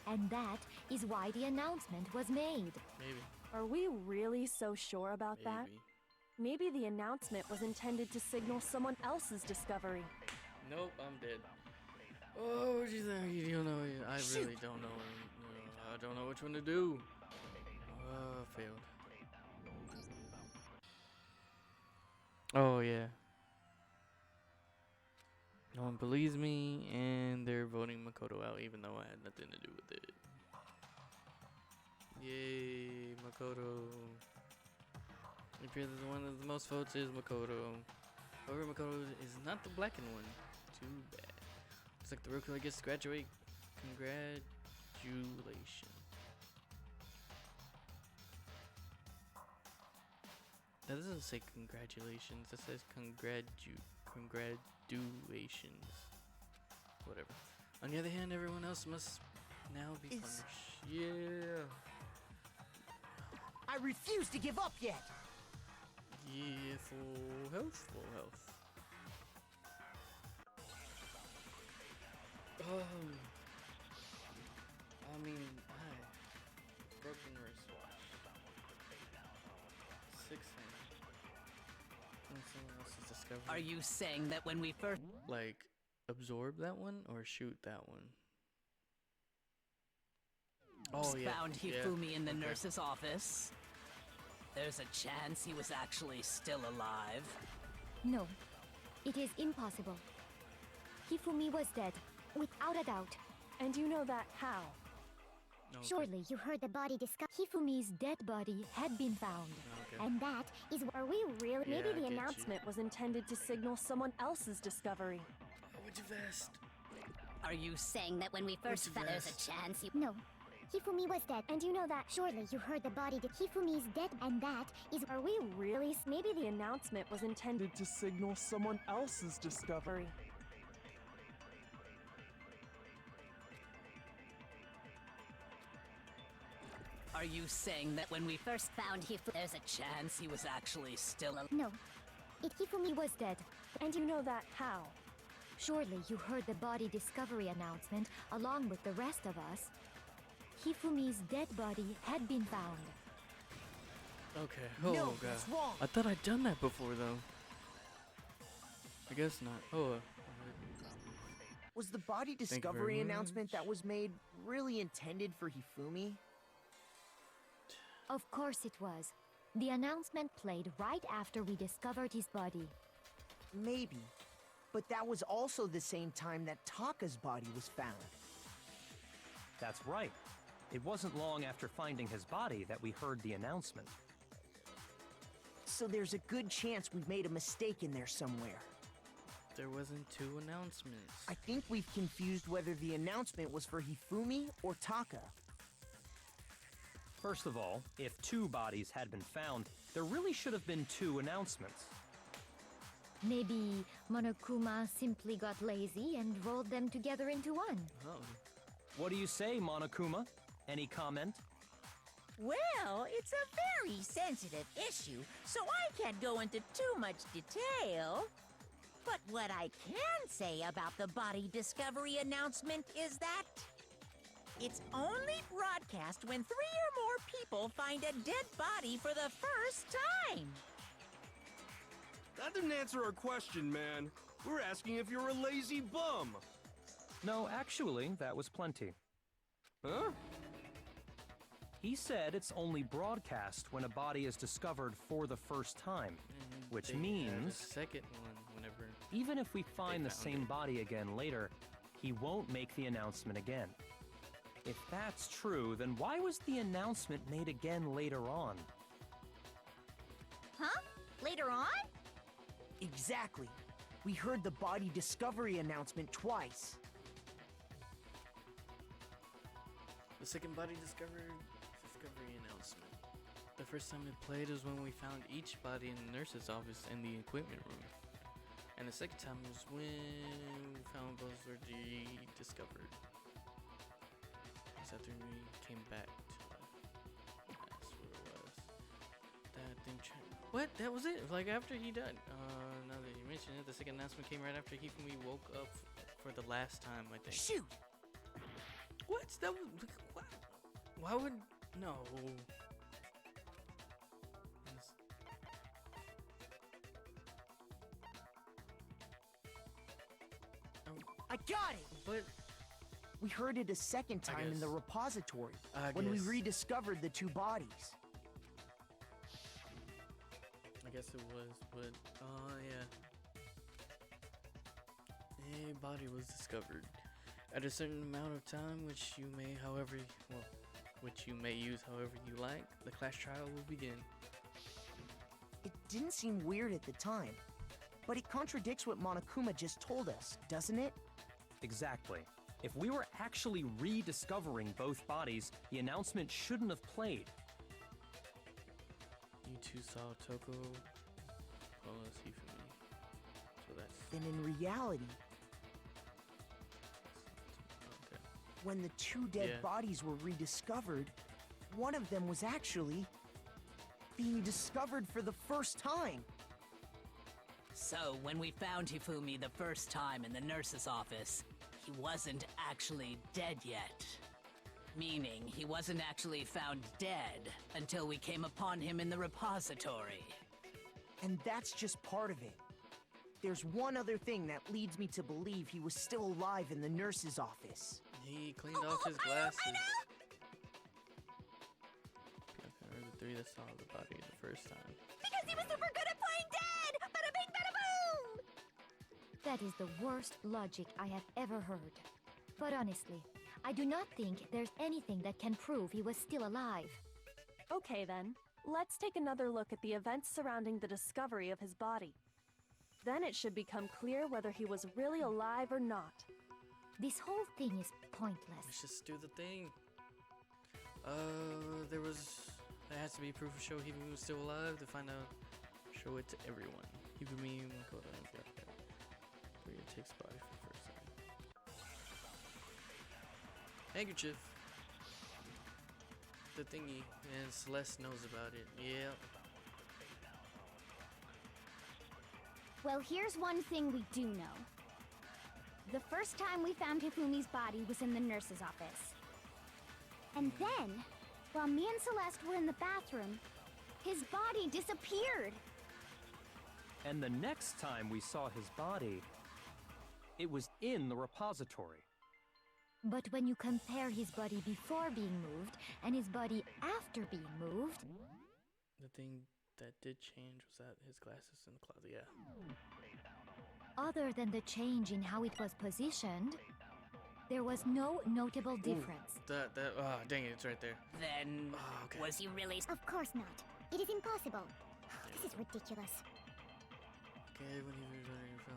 And that is why the announcement was made. Maybe. Are we really so sure about that? Maybe the announcement was intended to signal someone else's discovery. Nope, I'm dead. Oh, what do you think? You don't know. I really don't know. I don't know which one to do. Failed. Oh, yeah. No one believes me, and they're voting Makoto out, even though I had nothing to do with it. Yay, Makoto. It appears that one of the most votes is Makoto. However, Makoto is not the blackened one. Too bad. Looks like the rookie, I guess, graduate. Congratulations. That doesn't say congratulations. That says congratulations. Whatever. On the other hand, everyone else must now be punished. Yeah. I refuse to give up yet. Yeah, full health, full health. I mean, broken wristwatch. 6 hand. And someone else's discovery. Are you saying that when we first... Like, absorb that one or shoot that one? Oh, yeah. found Yeah. Hifumi in the Okay. nurse's office, there's a chance he was actually still alive? No, it is impossible. Hifumi was dead, without a doubt. And you know that how? Okay. Surely you heard the body discovery. Hifumi's dead body had been found. Okay. And that is... Are we really... Yeah, Maybe I the get you. announcement was intended to signal someone else's discovery. Oh, went too fast. Are you saying that when we first too found... There's a fast. chance he... No. Hifumi was dead, and you know that. Surely you heard the body... Hifumi's dead, and that is... Are we really... Maybe the announcement was intended to signal someone else's discovery. Are you saying that when we first found Hifumi, there's a chance he was actually still alive? No. Hifumi was dead. And you know that how? Surely you heard the body discovery announcement along with the rest of us. Hifumi's dead body had been found. Okay. Oh, No, God. that's wrong. I thought I'd done that before, though. I guess not. Oh, Was the body very discovery announcement much. that was made really intended for Hifumi? Of course it was. The announcement played right after we discovered his body. Maybe. But that was also the same time that Taka's body was found. That's right. It wasn't long after finding his body that we heard the announcement. So there's a good chance we've made a mistake in there somewhere. there wasn't 2 announcements. I think we've confused whether the announcement was for Hifumi or Taka. First of all, if 2 bodies had been found, there really should have been 2 announcements. Maybe Monokuma simply got lazy and rolled them together into one. Oh. What do you say, Monokuma? Any comment? Well, it's a very sensitive issue, so I can't go into too much detail. But what I can say about the body discovery announcement is that it's only broadcast when 3 or more people find a dead body for the first time. That didn't answer our question, man. We're asking if you're a lazy bum. No, actually, that was plenty. Huh? He said it's only broadcast when a body is discovered for the first time, which They had means a second one whenever. even if we find the found same it. body again later, he won't make the announcement again. If that's true, then why was the announcement made again later on? Huh? Later on? Exactly. We heard the body discovery announcement twice. The second body discovery announcement. The first time it played was when we found each body in the nurse's office in the equipment room. And the second time was when we found both were discovered. That's after we came back to life. That's what it was. That thing. What? That was it? Like after he died. Now that you mention it, the second announcement came right after Hifumi woke up for the last time, I think. Shoot! What? That was what? Why would no? I got it! But We heard it a second I time in the guess. repository I when we guess. rediscovered the two bodies. I guess it was, but yeah. A body was discovered at a certain amount of time, which you may, which you may use however you like. The class trial will begin. It didn't seem weird at the time, but it contradicts what Monokuma just told us, doesn't it? Exactly. If we were actually rediscovering both bodies, the announcement shouldn't have played. You two saw Toko plus Hifumi. So that's Then in reality, okay. when the two dead Yeah. bodies were rediscovered, one of them was actually being discovered for the first time. So, when we found Hifumi the first time in the nurse's office, he wasn't actually dead yet. Meaning, he wasn't actually found dead until we came upon him in the repository. And that's just part of it. There's one other thing that leads me to believe he was still alive in the nurse's office. He cleaned off his glasses. I know. Okay, the three that saw the body the first time. Because he was super good at playing dead! Bada bing, bada boom! That is the worst logic I have ever heard. But honestly, I do not think there's anything that can prove he was still alive. Okay then, let's take another look at the events surrounding the discovery of his body. Then it should become clear whether he was really alive or not. This whole thing is pointless. Let's just do the thing. There has to be proof to show Hifumi was still alive. To find out, show it to everyone. Hifumi Makoto. Where it takes body for the first time. Handkerchief. The thingy, and Celeste knows about it. Yeah. Well, here's one thing we do know. The first time we found Hifumi's body was in the nurse's office. And then, while me and Celeste were in the bathroom, his body disappeared. And the next time we saw his body, it was in the repository. But when you compare his body before being moved and his body after being moved, The thing that did change was that his glasses in the closet. Yeah. other than the change in how it was positioned, there was no notable difference. Dang it, it's right there. Then, Oh, okay. was he really Of course not. It is impossible. This is ridiculous. Okay, when he was running from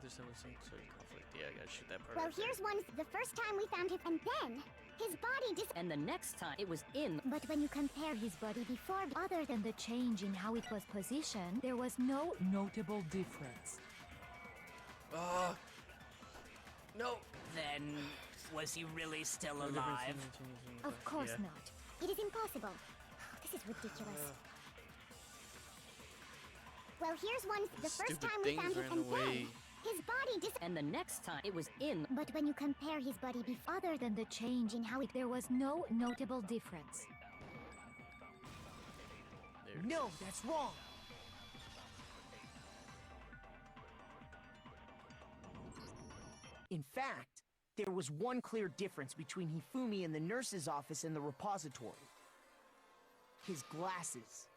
there's some sort of conflict. Yeah, I gotta shoot that part. Well, right there. here's one. The first time we found him, and then his body And the next time it was in. But when you compare his body before, other than the change in how it was positioned, there was no notable difference. No. Then, was he really still No difference alive? in the changes in the Of glass. course Yeah. not. It is impossible. This is ridiculous. Well, here's one. The first Stupid time we things found him, ran and away. then his body And the next time it was in. But when you compare his body before, Other than the change in how it, there was no notable difference. There. No, that's wrong. In fact, there was one clear difference between Hifumi in the nurse's office and the repository. His glasses.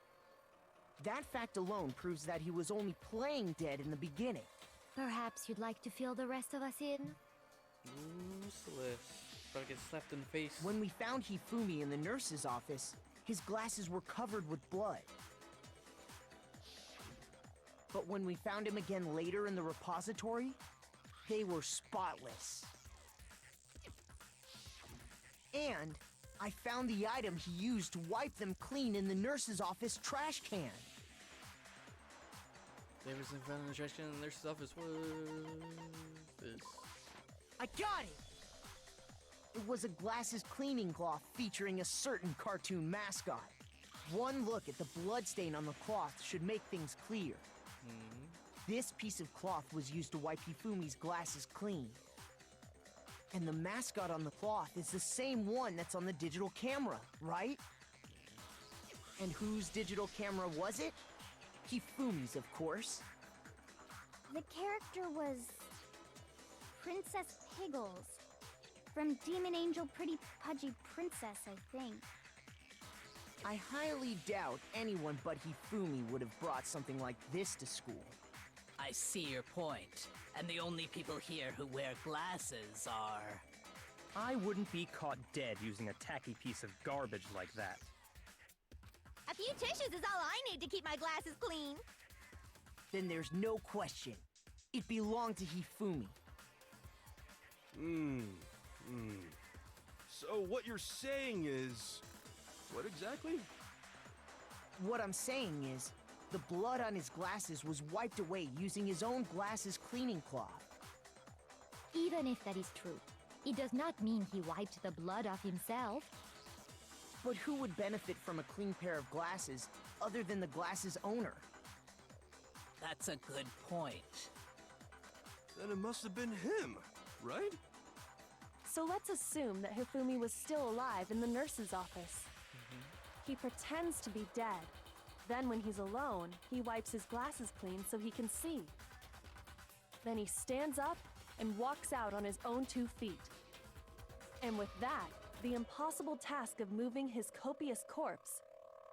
That fact alone proves that he was only playing dead in the beginning. Perhaps you'd like to fill the rest of us in? Ooh, Celeste. Probably get slapped in the face. When we found Hifumi in the nurse's office, his glasses were covered with blood. But when we found him again later in the repository, they were spotless. And I found the item he used to wipe them clean in the nurse's office trash can. Everything found in the trash can in the nurse's office was this. I got it! It was a glasses cleaning cloth featuring a certain cartoon mascot. One look at the bloodstain on the cloth should make things clear. This piece of cloth was used to wipe Hifumi's glasses clean. And the mascot on the cloth is the same one that's on the digital camera, right? And whose digital camera was it? Hifumi's, of course. The character was Princess Piggles from Demon Angel Pretty Pudgy Princess, I think. I highly doubt anyone but Hifumi would have brought something like this to school. I see your point. And the only people here who wear glasses are... I wouldn't be caught dead using a tacky piece of garbage like that. A few tissues is all I need to keep my glasses clean. Then there's no question. It belonged to Hifumi. So what you're saying is... what exactly? What I'm saying is, the blood on his glasses was wiped away using his own glasses cleaning cloth. Even if that is true, it does not mean he wiped the blood off himself. But who would benefit from a clean pair of glasses other than the glasses owner? That's a good point. Then it must have been him, right? So let's assume that Hifumi was still alive in the nurse's office. He pretends to be dead. Then when he's alone, he wipes his glasses clean so he can see. Then he stands up and walks out on his own 2 feet. And with that, the impossible task of moving his copious corpse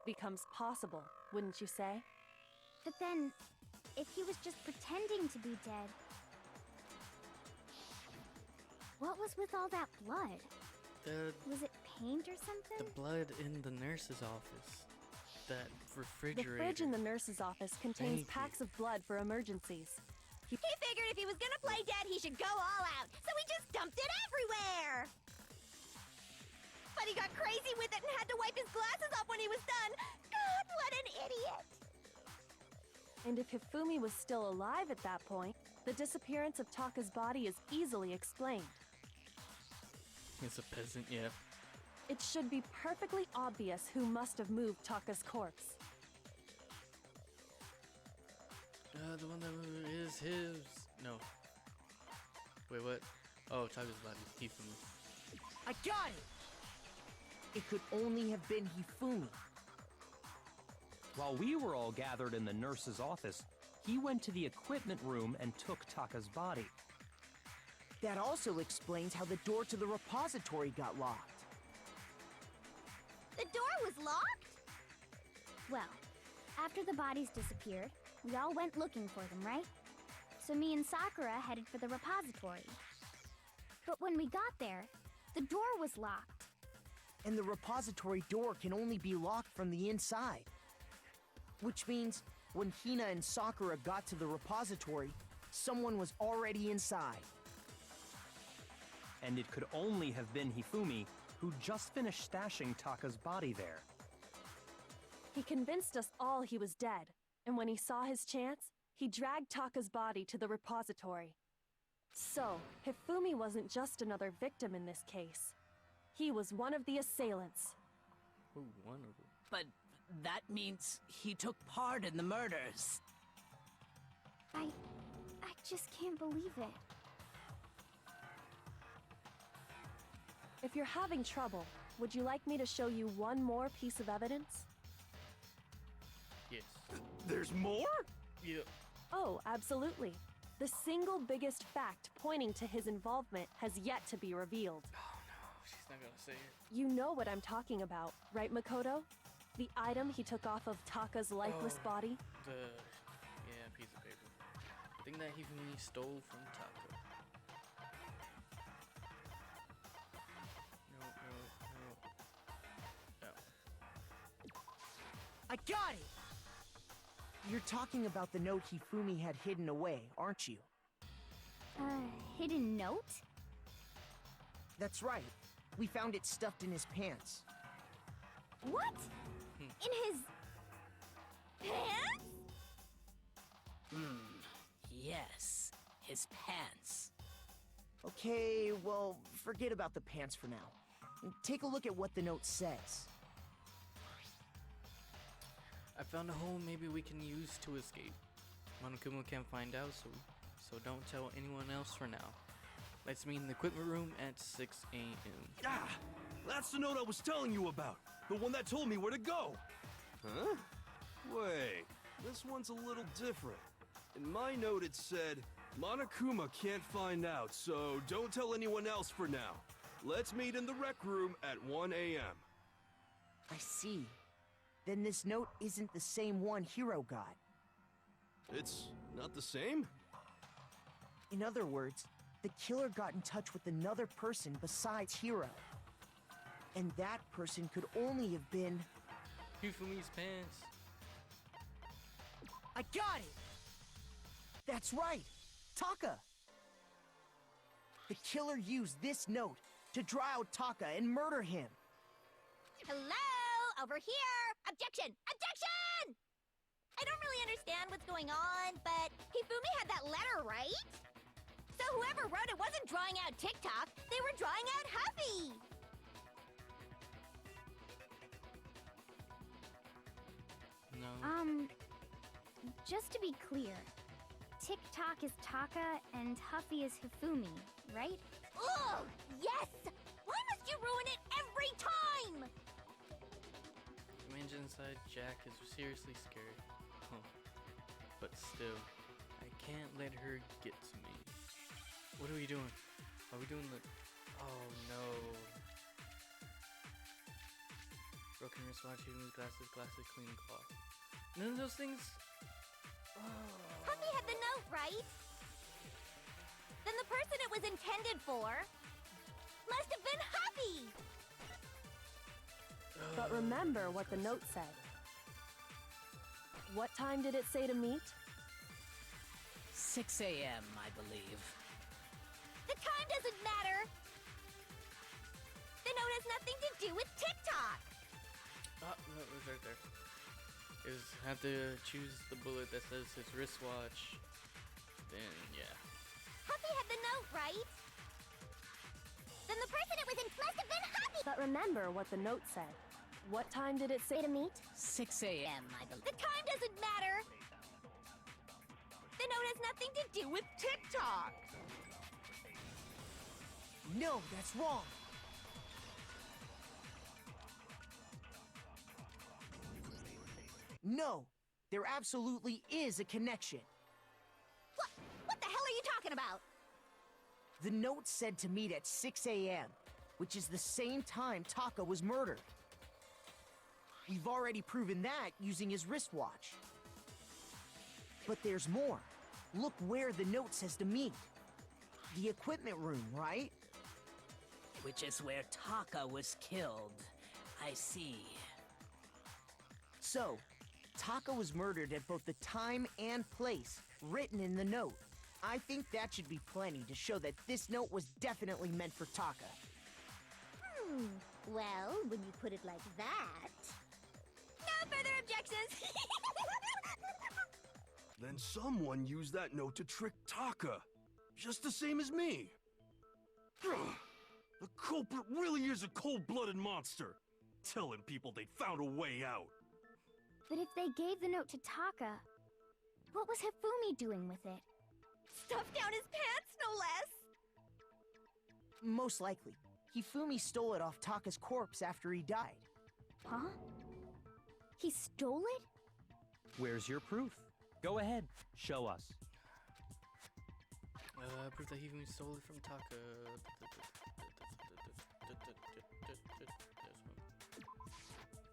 becomes possible, wouldn't you say? But then, if he was just pretending to be dead, what was with all that blood? Was it paint or something? The blood in the nurse's office. That refrigerator. The fridge in the nurse's office contains Thank packs of blood for emergencies. He figured if he was gonna play dead, he should go all out, so he just dumped it everywhere! But he got crazy with it and had to wipe his glasses off when he was done! God, what an idiot! And if Hifumi was still alive at that point, the disappearance of Taka's body is easily explained. It's a peasant, yeah. It should be perfectly obvious who must have moved Taka's corpse. The one that is his... No. Wait, what? Oh, Taka's body. Hifumi. I got it! It could only have been Hifumi. While we were all gathered in the nurse's office, he went to the equipment room and took Taka's body. That also explains how the door to the repository got locked. The door was locked? Well, after the bodies disappeared, we all went looking for them, right? So me and Sakura headed for the repository. But when we got there, the door was locked. And the repository door can only be locked from the inside. Which means, when Hina and Sakura got to the repository, someone was already inside. And it could only have been Hifumi, who just finished stashing Taka's body there. He convinced us all he was dead, and when he saw his chance, he dragged Taka's body to the repository. So, Hifumi wasn't just another victim in this case. He was one of the assailants. Ooh, one of them. But that means he took part in the murders. I just can't believe it. If you're having trouble, would you like me to show you one more piece of evidence? Yes. There's more? Yeah. Oh, absolutely. The single biggest fact pointing to his involvement has yet to be revealed. Oh no, she's not gonna say it. You know what I'm talking about, right, Makoto? The item he took off of Taka's lifeless body? Yeah, piece of paper. Thing that Hifumi stole from Taka. No. I got it! You're talking about the note Hifumi had hidden away, aren't you? Hidden note? That's right. We found it stuffed in his pants. What? In his... pants? Yes, his pants. Okay, well, forget about the pants for now. Take a look at what the note says. I found a hole maybe we can use to escape. Monokuma can't find out, so don't tell anyone else for now. Let's meet in the equipment room at 6 a.m. Ah! That's the note I was telling you about! The one that told me where to go! Huh? Wait, this one's a little different. In my note it said, Monokuma can't find out, so don't tell anyone else for now. Let's meet in the rec room at 1 a.m. I see. Then this note isn't the same one Hiro got. It's not the same? In other words, the killer got in touch with another person besides Hiro. And that person could only have been... Hifumi's pants. I got it! That's right! Taka! The killer used this note to draw out Taka and murder him. Hello? Over here! Objection! Objection! I don't really understand what's going on, but Hifumi had that letter, right? So whoever wrote it wasn't drawing out TikTok, they were drawing out Huffy! No. Just to be clear, TikTok is Taka and Huffy is Hifumi, right? Ugh! Yes! Why must you ruin it every time? Imagine inside Jack is seriously scared. Huh. But still, I can't let her get to me. What are we doing? Are we doing the... Oh no. Broken wristwatch, hidden glasses, clean cloth. None of those things... Oh. Huffy had the note, right? Then the person it was intended for must have been Huffy! But remember what the note said. What time did it say to meet? 6 a.m., I believe. The time doesn't matter! The note has nothing to do with TikTok! Oh, no, it was right there. Is have to choose the bullet that says his wristwatch. Then, yeah. Huffy had the note, right? Then the person it was in must have been Huffy! But remember what the note said. What time did it say to meet? 6 a.m., I believe. The time doesn't matter! The note has nothing to do with TikTok! No, that's wrong! No, there absolutely is a connection. What the hell are you talking about? The note said to meet at 6 a.m., which is the same time Taka was murdered. We've already proven that using his wristwatch. But there's more. Look where the note says to meet. The equipment room, right? Which is where Taka was killed. I see. So, Taka was murdered at both the time and place written in the note. I think that should be plenty to show that this note was definitely meant for Taka. Well, when you put it like that... No further objections! Then someone used that note to trick Taka. Just the same as me. The culprit really is a cold-blooded monster. Telling people they found a way out. But if they gave the note to Taka, what was Hifumi doing with it? Stuffed down his pants, no less! Most likely. Hifumi stole it off Taka's corpse after he died. Huh? He stole it? Where's your proof? Go ahead, show us. Proof that Hifumi stole it from Taka.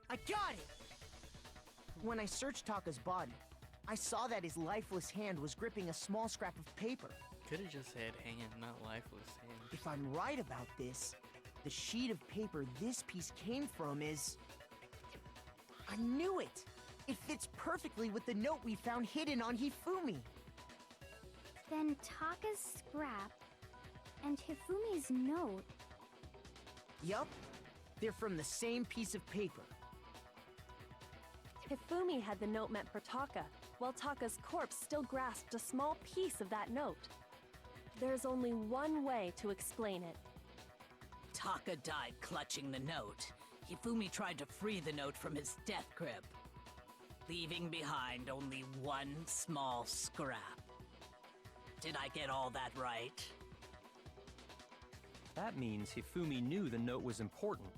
I got it! When I searched Taka's body, I saw that his lifeless hand was gripping a small scrap of paper. Could've just said hand, not lifeless hand. If I'm right about this, the sheet of paper this piece came from is... I knew it! It fits perfectly with the note we found hidden on Hifumi. Then Taka's scrap and Hifumi's note. Yup, they're from the same piece of paper. Hifumi had the note meant for Taka, while Taka's corpse still grasped a small piece of that note. There's only one way to explain it. Taka died clutching the note. Hifumi tried to free the note from his death grip, leaving behind only one small scrap. Did I get all that right? That means Hifumi knew the note was important.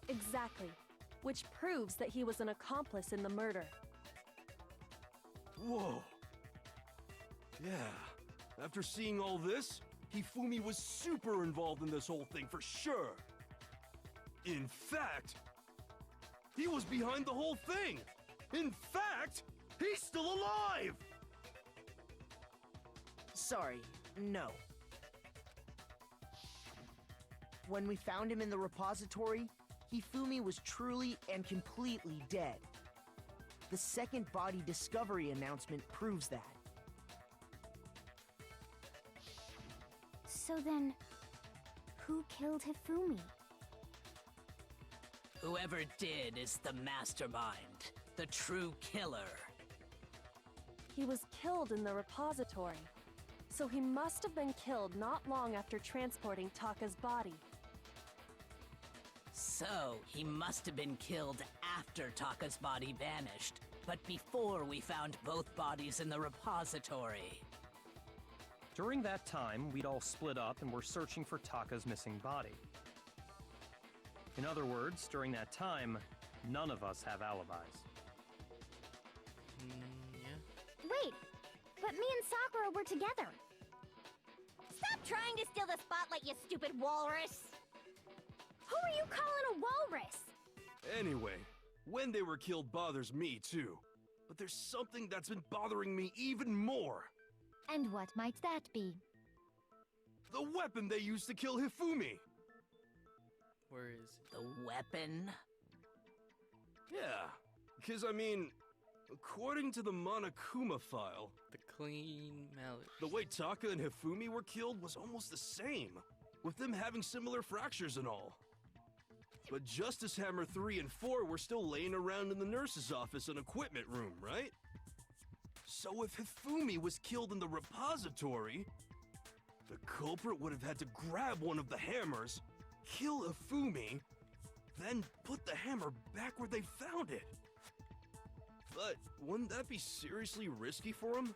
Exactly. Which proves that he was an accomplice in the murder. Whoa. Yeah. After seeing all this, Hifumi was super involved in this whole thing for sure. In fact, he was behind the whole thing. In fact, he's still alive! Sorry, no. When we found him in the repository, Hifumi was truly and completely dead. The second body discovery announcement proves that. So then, who killed Hifumi? Whoever did is the mastermind, the true killer. He was killed in the repository, so he must have been killed not long after transporting Taka's body. So, he must have been killed after Taka's body vanished, but before we found both bodies in the repository. During that time, we'd all split up and were searching for Taka's missing body. In other words, during that time, none of us have alibis. Yeah. Wait, but me and Sakura were together. Stop trying to steal the spotlight, you stupid walrus! Who are you calling a walrus? Anyway, when they were killed bothers me too. But there's something that's been bothering me even more. And what might that be? The weapon they used to kill Hifumi. Where is it? The weapon? Yeah, because I mean, according to the Monokuma file, The clean mallet. the way Taka and Hifumi were killed was almost the same, with them having similar fractures and all. But Justice Hammer 3 and 4 were still laying around in the nurse's office and equipment room, right? So if Hifumi was killed in the repository, the culprit would have had to grab one of the hammers, kill Hifumi, then put the hammer back where they found it. But wouldn't that be seriously risky for him?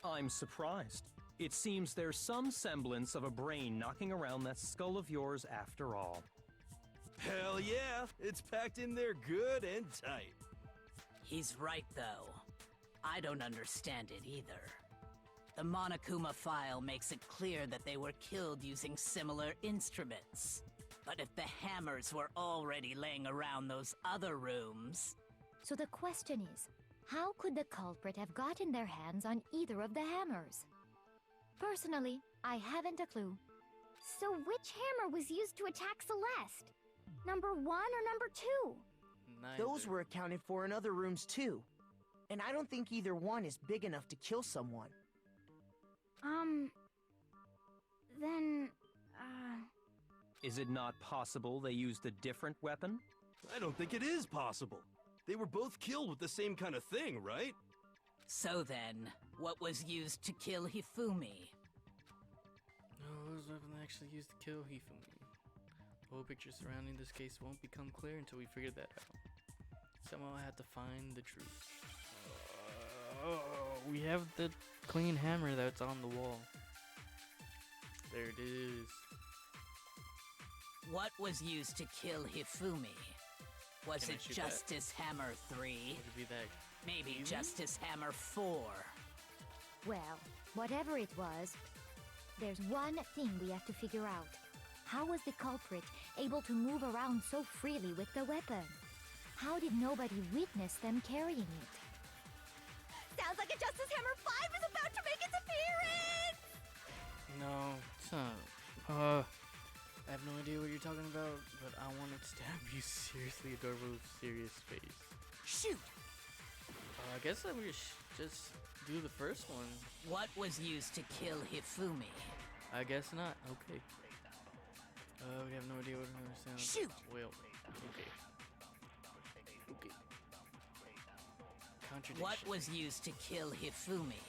I'm surprised. It seems there's some semblance of a brain knocking around that skull of yours after all. Hell yeah, it's packed in there good and tight. He's right, though. I don't understand it either. The Monokuma file makes it clear that they were killed using similar instruments. But if the hammers were already laying around those other rooms... So the question is, how could the culprit have gotten their hands on either of the hammers? Personally, I haven't a clue. So which hammer was used to attack Celeste? Number 1 or number 2? Neither. Those were accounted for in other rooms too. And I don't think either one is big enough to kill someone. Then, Is it not possible they used a different weapon? I don't think it is possible. They were both killed with the same kind of thing, right? So then, what was used to kill Hifumi? No, it was weapon actually used to kill Hifumi. The whole picture surrounding this case won't become clear until we figure that out. Somehow I have to find the truth. We have the clean hammer that's on the wall. There it is. What was used to kill Hifumi? Was Can I it shoot that? Justice Hammer 3? Would it be that? Maybe easy? Justice Hammer 4? Well, whatever it was, there's one thing we have to figure out. How was the culprit able to move around so freely with the weapon? How did nobody witness them carrying it? Sounds like a Justice Hammer 5 is about to make its appearance! No, it's not. I have no idea what you're talking about, but I want to stab you seriously, adorable, serious face. Shoot! I guess I would just do the first one. What was used to kill Hifumi? I guess not. Okay. We have no idea what we're gonna sound. Shoot! Well, okay. Okay. Contradiction. What was used to kill Hifumi?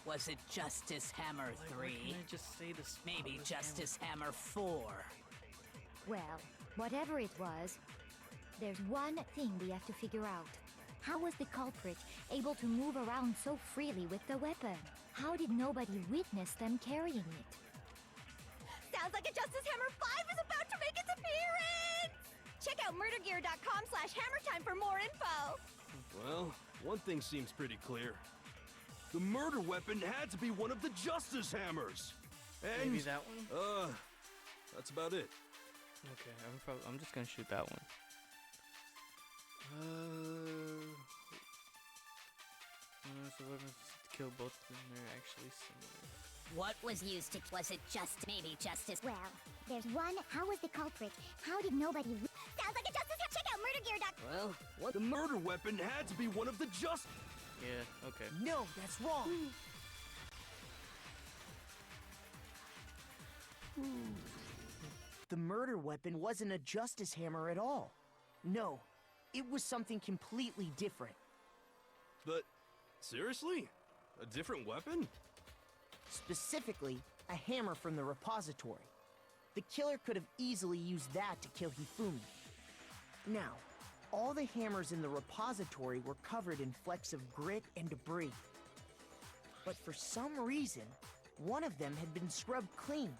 Was it Justice Hammer 3? Why can't I just say this? Maybe Justice Hammer 4? Well, whatever it was, there's one thing we have to figure out. How was the culprit able to move around so freely with the weapon? How did nobody witness them carrying it? Sounds like a Justice Hammer 5 is about to make its appearance! Check out murdergear.com/hammertime for more info! Well, one thing seems pretty clear. The murder weapon had to be one of the Justice Hammers! And... Maybe that one? That's about it. Okay, I'm just gonna shoot that one. So weapons to kill both of them, they're actually similar. What was used to... Was it maybe Justice... Well, there's one. How was the culprit? How did nobody... Sounds like a Justice... Check out murdergear.com... Well, what? The murder weapon had to be one of the Yeah, okay. No, that's wrong. The murder weapon wasn't a Justice Hammer at all. No, it was something completely different. But, seriously? A different weapon? Specifically, a hammer from the repository. The killer could have easily used that to kill Hifumi. Now, all the hammers in the repository were covered in flecks of grit and debris. But for some reason, one of them had been scrubbed clean.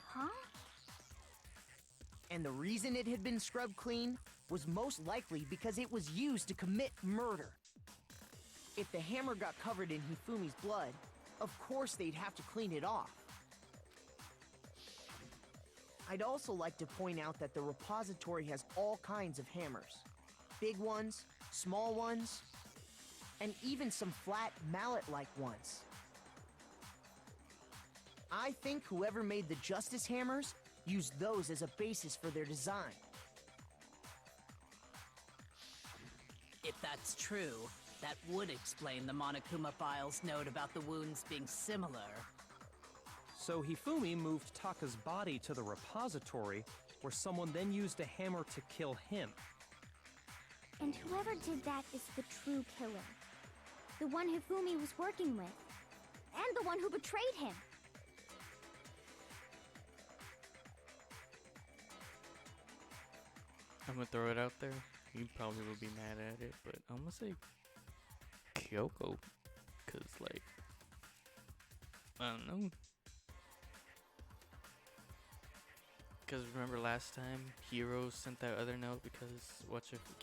Huh? And the reason it had been scrubbed clean was most likely because it was used to commit murder. If the hammer got covered in Hifumi's blood, of course they'd have to clean it off. I'd also like to point out that the repository has all kinds of hammers. Big ones, small ones, and even some flat mallet-like ones. I think whoever made the Justice Hammers used those as a basis for their design. If that's true, that would explain the Monokuma file's note about the wounds being similar. So Hifumi moved Taka's body to the repository, where someone then used a hammer to kill him. And whoever did that is the true killer. The one Hifumi was working with. And the one who betrayed him. I'm gonna throw it out there. You probably will be mad at it, but I'm gonna say Kyoko. Cause like, I don't know. Because remember last time Hiro sent that other note because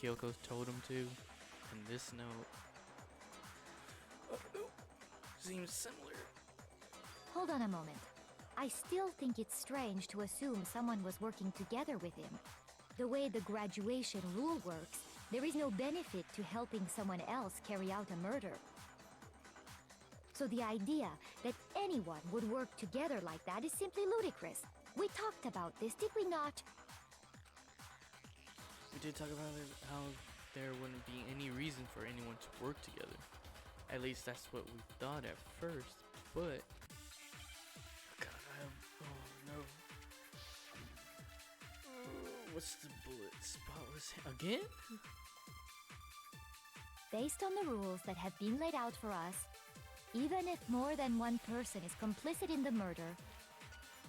Kyoko told him to, and this note seems similar. Hold on a moment. I still think it's strange to assume someone was working together with him. The way the graduation rule works, there is no benefit to helping someone else carry out a murder. So the idea that anyone would work together like that is simply ludicrous. We talked about this, did we not? We did talk about it, how there wouldn't be any reason for anyone to work together. At least that's what we thought at first, but... God, oh no. What's the bullet? Spotless again? Based on the rules that have been laid out for us, even if more than one person is complicit in the murder,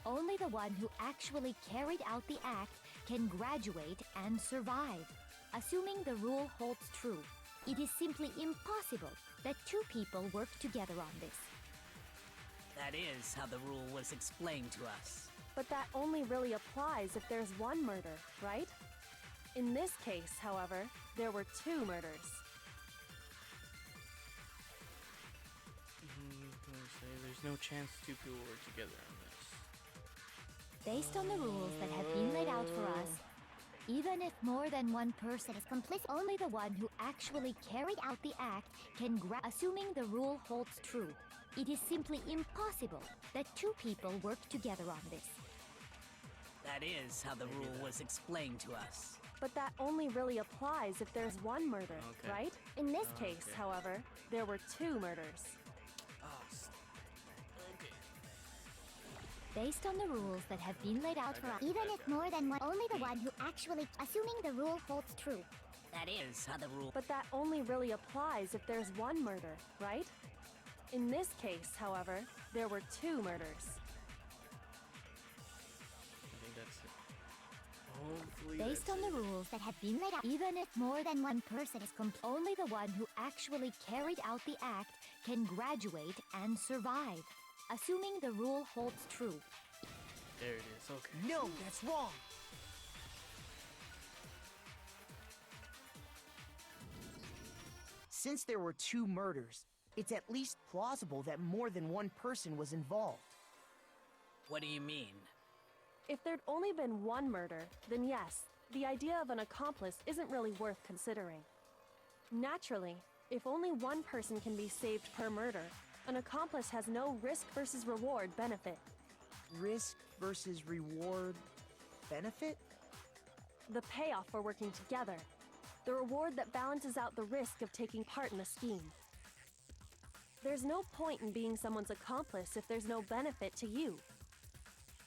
only the one who actually carried out the act can graduate and survive. Assuming the rule holds true, it is simply impossible that two people work together on this. That is how the rule was explained to us. But that only really applies if there's one murder, right? In this case, however, there were two murders. there's no chance two people were together on this. Based on the rules that have been laid out for us, even if more than one person is complicit, only the one who actually carried out the act can assuming the rule holds true. It is simply impossible that two people work together on this. That is how the rule was explained to us. But that only really applies if there's one murder, Okay. right? In this case, Okay. however, there were two murders. Okay. Based on the rules that have been laid out for us, Even if more than one, only the one who actually, assuming the rule holds true. That is how the rule... But that only really applies if there's one murder, right? In this case, however, there were two murders. I think that's it. Hopefully based that's on it. the rules that have been laid out, even if more than one person is only the one who actually carried out the act can graduate and survive, assuming the rule holds true. There it is, okay. No, that's wrong. Since there were two murders, it's at least plausible that more than one person was involved. What do you mean? If there'd only been one murder, then yes, the idea of an accomplice isn't really worth considering. Naturally, if only one person can be saved per murder, an accomplice has no risk versus reward benefit. Risk versus reward benefit? The payoff for working together. The reward that balances out the risk of taking part in a scheme. There's no point in being someone's accomplice if there's no benefit to you.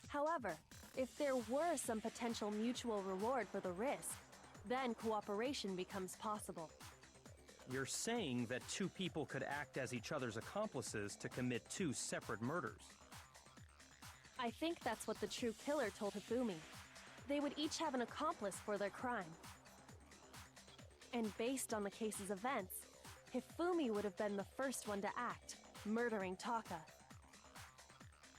However, if there were some potential mutual reward for the risk, then cooperation becomes possible. You're saying that two people could act as each other's accomplices to commit two separate murders. I think that's what the true killer told Hifumi. They would each have an accomplice for their crime. And based on the case's events, Hifumi would have been the first one to act, murdering Taka.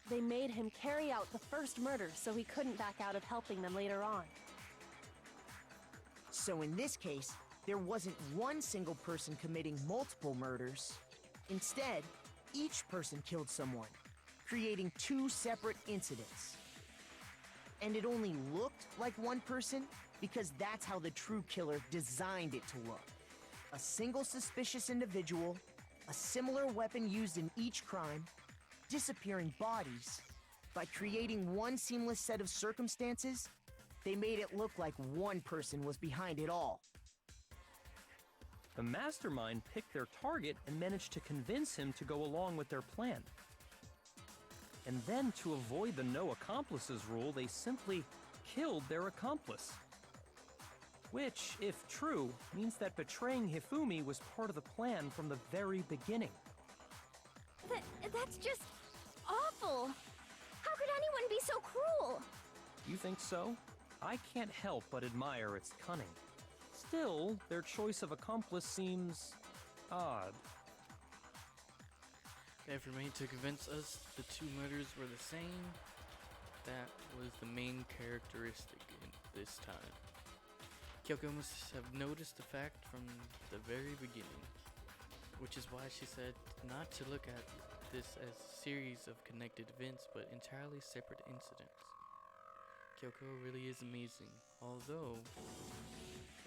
They made him carry out the first murder so he couldn't back out of helping them later on. So in this case, there wasn't one single person committing multiple murders. Instead, each person killed someone, creating two separate incidents. And it only looked like one person because that's how the true killer designed it to look. A single suspicious individual, a similar weapon used in each crime, disappearing bodies. By creating one seamless set of circumstances, they made it look like one person was behind it all. The mastermind picked their target and managed to convince him to go along with their plan. And then, to avoid the no accomplices rule, they simply killed their accomplice. Which, if true, means that betraying Hifumi was part of the plan from the very beginning. That's just awful. How could anyone be so cruel? You think so? I can't help but admire its cunning. Still, their choice of accomplice seems odd. They made to convince us the two murders were the same. That was the main characteristic in this time. Kyoko must have noticed the fact from the very beginning, which is why she said not to look at this as a series of connected events, but entirely separate incidents. Kyoko really is amazing, although,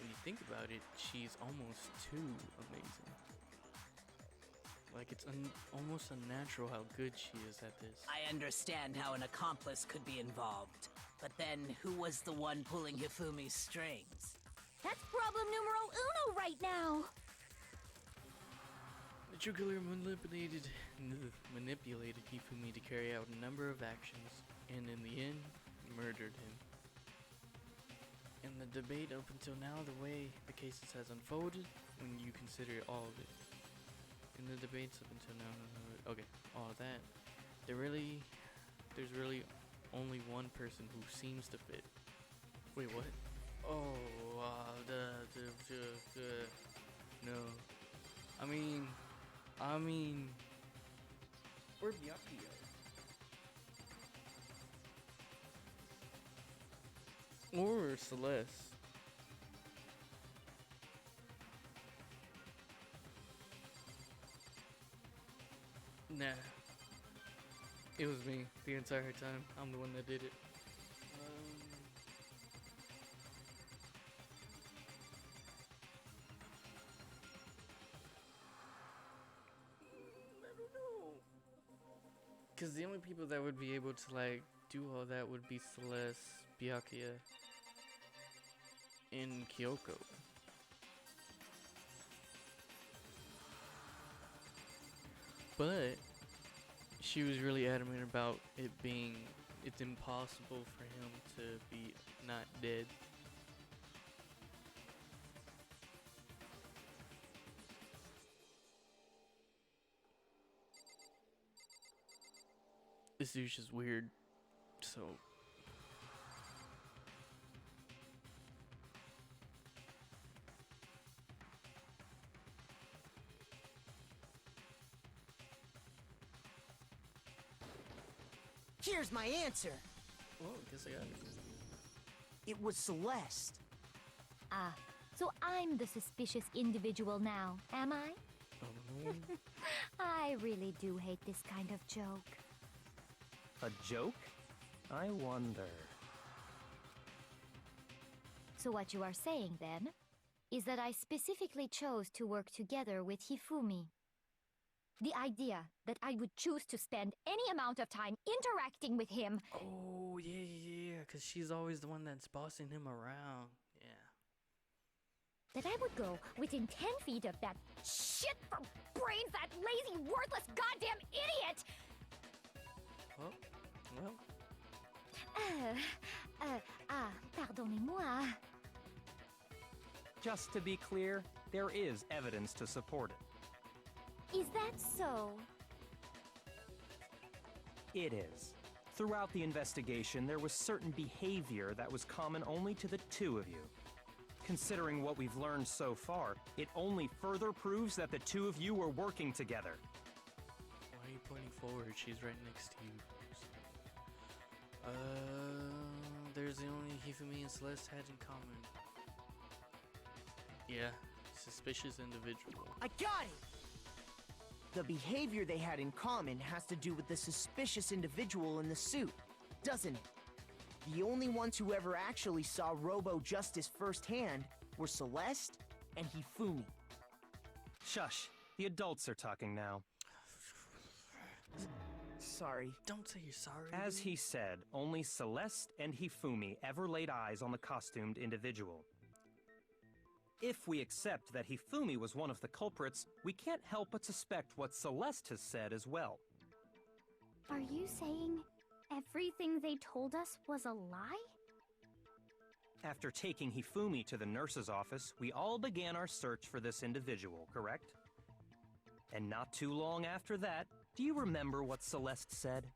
when you think about it, she's almost too amazing. Like, it's almost unnatural how good she is at this. I understand how an accomplice could be involved, but then who was the one pulling Hifumi's strings? That's problem numero uno right now. The true killer manipulated Hifumi to carry out a number of actions, and in the end, murdered him. In the debate up until now, the way the cases has unfolded, when you consider all of it, in the debates up until now, okay, all of that, there's really only one person who seems to fit. Wait, what? Oh, no. I mean, where'd Byakuya? Or Celeste. Nah. It was me the entire time. I'm the one that did it. I don't know. Because the only people that would be able to like do all that would be Celeste, Byakuya, and Kyoko. But she was really adamant about it's impossible for him to be not dead. This dude's just weird, so. Here's my answer. Well, I guess I got it. It was Celeste. Ah, so I'm the suspicious individual now, am I? Oh. I really do hate this kind of joke. A joke? I wonder. So what you are saying, then, is that I specifically chose to work together with Hifumi. The idea that I would choose to spend any amount of time interacting with him. Oh, yeah, because she's always the one that's bossing him around. Yeah. That I would go within 10 feet of that shit for brains, that lazy, worthless, goddamn idiot! Well. Pardonnez-moi. Just to be clear, there is evidence to support it. Is that so? It is. Throughout the investigation, there was certain behavior that was common only to the two of you. Considering what we've learned so far, it only further proves that the two of you were working together. Why are you pointing forward? She's right next to you. There's the only Hifumi and Celeste had in common. Yeah, suspicious individual. I got it! The behavior they had in common has to do with the suspicious individual in the suit, doesn't it? The only ones who ever actually saw Robo Justice firsthand were Celeste and Hifumi. Shush. The adults are talking now. Sorry. Don't say you're sorry. As he said, only Celeste and Hifumi ever laid eyes on the costumed individual. If we accept that Hifumi was one of the culprits, we can't help but suspect what Celeste has said as well. Are you saying everything they told us was a lie? After taking Hifumi to the nurse's office, we all began our search for this individual, correct? And not too long after that, do you remember what Celeste said?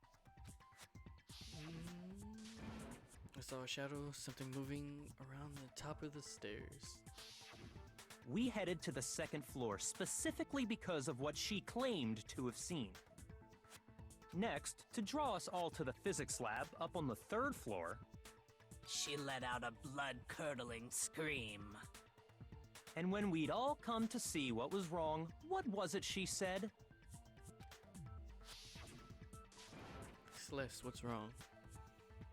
I saw a shadow, something moving around the top of the stairs. We headed to the second floor specifically because of what she claimed to have seen. Next, to draw us all to the physics lab up on the third floor, She let out a blood-curdling scream. and when we'd all come to see what was wrong, what was it she said? Celeste, what's wrong?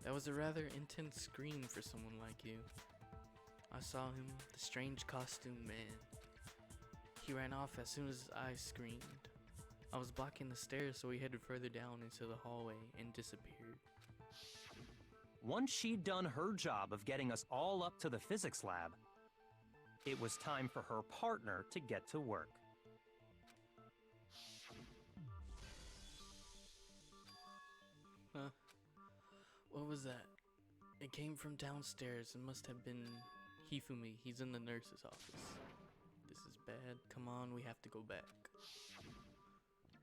That was a rather intense scream for someone like you. I saw him, the strange costume man. He ran off as soon as I screamed. I was blocking the stairs, so he headed further down into the hallway and disappeared. Once she'd done her job of getting us all up to the physics lab, it was time for her partner to get to work. Huh? What was that? It came from downstairs. It must have been Hifumi. He's in the nurse's office. This is bad. Come on, we have to go back.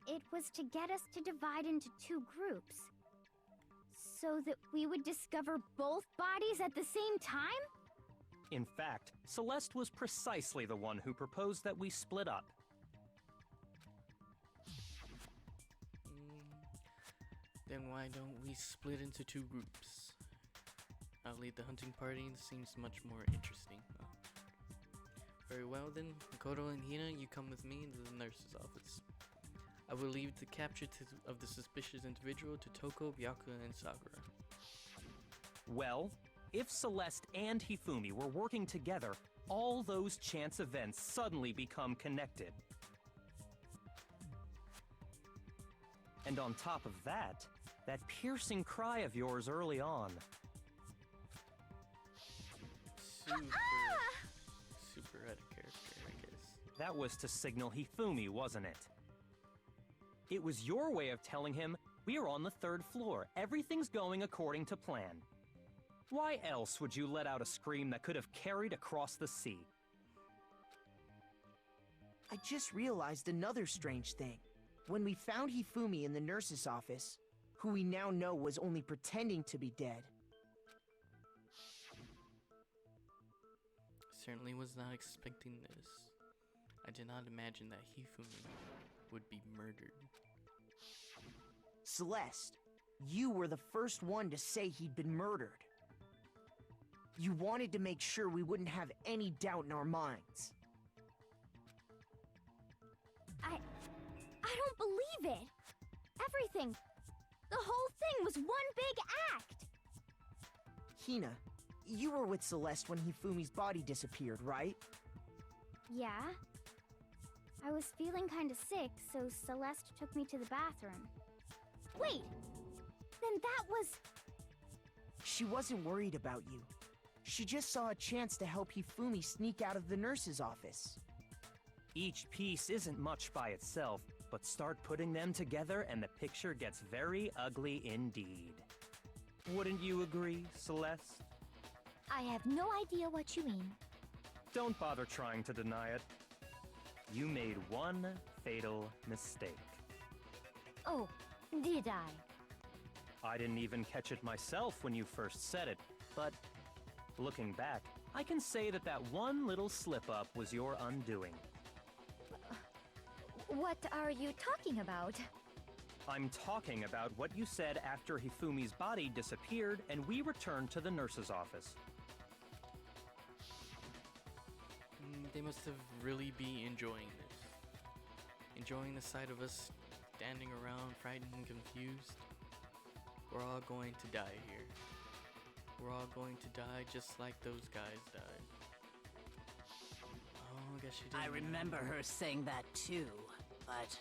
It was to get us to divide into two groups. So that we would discover both bodies at the same time? In fact, Celeste was precisely the one who proposed that we split up. Then why don't we split into two groups? I'll lead the hunting party. Seems much more interesting. Very well then, Makoto and Hina, you come with me into the nurse's office. I will leave the capture of the suspicious individual to Toko, Byakuya, and Sakura. Well, if Celeste and Hifumi were working together, all those chance events suddenly become connected. And on top of that, that piercing cry of yours early on. Super out of character, I guess. That was to signal Hifumi, wasn't it? It was your way of telling him, we're on the 3rd floor, everything's going according to plan. Why else would you let out a scream that could have carried across the sea? I just realized another strange thing. When we found Hifumi in the nurse's office, who we now know was only pretending to be dead. Certainly was not expecting this. I did not imagine that Hifumi would be murdered. Celeste, you were the first one to say he'd been murdered. You wanted to make sure we wouldn't have any doubt in our minds. I don't believe it. Everything. The whole thing was one big act. Hina, you were with Celeste when Hifumi's body disappeared, right? Yeah. I was feeling kinda sick, so Celeste took me to the bathroom. Wait! Then that was... She wasn't worried about you. She just saw a chance to help Hifumi sneak out of the nurse's office. Each piece isn't much by itself, but start putting them together and the picture gets very ugly indeed. Wouldn't you agree, Celeste? I have no idea what you mean. Don't bother trying to deny it. You made one fatal mistake. Oh, did I? I didn't even catch it myself when you first said it, but looking back, I can say that that one little slip-up was your undoing. What are you talking about? I'm talking about what you said after Hifumi's body disappeared and we returned to the nurse's office. They must have really be enjoying this. Enjoying the sight of us standing around, frightened and confused. We're all going to die here. We're all going to die just like those guys died. Oh, I guess she didn't. I remember her saying that too, but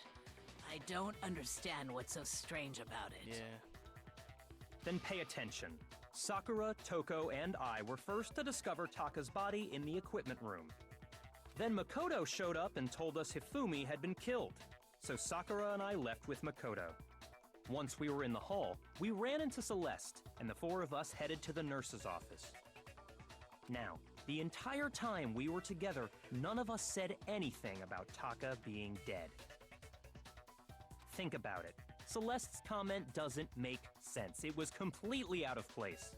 I don't understand what's so strange about it. Yeah. Then pay attention. Sakura, Toko, and I were first to discover Taka's body in the equipment room. Then Makoto showed up and told us Hifumi had been killed, so Sakura and I left with Makoto. Once we were in the hall, we ran into Celeste, and the 4 of us headed to the nurse's office. Now, the entire time we were together, none of us said anything about Taka being dead. Think about it. Celeste's comment doesn't make sense. It was completely out of place.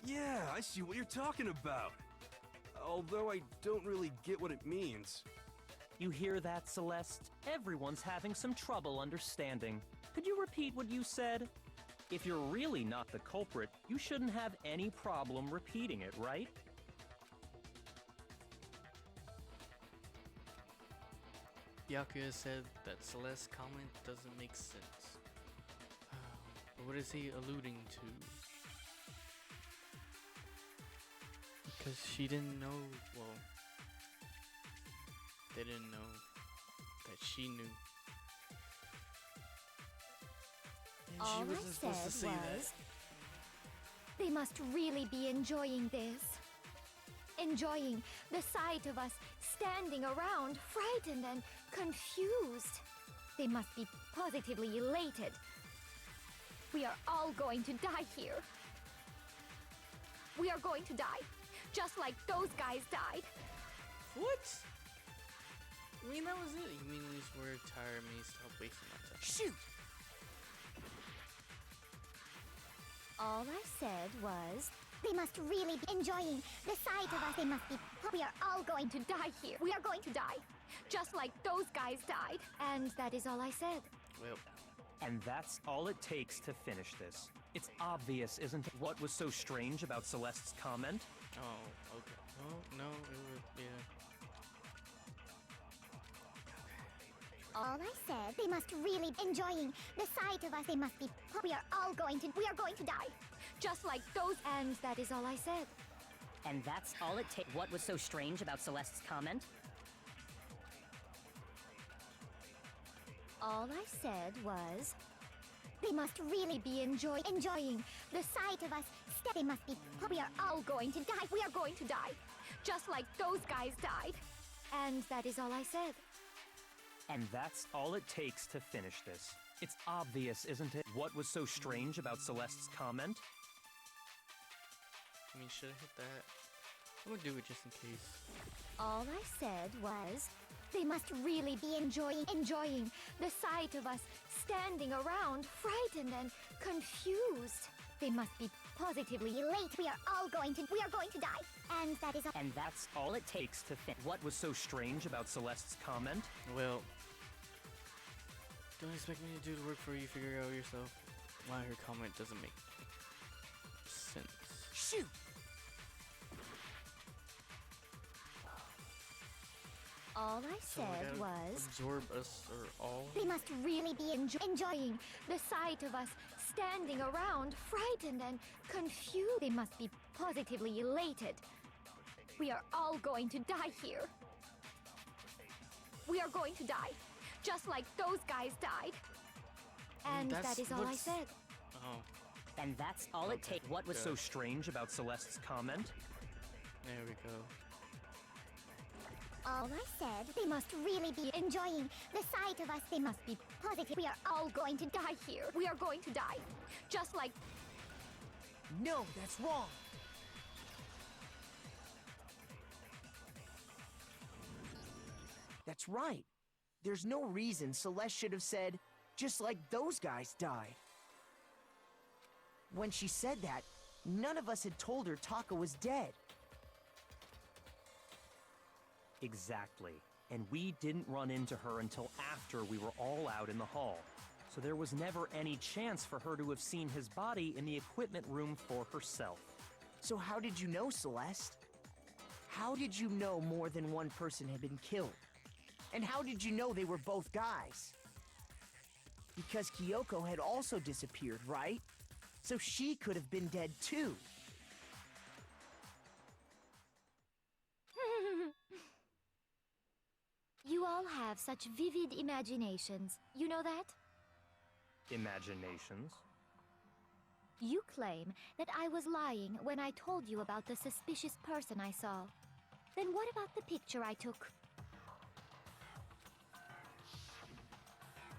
Yeah, I see what you're talking about. Although I don't really get what it means. You hear that, Celeste? Everyone's having some trouble understanding. Could you repeat what you said? If you're really not the culprit, you shouldn't have any problem repeating it, right? Byakuya said that Celeste's comment doesn't make sense. But what is he alluding to? Because she didn't know, well, they didn't know that she knew. And All she I wasn't supposed to said say was, they must really be enjoying this. Enjoying the sight of us standing around, frightened and confused. They must be positively elated. We are all going to die here. We are going to die, just like those guys died. What? I mean, that was it. You mean these were tired me, stop wasting my time. Shoot! All I said was, they must really be enjoying the sight of us. They must be. We are all going to die here. We are going to die, just like those guys died. And that is all I said. Well, And that's all it takes to finish this. It's obvious, isn't it, what was so strange about Celeste's comment? oh, okay. Oh, no, it was, yeah. All I said, they must really be enjoying the sight of us. They must be. We are going to die. Just like those. And that is all I said. And that's all it takes. What was so strange about Celeste's comment? All I said was, they must really be enjoying the sight of us. They must be. We are all going to die. We are going to die. Just like those guys died. And that is all I said. And that's all it takes to finish this. It's obvious, isn't it? What was so strange about Celeste's comment? I mean, should I hit that? I'm gonna do it just in case. All I said was, they must really be enjoying The sight of us standing around, frightened and confused. They must be positively elate. We are going to die. And that is all. And that's all it takes to finish. What was so strange about Celeste's comment? Well, don't expect me to do the work for you. Figure it out yourself. Why her comment doesn't make sense. Shoot! All I So I said gotta was, absorb us or all. they must really be enjoying The sight of us standing around, frightened and confused. They must be positively elated. We are all going to die here. We are going to die. Just like those guys died. And That's that is all I what's- said. Oh, And that's all it takes. What was so strange about Celeste's comment? there we go. All I said, they must really be enjoying the sight of us. They must be positive. We are all going to die here. We are going to die. Just like No, that's wrong. That's right. There's no reason Celeste should have said, just like those guys died. When she said that, none of us had told her Taka was dead. Exactly. And we didn't run into her until after we were all out in the hall. So there was never any chance for her to have seen his body in the equipment room for herself. So how did you know, Celeste? How did you know more than one person had been killed? And how did you know they were both guys? Because Kyoko had also disappeared, right? So she could have been dead too. You all have such vivid imaginations. You know that? Imaginations? You claim that I was lying when I told you about the suspicious person I saw. Then what about the picture I took?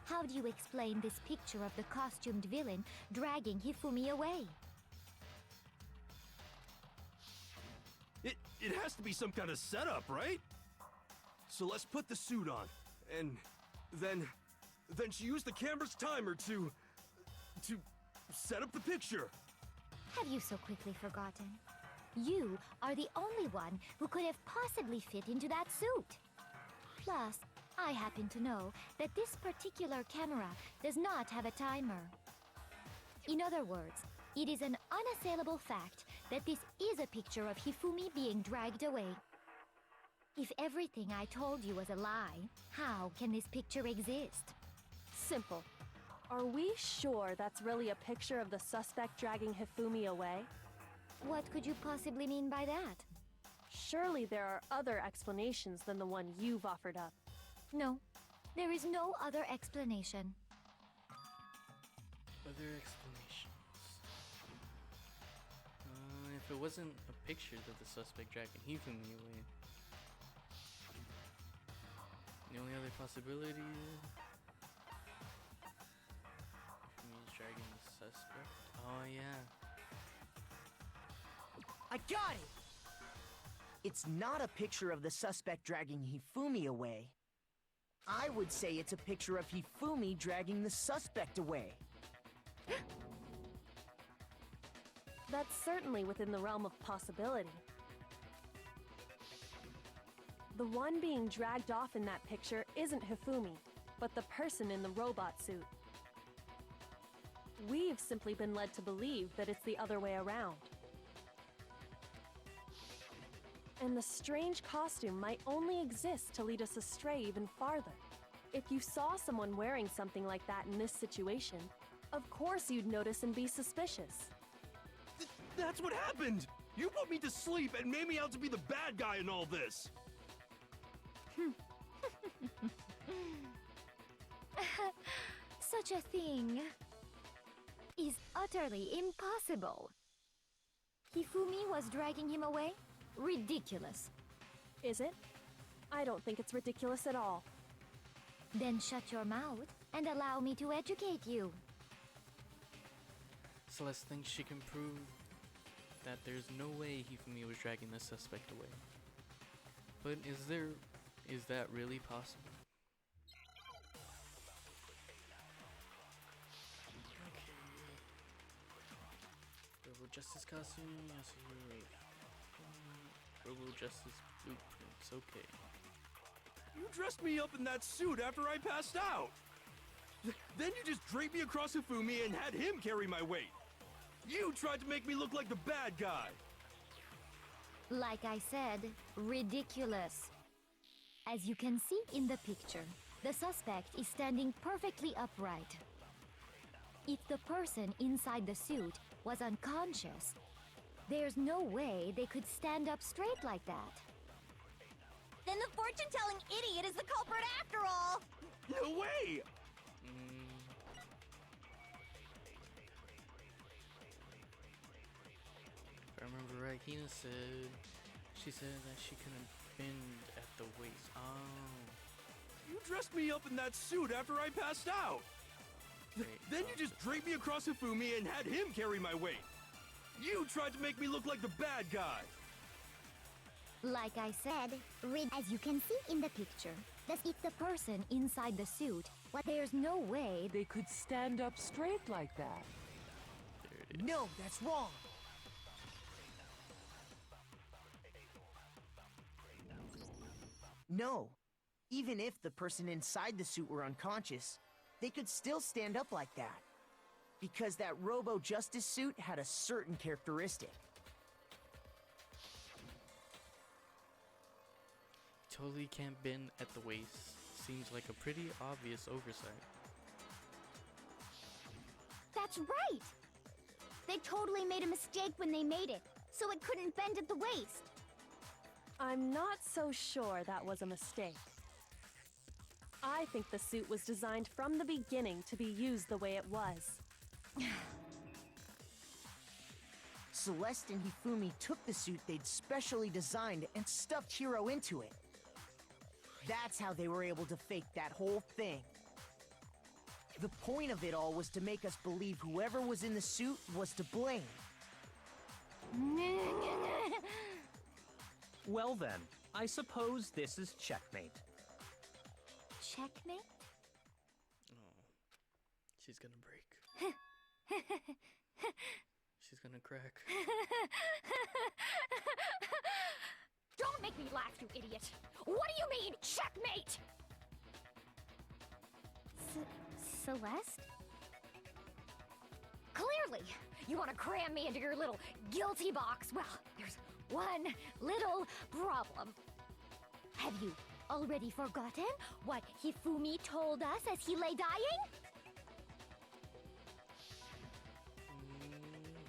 How do you explain this picture of the costumed villain dragging Hifumi away? It has to be some kind of setup, right? So let's put the suit on, and then she used the camera's timer to set up the picture. Have you so quickly forgotten? You are the only one who could have possibly fit into that suit. Plus, I happen to know that this particular camera does not have a timer. In other words, it is an unassailable fact that this is a picture of Hifumi being dragged away. If everything I told you was a lie, how can this picture exist? Simple. Are we sure that's really a picture of the suspect dragging Hifumi away? What could you possibly mean by that? Surely there are other explanations than the one you've offered up. No, there is no other explanation. Other explanations. If it wasn't a picture of the suspect dragging Hifumi away, the only other possibility is Hifumi's dragging the suspect. Oh yeah. I got it! It's not a picture of the suspect dragging Hifumi away. I would say it's a picture of Hifumi dragging the suspect away. That's certainly within the realm of possibility. The one being dragged off in that picture isn't Hifumi, but the person in the robot suit. We've simply been led to believe that it's the other way around. And the strange costume might only exist to lead us astray even farther. If you saw someone wearing something like that in this situation, of course you'd notice and be suspicious. That's what happened! You put me to sleep and made me out to be the bad guy in all this! Such a thing is utterly impossible. Hifumi was dragging him away? Ridiculous. Is it? I don't think it's ridiculous at all. Then shut your mouth and allow me to educate you. Celeste thinks she can prove that there's no way Hifumi was dragging the suspect away. But is that really possible? Okay. Robo Justice costume, Yasuhiro. Robo Justice blueprints, okay. You dressed me up in that suit after I passed out! Then you just draped me across Hifumi and had him carry my weight! You tried to make me look like the bad guy! Like I said, ridiculous. As you can see in the picture, the suspect is standing perfectly upright. If the person inside the suit was unconscious, there's no way they could stand up straight like that. Then the fortune-telling idiot is the culprit after all! No way! If I remember right, Hina said... She said that she couldn't bend at the waist. Oh. You dressed me up in that suit after I passed out! Then you just draped me across Hifumi and had him carry my weight! You tried to make me look like the bad guy! Like I said, as you can see in the picture, if the person inside the suit, there's no way they could stand up straight like that. No, that's wrong. No. Even if the person inside the suit were unconscious, they could still stand up like that. Because that Robo Justice suit had a certain characteristic. Totally can't bend at the waist. Seems like a pretty obvious oversight. That's right! They totally made a mistake when they made it, so it couldn't bend at the waist. I'm not so sure that was a mistake. I think the suit was designed from the beginning to be used the way it was. Celeste and Hifumi took the suit they'd specially designed and stuffed Hiro into it. That's how they were able to fake that whole thing. The point of it all was to make us believe whoever was in the suit was to blame. Well then, I suppose this is checkmate. Checkmate? Oh, she's gonna break. She's gonna crack. Don't make me laugh, you idiot! What do you mean, checkmate? Celeste? Clearly, you want to cram me into your little guilty box. Well, there's one little problem. Have you already forgotten what Hifumi told us as he lay dying?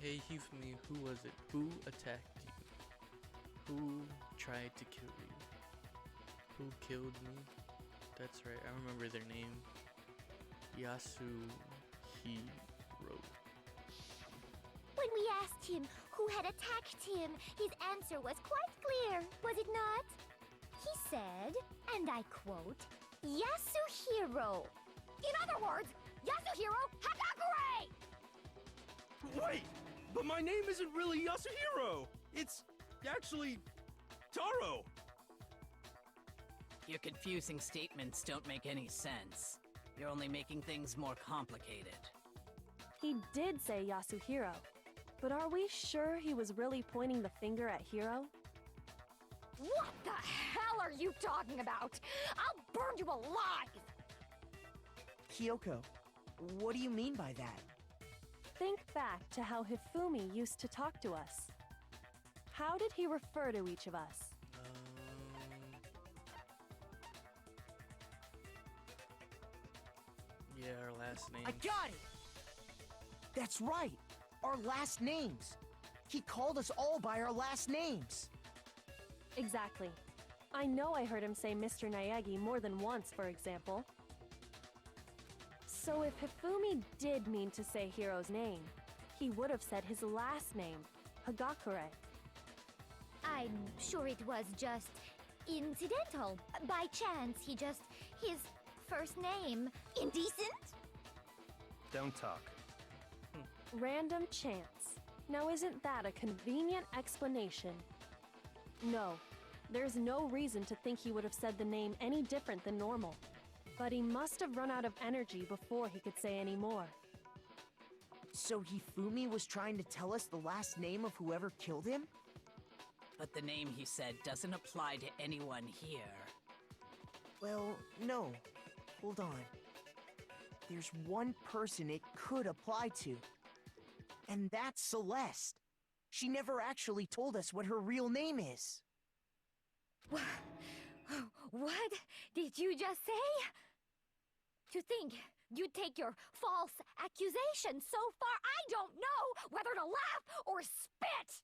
Hey Hifumi, who was it? Who attacked you? Who tried to kill you? Who killed me? That's right, I remember their name. Yasuhiro. When we asked him who had attacked him, his answer was quite clear, was it not? He said, and I quote, Yasuhiro. In other words, Yasuhiro Hatakure! Wait! But my name isn't really Yasuhiro! It's actually Taro! Your confusing statements don't make any sense. You're only making things more complicated. He did say Yasuhiro, but are we sure he was really pointing the finger at Hiro? What the hell are you talking about? I'll burn you alive! Kyoko, what do you mean by that? Think back to how Hifumi used to talk to us. How did he refer to each of us? Yeah, our last name. I got it! That's right! Our last names! He called us all by our last names! Exactly. I know I heard him say Mr. Naegi more than once, for example. So if Hifumi did mean to say Hiro's name, he would have said his last name, Hagakure. I'm sure it was just incidental. By chance, his first name. Indecent? Don't talk. Random chance. Now isn't that a convenient explanation? No, there's no reason to think he would have said the name any different than normal. But he must have run out of energy before he could say any more. So Hifumi was trying to tell us the last name of whoever killed him? But the name he said doesn't apply to anyone here. Well, no. Hold on. There's one person it could apply to. And that's Celeste. She never actually told us what her real name is. What did you just say? To think you'd take your false accusation so far, I don't know whether to laugh or spit!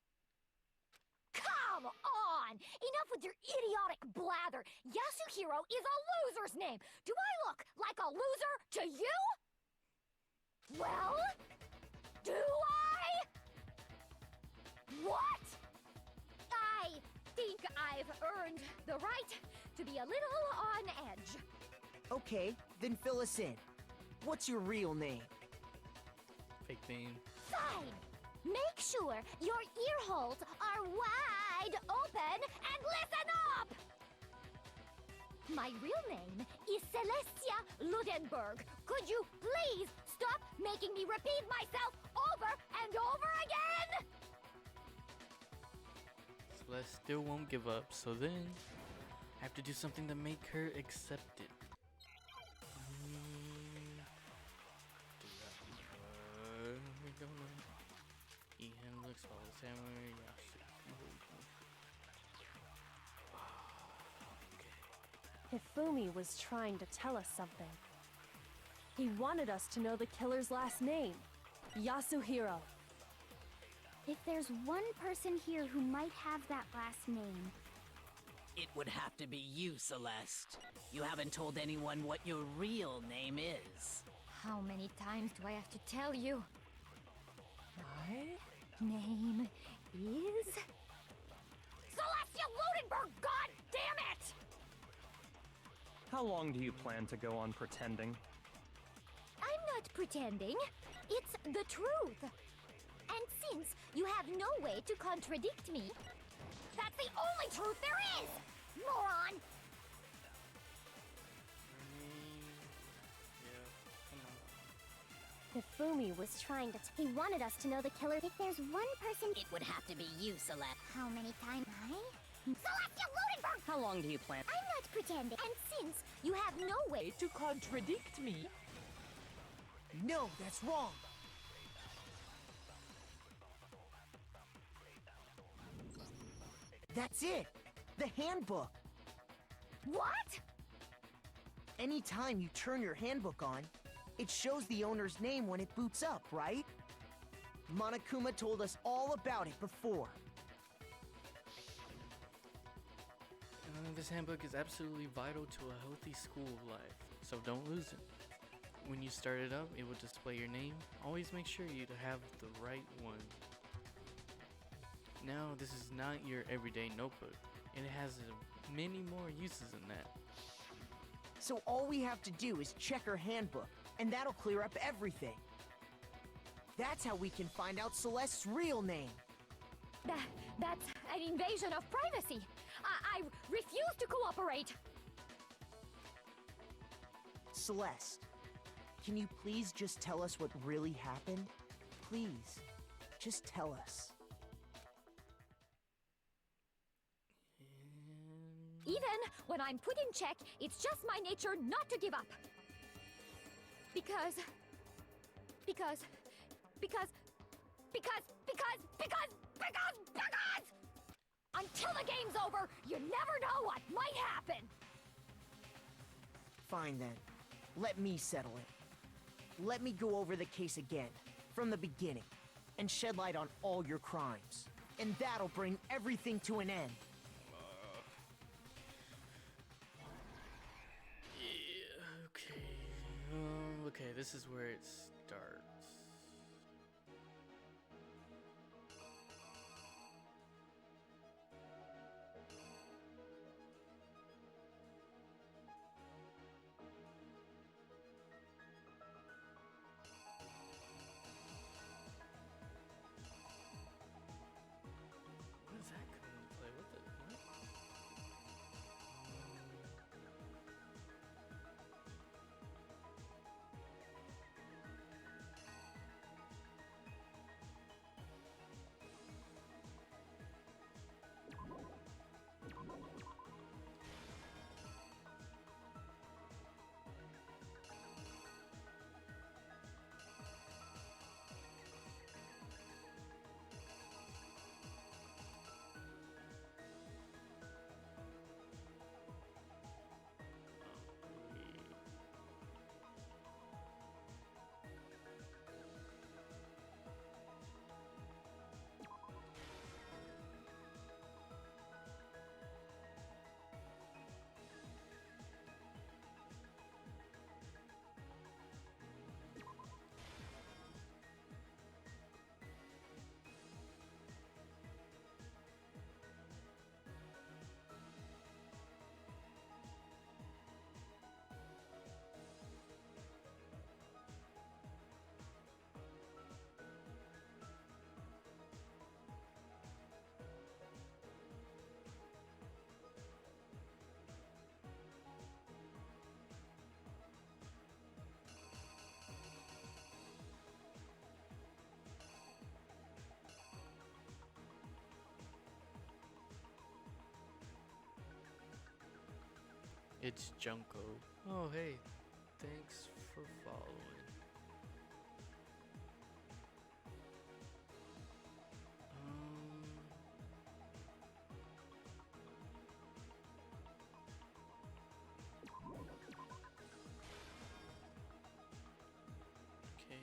Come on! Enough with your idiotic blather! Yasuhiro is a loser's name! Do I look like a loser to you? Well? Do I? What? I think I've earned the right to be a little on edge. Okay, then fill us in. What's your real name? Fake name. Fine! Make sure your ear holes are wide open and listen up! My real name is Celestia Ludenberg. Could you please stop making me repeat myself over and over again? Celeste still won't give up, so then I have to do something to make her accept it. We're gonna eat him, looks all the same. Hifumi was trying to tell us something. He wanted us to know the killer's last name, Yasuhiro. If there's one person here who might have that last name, It would have to be you, Celeste. You haven't told anyone what your real name is. How many times do I have to tell you? My Name is... Celestia Ludenberg, god damn it! How long do you plan to go on pretending? I'm not pretending. It's the truth. And since you have no way to contradict me, That's the only truth there is! Moron! Hifumi was Trying to... He wanted us to know the killer. If there's one person... It would have to be you, Celeste. How many times? Celestia Ludenberg! How long do you plan? I'm not pretending. And since you have no way... to contradict me. No, that's wrong. That's it. The handbook. What? Anytime you turn your handbook on, it shows the owner's name when it boots up, right? Monokuma told us all about it before. This handbook is absolutely vital to a healthy school life, so don't lose it. When you start it up, it will display your name. Always make sure you have the right one. Now, this is not your everyday notebook. It has many more uses than that. So all we have to do is check our handbook, and that'll clear up everything. That's how we can find out Celeste's real name. That's an invasion of privacy. I refuse to cooperate. Celeste, can you please just tell us what really happened? Please, just tell us. Even when I'm put in check, it's just my nature not to give up. Because until the game's over, you never know what might happen. Fine then. Let me settle it. let me go over the case again, from the beginning, and shed light on all your crimes. And that'll bring everything to an end. Yeah, okay. Okay, this is where it starts. What does that come into play? What the what? It's Junko. Oh, hey. Thanks for following. Okay.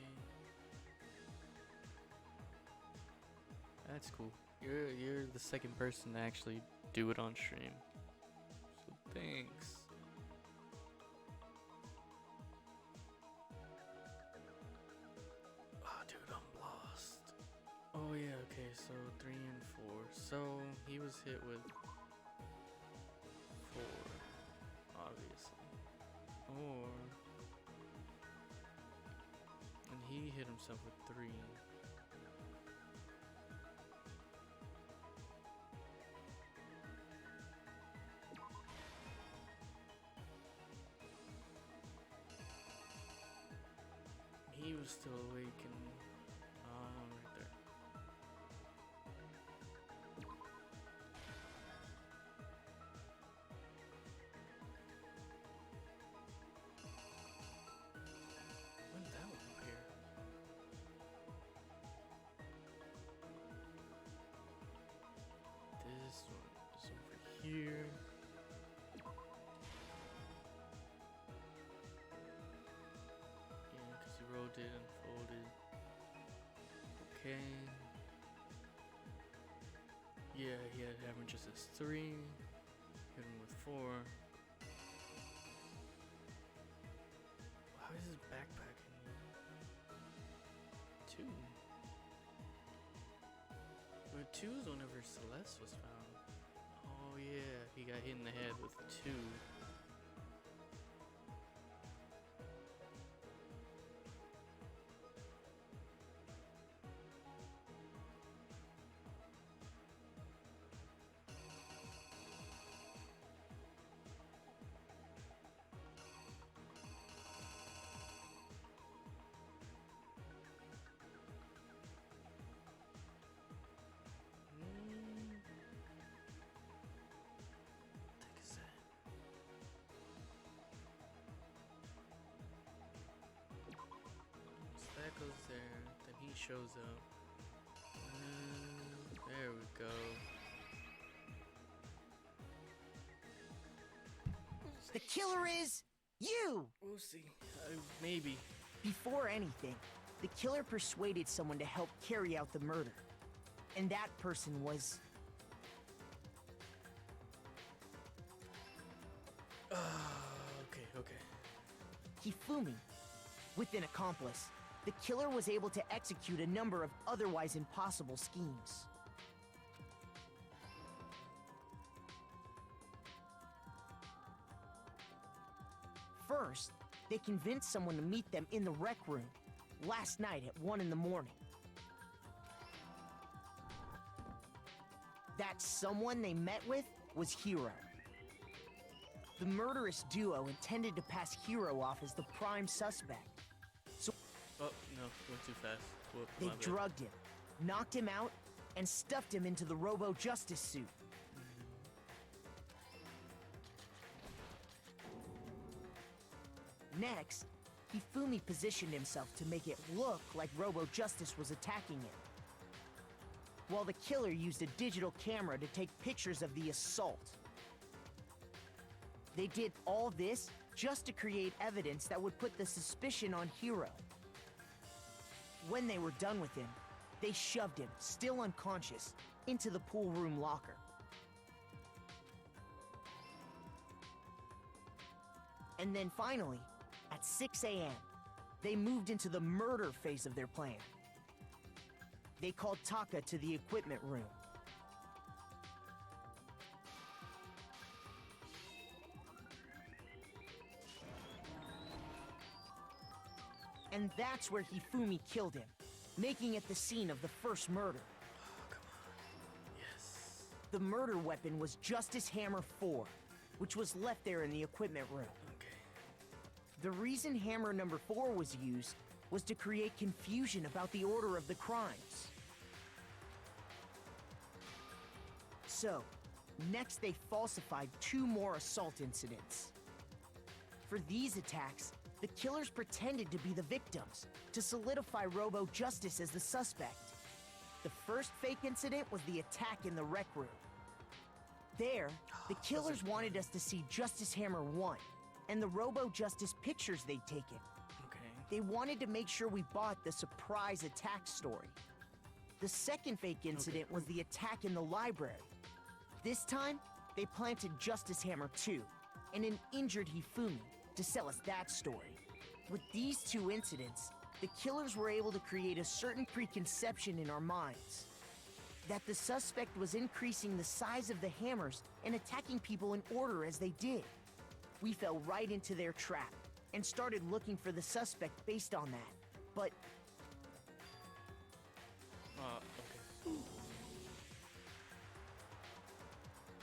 That's cool. You're the second person to actually do it on stream. So thanks. Oh, dude, I'm lost. Oh yeah, okay, so 3 and 4. So he was hit with 4, obviously. And he hit himself with 3. He was still awake and right there. When did that one appear? This one is over here. Yeah, because he rolled it and folded. Okay. Yeah, he had hammer just as 3. Hit him with 4. How is his backpack in 2? Well, 2 is whenever Celeste was found. Oh yeah, he got hit in the head with 2. That goes there, then he shows up. There we go. The killer is you! We'll see. Maybe. Before anything, the killer persuaded someone to help carry out the murder. And that person was... Okay. Hifumi. With an accomplice, the killer was able to execute a number of otherwise impossible schemes. First, they convinced someone to meet them in the rec room last night at 1 in the morning. That someone they met with was Hiro. The murderous duo intended to pass Hiro off as the prime suspect. So Oh, no, went too fast. Whoop, they my bad. drugged him, knocked him out, and stuffed him into the Robo Justice suit. Next, Hifumi positioned himself to make it look like Robo Justice was attacking him, while the killer used a digital camera to take pictures of the assault. They did all this just to create evidence that would put the suspicion on Hiro. When they were done with him, they shoved him, still unconscious, into the pool room locker. And then finally, at 6 a.m., they moved into the murder phase of their plan. They called Taka to the equipment room. And that's where Hifumi killed him, making it the scene of the first murder. Oh, come on. Yes. The murder weapon was Justice Hammer 4, which was left there in the equipment room. Okay. The reason Hammer number 4 was used was to create confusion about the order of the crimes. So, next they falsified 2 more assault incidents. For these attacks, the killers pretended to be the victims to solidify Robo Justice as the suspect. The first fake incident was the attack in the rec room. There, the killers wanted us to see Justice Hammer 1 and the Robo Justice pictures they'd taken. Okay. They wanted to make sure we bought the surprise attack story. The second fake incident was the attack in the library. This time, they planted Justice Hammer 2 and an injured Hifumi to sell us that story. With these 2 incidents, the killers were able to create a certain preconception in our minds that the suspect was increasing the size of the hammers and attacking people in order as they did. We fell right into their trap and started looking for the suspect based on that. But Okay.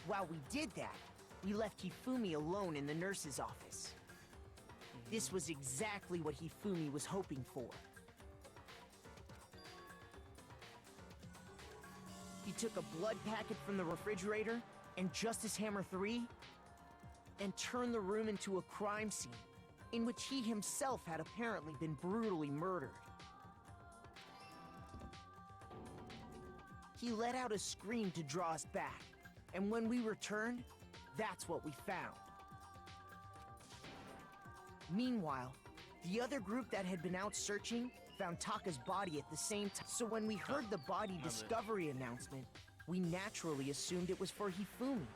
while we did that, we left Hifumi alone in the nurse's office. This was exactly what Hifumi was hoping for. He took a blood packet from the refrigerator and Justice Hammer 3 and turned the room into a crime scene in which he himself had apparently been brutally murdered. He let out a scream to draw us back, and when we returned, that's what we found. Meanwhile, the other group that had been out searching found Taka's body at the same time. So when we heard the body discovery announcement, we naturally assumed it was for Hifumi.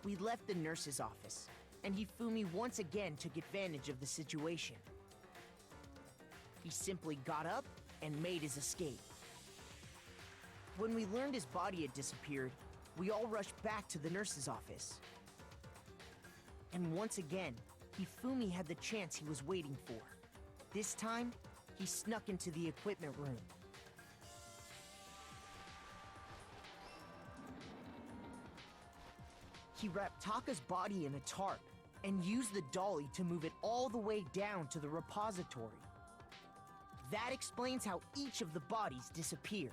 We left the nurse's office, and Hifumi once again took advantage of the situation. He simply got up and made his escape. When we learned his body had disappeared, we all rushed back to the nurse's office. And once again, Hifumi had the chance he was waiting for. This time, he snuck into the equipment room. He wrapped Taka's body in a tarp and used the dolly to move it all the way down to the repository. That explains how each of the bodies disappeared.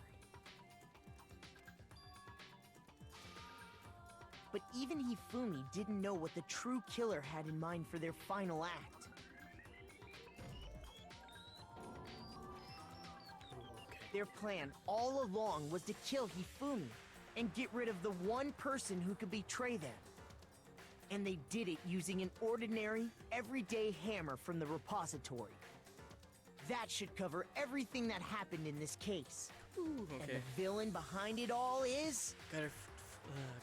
But even Hifumi didn't know what the true killer had in mind for their final act. Their plan all along was to kill Hifumi and get rid of the one person who could betray them. And they did it using an ordinary, everyday hammer from the repository. That should cover everything that happened in this case. Ooh, And okay. the villain behind it all is...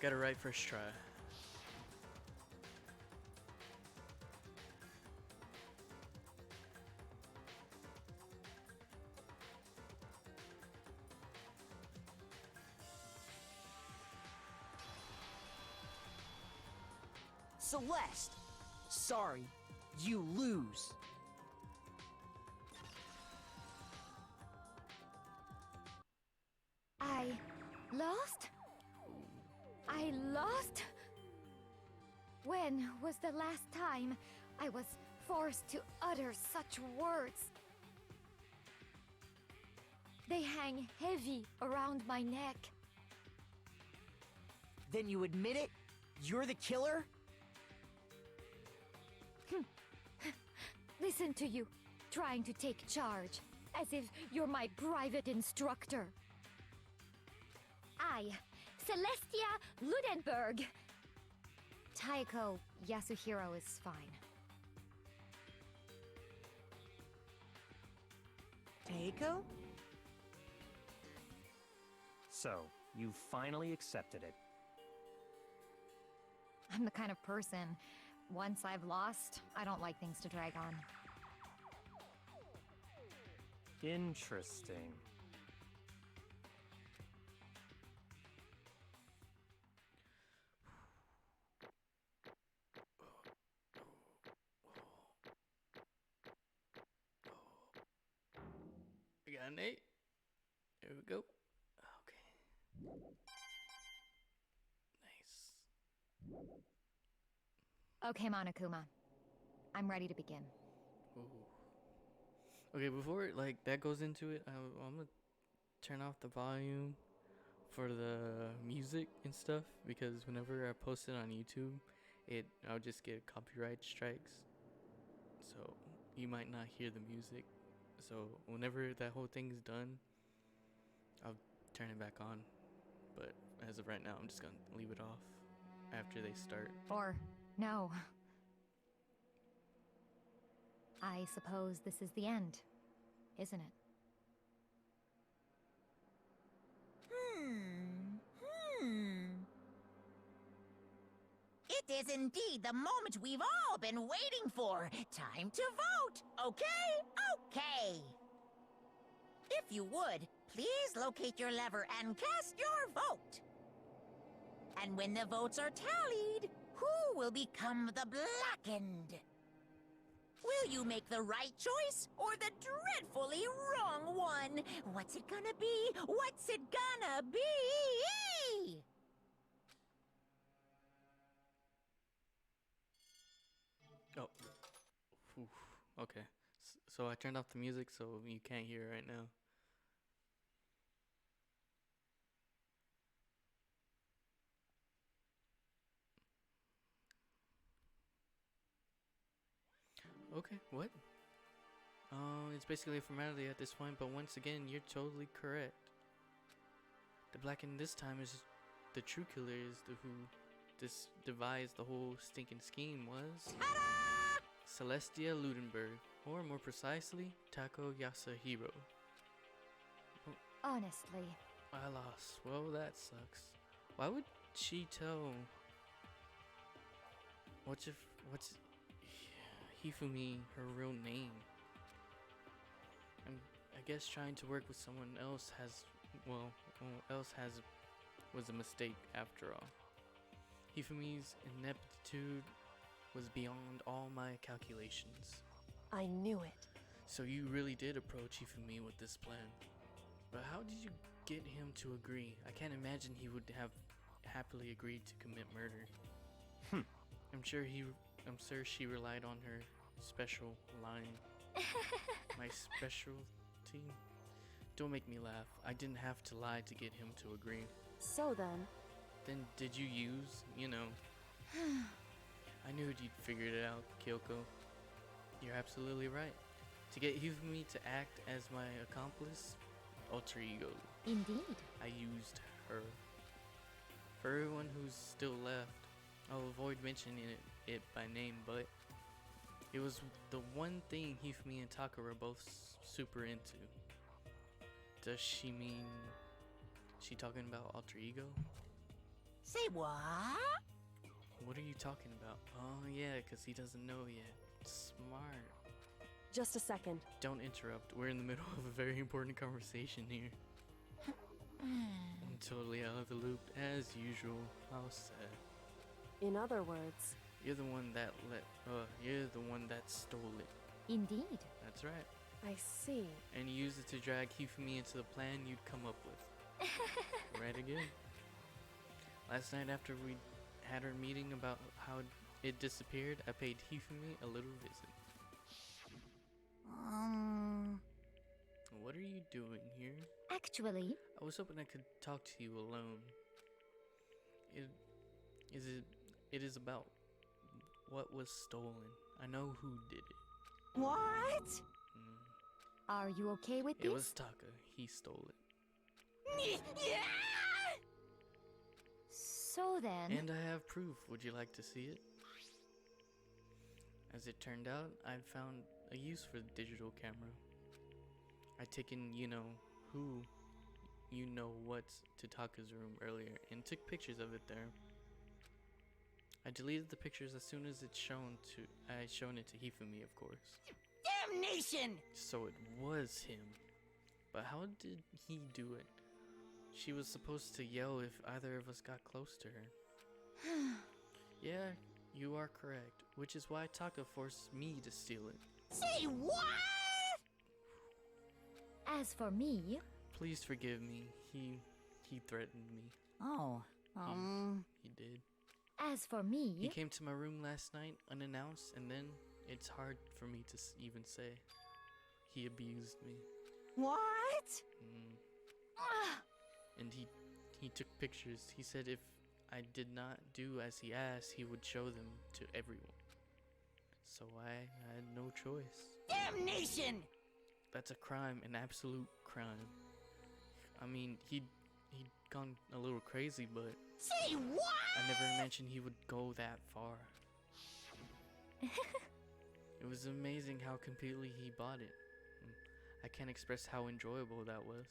Got it right first try. Celeste! Sorry, you lose. I lost? I lost? When was the last time I was forced to utter such words? They hang heavy around my neck. Then you admit it? You're the killer? Listen to you, trying to take charge, as if you're my private instructor. I, Celestia Ludenberg. Taiko Yasuhiro is fine. Taiko? So, you finally accepted it. I'm the kind of person, once I've lost, I don't like things to drag on. Interesting. I got an 8. There we go. Okay. Nice. Okay, Monokuma. I'm ready to begin. Ooh. Okay, before like that goes into it, I'm gonna turn off the volume for the music and stuff because whenever I post it on YouTube, I'll just get copyright strikes. So you might not hear the music. So whenever that whole thing's done, I'll turn it back on. But as of right now, I'm just gonna leave it off after they start. Or, no. I suppose this is the end, isn't it? It is indeed the moment we've all been waiting for. Time to vote, okay? Okay. If you would, please locate your lever and cast your vote. And when the votes are tallied, who will become the blackened? Will you make the right choice or the dreadfully wrong one? What's it gonna be? What's it gonna be? Oh. Oof. Okay. So I turned off the music so you can't hear it right now. Okay, what? It's basically a formality at this point, but once again, you're totally correct. The blackened this time is the true killer is who devised the whole stinking scheme was Celestia Ludenberg, or more precisely, Tako Yasuhiro. Honestly. I lost. Well, that sucks. Why would she tell? What's Hifumi her real name? I guess trying to work with someone else was a mistake after all. Hifumi's ineptitude was beyond all my calculations. I knew it. So you really did approach Hifumi with this plan. But how did you get him to agree? I can't imagine he would have happily agreed to commit murder. I'm sure she relied on her special line. My specialty? Don't make me laugh. I didn't have to lie to get him to agree. So then... Then did you use, I knew you'd figured it out, Kyoko. You're absolutely right. To get Hifumi to act as my accomplice, alter ego. Indeed. I used her. For everyone who's still left, I'll avoid mentioning it by name, but it was the one thing Hifumi and Taka were both super into. Does she mean she talking about alter ego? Say what? What are you talking about? Oh yeah, because he doesn't know yet. Smart. Just a second. Don't interrupt. We're in the middle of a very important conversation here. I'm totally out of the loop, as usual. How sad. In other words, You're the one that you're the one that stole it. Indeed. That's right. I see. And you used it to drag Hifumi into the plan you'd come up with. Right again. Last night after we had our meeting about how it disappeared, I paid Hifumi a little visit. What are you doing here? Actually, I was hoping I could talk to you alone. It is about what was stolen. I know who did it. What? are you okay with this? It was Taka. He stole it. So then. And I have proof. Would you like to see it? As it turned out, I'd found a use for the digital camera. I'd taken, what's to Taka's room earlier and took pictures of it there. I deleted the pictures as soon as I shown it to Hifumi, of course. Damnation! So it was him. But how did he do it? She was supposed to yell if either of us got close to her. Yeah, you are correct. Which is why Taka forced me to steal it. Say what? As for me. Please forgive me. He threatened me. Oh, He did. As for me. He came to my room last night unannounced, and then it's hard for me to even say. He abused me. What? And he took pictures. He said if I did not do as he asked, he would show them to everyone. So I had no choice. Damnation! That's a crime, an absolute crime. I mean, he'd gone a little crazy, but say what? I never imagined he would go that far. It was amazing how completely he bought it. I can't express how enjoyable that was.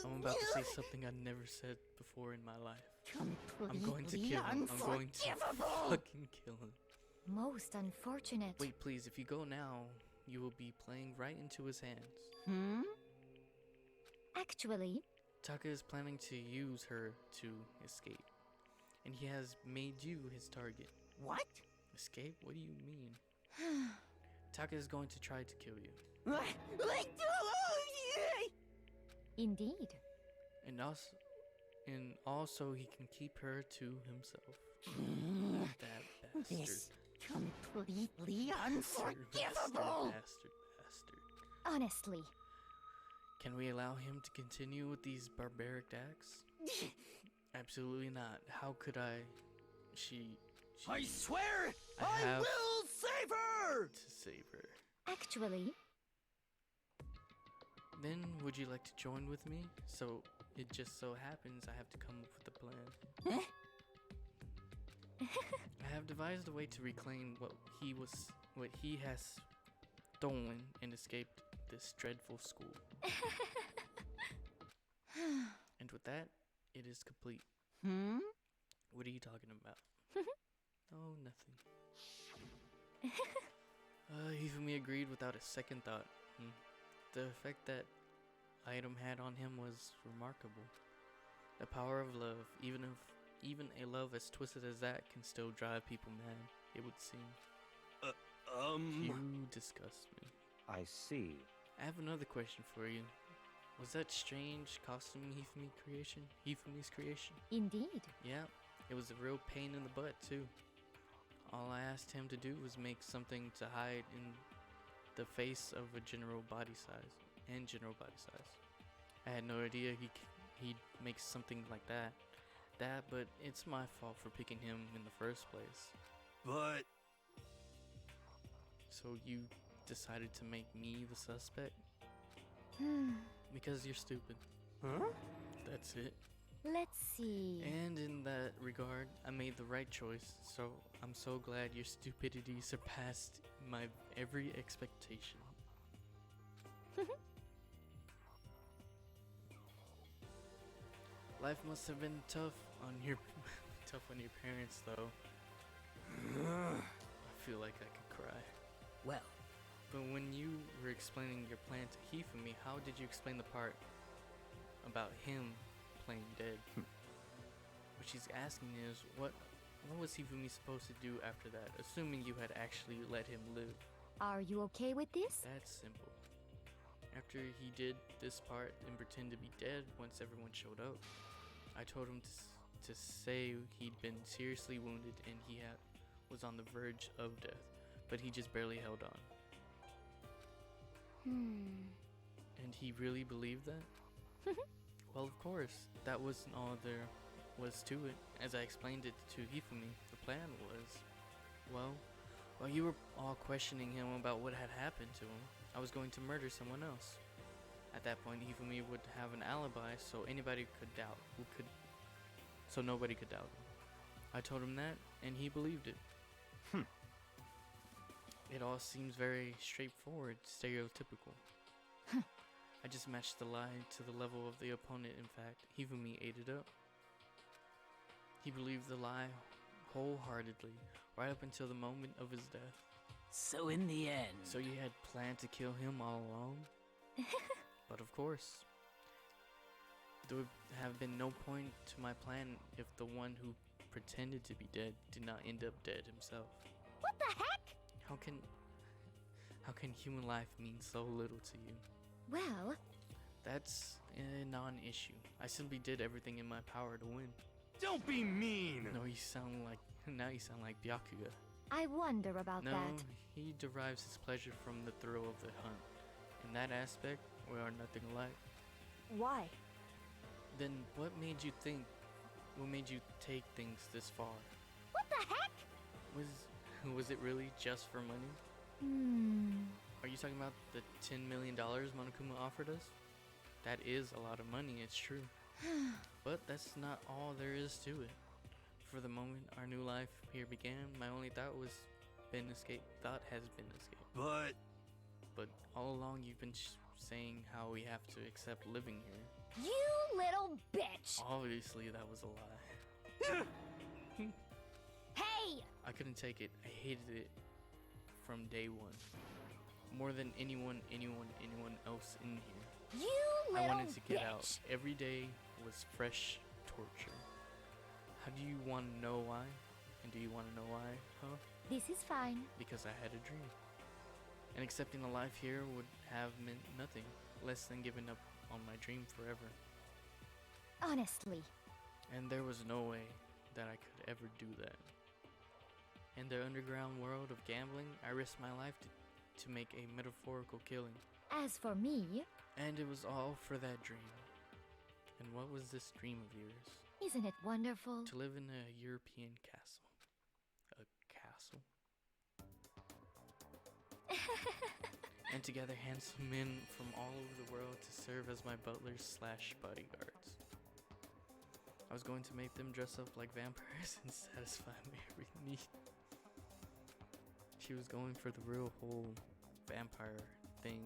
I'm about to say something I've never said before in my life. I'm going to kill him. I'm going to fucking kill him. Most unfortunate. Wait, please, if you go now, you will be playing right into his hands. Actually, Taka is planning to use her to escape. And he has made you his target. What? Escape? What do you mean? Taka is going to try to kill you. Indeed. And also he can keep her to himself. That bastard. This completely unforgivable. Bastard. Honestly. Can we allow him to continue with these barbaric acts? Absolutely not. How could I? I swear I will save her! To save her. Actually. Then would you like to join with me? So it just so happens I have to come up with a plan. I have devised a way to reclaim what he has stolen and escaped this dreadful school. And with that, it is complete. What are you talking about? Oh, nothing. Hifumi agreed without a second thought. The effect that item had on him was remarkable. The power of love, even a love as twisted as that, can still drive people mad, it would seem. You disgust me. I see. I have another question for you. Was that strange costume Hifumi's creation? Indeed. Yeah, it was a real pain in the butt too. All I asked him to do was make something to hide in the face of a general body size. I had no idea he'd make something like that, but it's my fault for picking him in the first place. But... So you decided to make me the suspect? Because you're stupid. Huh? That's it. Let's see. And in that regard, I made the right choice, so I'm so glad your stupidity surpassed my every expectation. Life must have been tough on your parents, though. I feel like I could cry. Well, But when you were explaining your plan to Hifumi, how did you explain the part about him playing dead? What she's asking is, what was Hifumi supposed to do after that, assuming you had actually let him live? Are you okay with this? That's simple. After he did this part and pretend to be dead once everyone showed up, I told him to say he'd been seriously wounded and he was on the verge of death, but he just barely held on. And he really believed that? Well, of course, that wasn't all there was to it. As I explained it to Hifumi, the plan was, well, while you were all questioning him about what had happened to him, I was going to murder someone else. At that point, Hifumi would have an alibi, so nobody could doubt him. I told him that, and he believed it. It all seems very straightforward, stereotypical. I just matched the lie to the level of the opponent. In fact, Hifumi ate it up. He believed the lie wholeheartedly, right up until the moment of his death. so in the end... So you had planned to kill him all along? But of course, there would have been no point to my plan if the one who pretended to be dead did not end up dead himself. What the heck? How can human life mean so little to you? Well, That's a non-issue. I simply did everything in my power to win. Don't be mean! Now you sound like Byakuya. I wonder about No, that. he derives his pleasure from the thrill of the hunt. In that aspect, we are nothing alike. Why? Then what made you take things this far? What the heck? Was it really just for money? Are you talking about the $10 million Monokuma offered us? That is a lot of money, it's true. But that's not all there is to it. For the moment our new life here began, my only thought has been escape. But all along you've been saying how we have to accept living here. You little bitch! Obviously that was a lie. Hey! I couldn't take it. I hated it from day one. More than anyone else in here. You little I wanted to get bitch. out. Every day was fresh torture. How do you want to know why? And do you want to know why, huh? This is fine. Because I had a dream. And accepting a life here would have meant nothing less than giving up on my dream forever. Honestly. And there was no way that I could ever do that. In the underground world of gambling, I risked my life to make a metaphorical killing. As for me, And it was all for that dream. And what was this dream of yours? isn't it wonderful? To live in a European castle. A castle? And to gather handsome men from all over the world to serve as my butlers / bodyguards. I was going to make them dress up like vampires and satisfy my every need. She was going for the real whole vampire thing.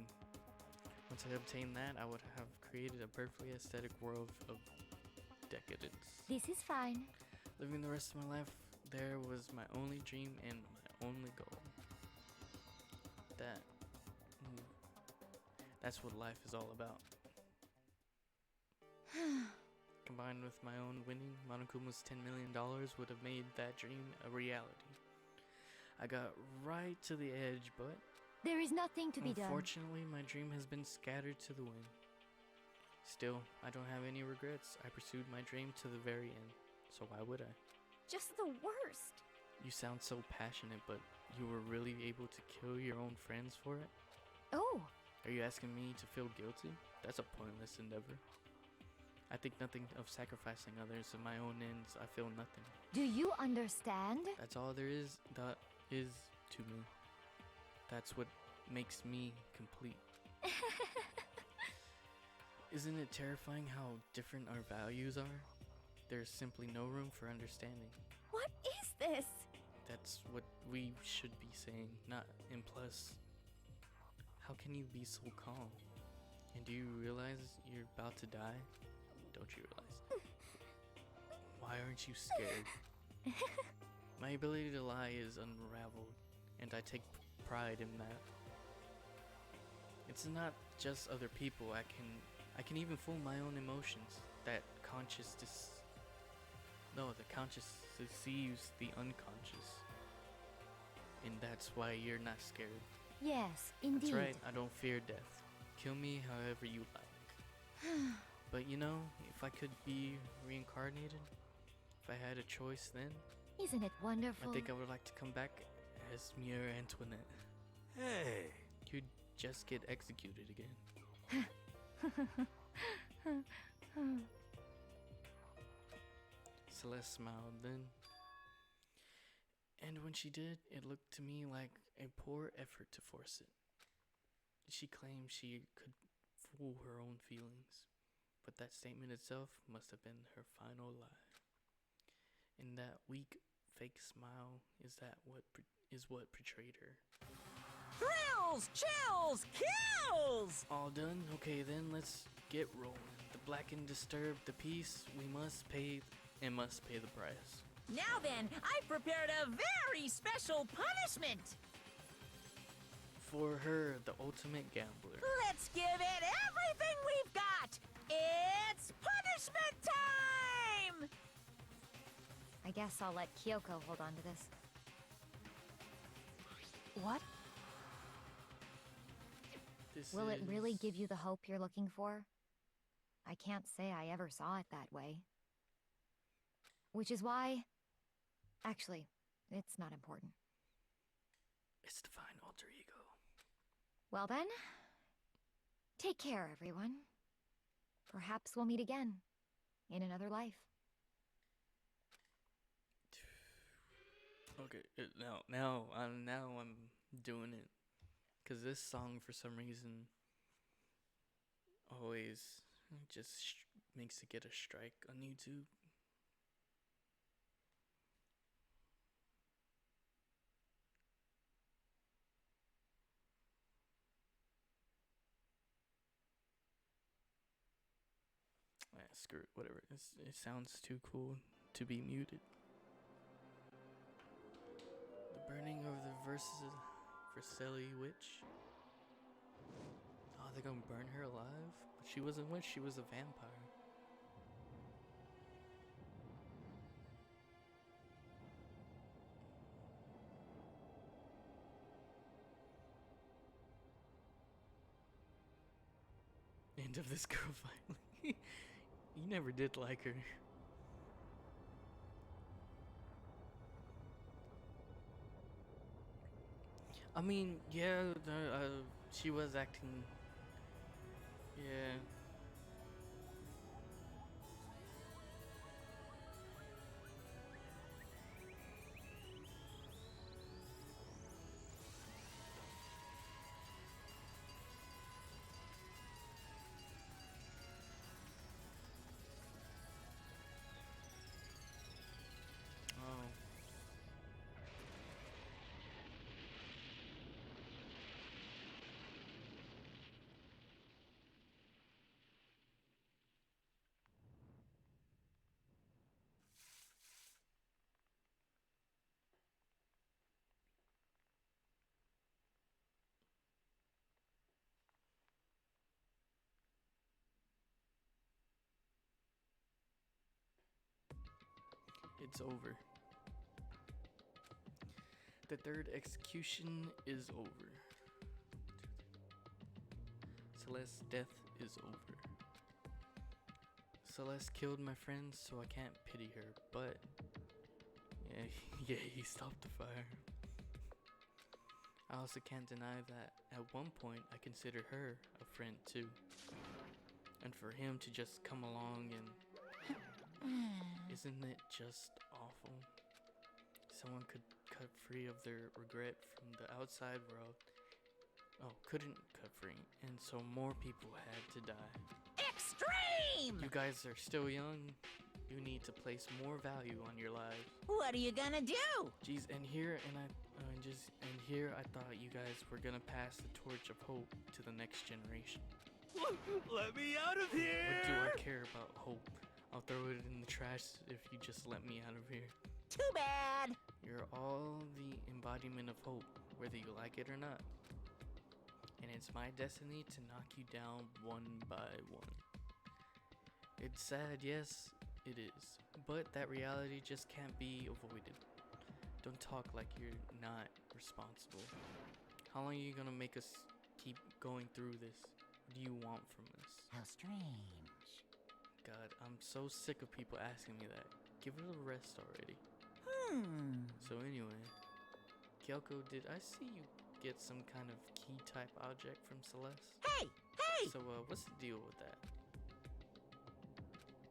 Once I obtained that, I would have created a perfectly aesthetic world of decadence. This is fine. Living the rest of my life there was my only dream and my only goal. That's what life is all about. Combined with my own winning, Monokuma's $10 million would have made that dream a reality. I got right to the edge, but There is nothing to be done. unfortunately, my dream has been scattered to the wind. Still, I don't have any regrets. I pursued my dream to the very end, so why would I? Just the worst. You sound so passionate, but you were really able to kill your own friends for it? Oh, Are you asking me to feel guilty? That's a pointless endeavor. I think nothing of sacrificing others of my own ends. I feel nothing. do you understand? That's all there is to me. That's what makes me complete. Isn't it terrifying how different our values are? there's simply no room for understanding. What is this? That's what we should be saying, not. And plus, how can you be so calm? And do you realize you're about to die? Don't you realize? Why aren't you scared? My ability to lie is unraveled, and I take pride in that. It's not just other people. I can even fool my own emotions. That the conscious deceives the unconscious. And that's why you're not scared. Yes, indeed. That's right, I don't fear death. Kill me however you like. But you know, if I could be reincarnated, if I had a choice then, Isn't it wonderful? I think I would like to come back as Marie Antoinette. Hey! You'd just get executed again. Celeste smiled then. And when she did, it looked to me like a poor effort to force it. She claimed she could fool her own feelings, but that statement itself must have been her final lie. And that weak, fake smile is what betrayed her. Thrills, chills, kills! All done? Okay then, let's get rolling. The black and disturb the peace, we must pay the price. Now then, I've prepared a very special punishment! For her, the ultimate gambler. Let's give it everything we've got! It's punishment time! I guess I'll let Kyoko hold on to this. What? Will it really give you the hope you're looking for? I can't say I ever saw it that way. Which is why... Actually, it's not important. It's divine alter ego. Well then, take care, everyone. Perhaps we'll meet again, in another life. Okay, now I'm doing it. Because this song, for some reason, always just makes it get a strike on YouTube. Screw it, whatever. It sounds too cool to be muted. The burning of the Vercelli witch. Oh, they're gonna burn her alive? But she wasn't a witch, she was a vampire. End of this girl finally. You never did like her. I mean, yeah, she was acting. Yeah. Oh. It's over. The third execution is over. Celeste's death is over. Celeste killed my friends, so I can't pity her, but yeah, he stopped the fire. I also can't deny that at one point I considered her a friend too. And for him to just come along and... Isn't it just awful? Someone could cut free of their regret from the outside world. Oh, couldn't cut free, and so more people had to die. Extreme! You guys are still young, You need to place more value on your lives. What are you gonna do? Jeez, and here I thought you guys were gonna pass the torch of hope to the next generation. Let me out of here! What do I care about hope? I'll throw it in the trash if you just let me out of here. Too bad. You're all the embodiment of hope, whether you like it or not. And it's my destiny to knock you down one by one. It's sad, yes, it is. But that reality just can't be avoided. Don't talk like you're not responsible. How long are you gonna make us keep going through this? What do you want from us? How strange. God, I'm so sick of people asking me that. Give it a rest already. So anyway, Kyoko, did I see you get some kind of key type object from Celeste? Hey! So what's the deal with that?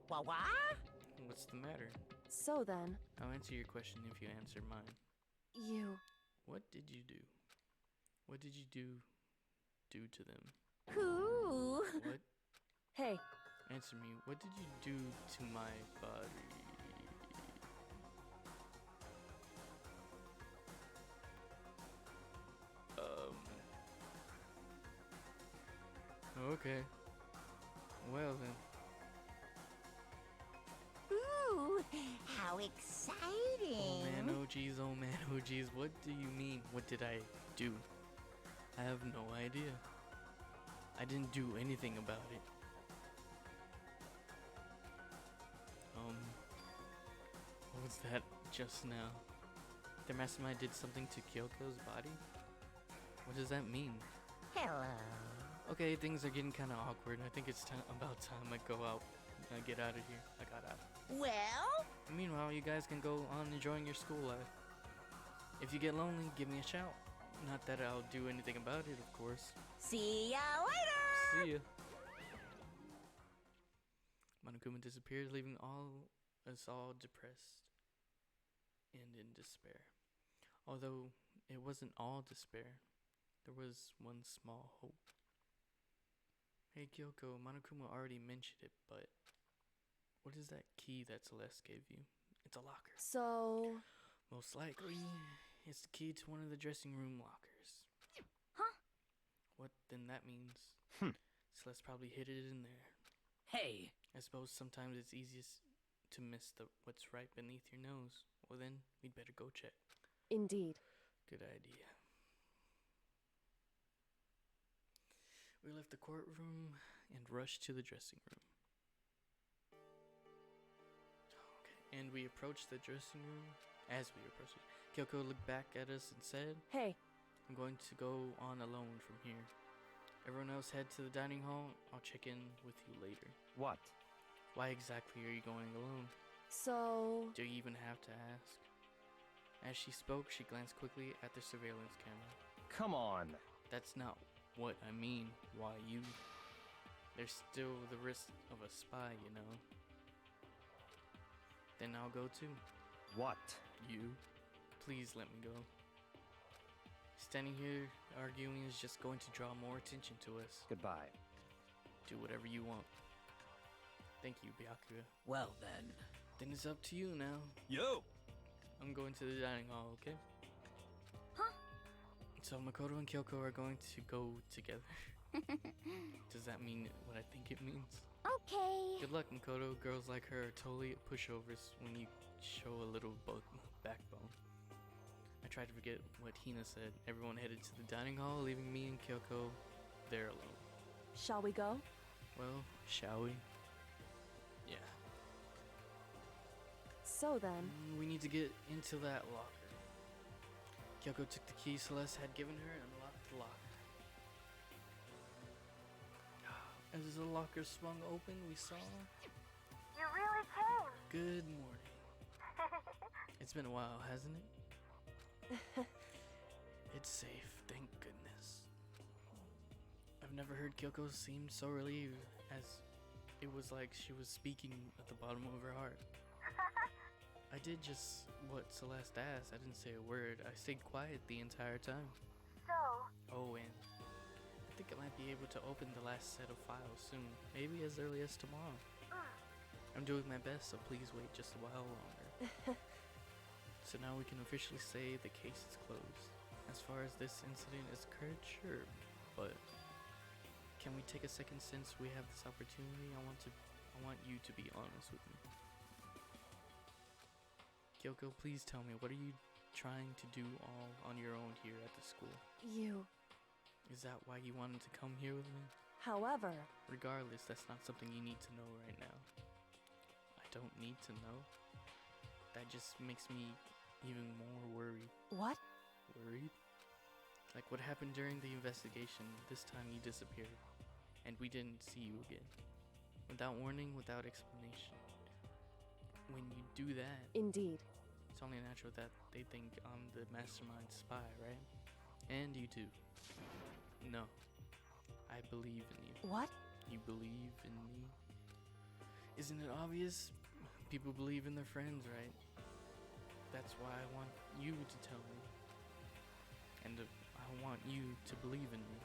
What? What's the matter? So then, I'll answer your question if you answer mine. you... What did you do? What did you do to them? Who? What? Hey, Answer me. What did you do to my body? Okay. Well then. Ooh, how exciting. Oh man, oh geez, oh man, oh geez. What do you mean? What did I do? I have no idea. I didn't do anything about it. What was that just now? The mastermind did something to Kyoko's body? What does that mean? Hello. Okay, things are getting kind of awkward. I think it's about time I go out. I get out of here. I got out. Well? Meanwhile, you guys can go on enjoying your school life. If you get lonely, give me a shout. Not that I'll do anything about it, of course. See ya later! See ya. Monokuma disappears, leaving us all depressed and in despair. Although it wasn't all despair, there was one small hope. Hey Kyoko, Monokuma already mentioned it, but what is that key that Celeste gave you? It's a locker. so... Most likely, it's the key to one of the dressing room lockers. Huh? What then that means? Celeste probably hid it in there. Hey, I suppose sometimes it's easiest to miss what's right beneath your nose. Well then, we'd better go check. Indeed. Good idea. We left the courtroom and rushed to the dressing room. Okay, and we approached the dressing room. As we approached it, Kyoko looked back at us and said, Hey, I'm going to go on alone from here. Everyone else head to the dining hall. I'll check in with you later. What? Why exactly are you going alone? so... Do you even have to ask? As she spoke, she glanced quickly at the surveillance camera. Come on. That's not what I mean. Why you? There's still the risk of a spy, you know. Then I'll go too. What? You? Please let me go. Standing here arguing is just going to draw more attention to us. Goodbye. Do whatever you want. Thank you, Byakuya. well then. Then it's up to you now. Yo! I'm going to the dining hall, okay? Huh? So Makoto and Kyoko are going to go together. Does that mean what I think it means? Okay. Good luck, Makoto. Girls like her are totally pushovers when you show a little backbone. I tried to forget what Hina said. Everyone headed to the dining hall, leaving me and Kyoko there alone. Shall we go? Well, shall we? Yeah. So then, We need to get into that locker. Kyoko took the key Celeste had given her and unlocked the locker. As the locker swung open, we saw... You really came. Good morning. It's been a while, hasn't it? It's safe, thank goodness. I've never heard Kyoko seem so relieved, as it was like she was speaking at the bottom of her heart. I did just what Celeste asked. I didn't say a word. I stayed quiet the entire time. So, Oh, and I think I might be able to open the last set of files soon. Maybe as early as tomorrow. I I'm doing my best, so please wait just a while longer. So now we can officially say the case is closed. As far as this incident is occurred, sure, but can we take a second since we have this opportunity? I want you to be honest with me. Kyoko, please tell me, what are you trying to do all on your own here at the school? Is that why you wanted to come here with me? However, regardless, that's not something you need to know right now. I don't need to know. That just makes me even more worried. What? Worried? Like what happened during the investigation. This time you disappeared, and we didn't see you again. Without warning, without explanation. When you do that, indeed, it's only natural that they think I'm the mastermind spy, right? And you too. No. I believe in you. What? You believe in me? Isn't it obvious? People believe in their friends, right? That's why I want you to tell me. And I want you to believe in me.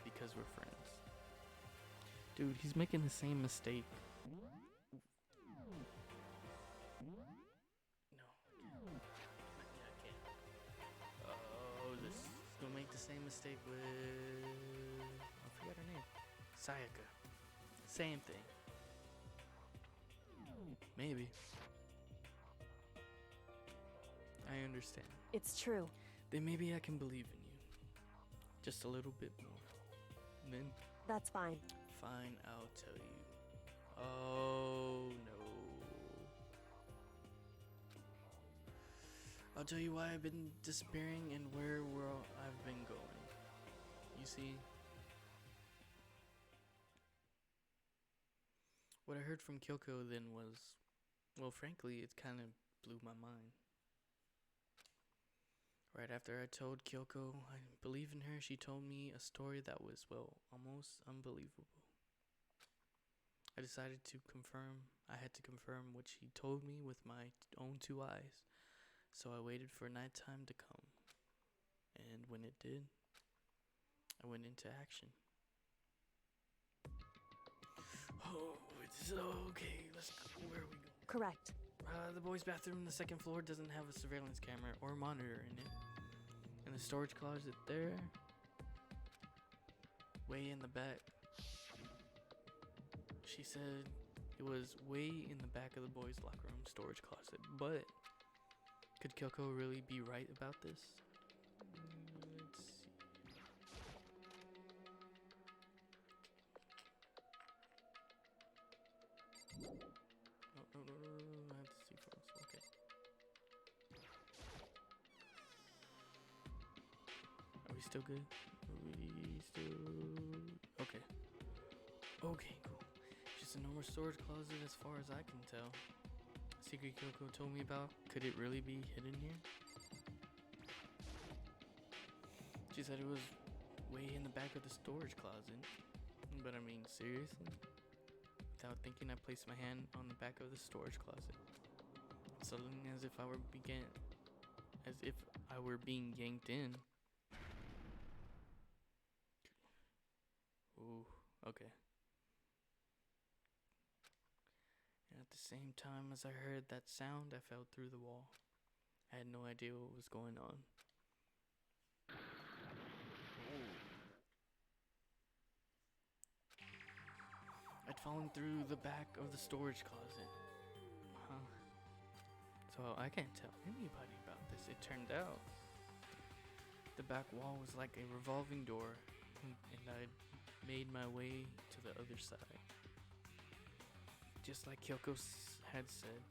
Because we're friends. Dude, he's making the same mistake. No. I can't. Oh, this gonna make the same mistake with... I forgot her name. Sayaka. Same thing. Maybe. I understand. It's true. Then maybe I can believe in you. Just a little bit more. And then... That's fine. Fine, I'll tell you. Oh, no. I'll tell you why I've been disappearing and where I've been going. You see? What I heard from Kyoko then was... Well, frankly, it kind of blew my mind. Right after I told Kyoko I believe in her, she told me a story that was, well, almost unbelievable. I decided to confirm. I had to confirm what she told me with my own 2 eyes. So I waited for nighttime to come. And when it did, I went into action. Oh, it's okay. Let's go. Where are we going? Correct. The boys' bathroom on the 2nd floor doesn't have a surveillance camera or monitor in it. And the storage closet there, way in the back. She said it was way in the back of the boys' locker room storage closet. But could Kyoko really be right about this? Let's see. No. I have to see first. Okay. Are we still good? Okay. Okay, cool. Just a normal storage closet as far as I can tell. Secret Kyoko told me about. Could it really be hidden here? She said it was way in the back of the storage closet. But I mean, seriously? Without thinking, I placed my hand on the back of the storage closet. Suddenly, as if I were being yanked in. Ooh, okay. And at the same time as I heard that sound, I fell through the wall. I had no idea what was going on. I'd fallen through the back of the storage closet. So I can't tell anybody about this. It turned out the back wall was like a revolving door, and I made my way to the other side. Just like Kyoko had said.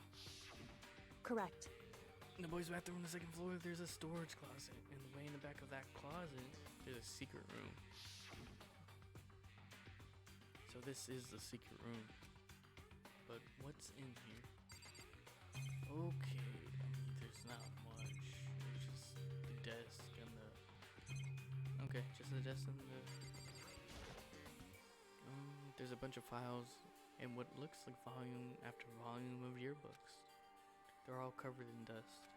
Correct. In the boys' bathroom on the 2nd floor, there's a storage closet. And way in the back of that closet, there's a secret room. So this is the secret room. But what's in here? Okay, I mean, there's not much. There's just the desk and the... Okay, just the desk and the... There's a bunch of files and what looks like volume after volume of yearbooks. They're all covered in dust.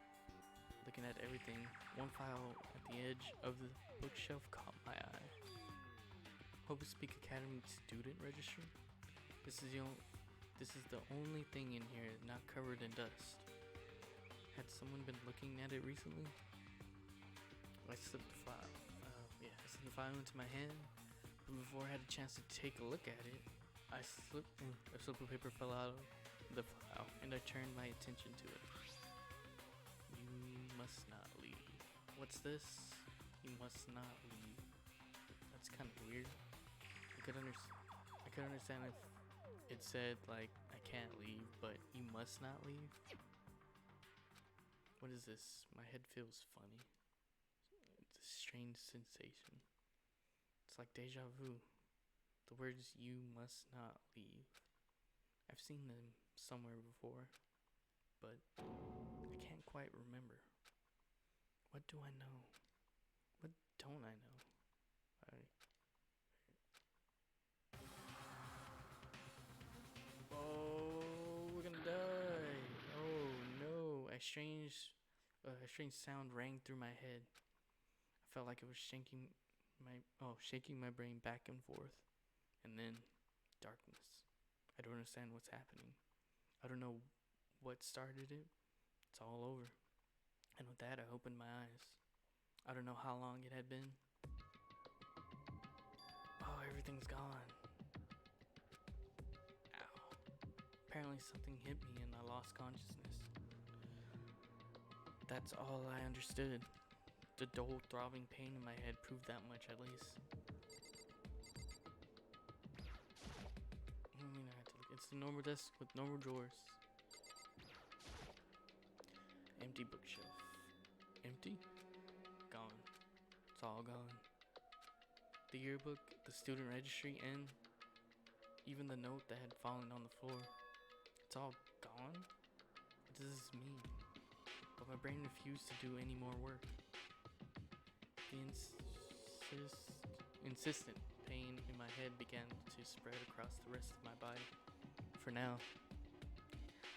Looking at everything, one file at the edge of the bookshelf caught my eye. Hope Speak Academy student registry. This This is the only thing in here not covered in dust. Had someone been looking at it recently? I slipped the file. I slipped the file into my hand, but before I had a chance to take a look at it, a slip of paper fell out of the file, and I turned my attention to it. You must not leave. What's this? You must not leave. That's kind of weird. I could understand if it said like I can't leave, but you must not leave. What is this? My head feels funny. It's a strange sensation. It's like deja vu. The words "you must not leave." I've seen them somewhere before, but I can't quite remember. What do I know? What don't I know? Oh, we're gonna die. Oh no. A strange sound rang through my head. I felt like it was shaking my brain back and forth. And then darkness. I don't understand what's happening. I don't know what started it. It's all over. And with that, I opened my eyes. I don't know how long it had been. Oh, everything's gone. Ow. Apparently something hit me and I lost consciousness. That's all I understood. The dull, throbbing pain in my head proved that much, at least. I mean, it's the normal desk with normal drawers. Empty bookshelf. Empty? Gone. It's all gone. The yearbook, the student registry, and even the note that had fallen on the floor. It's all gone? What does this mean? But my brain refused to do any more work. The insistent pain in my head began to spread across the rest of my body. For now,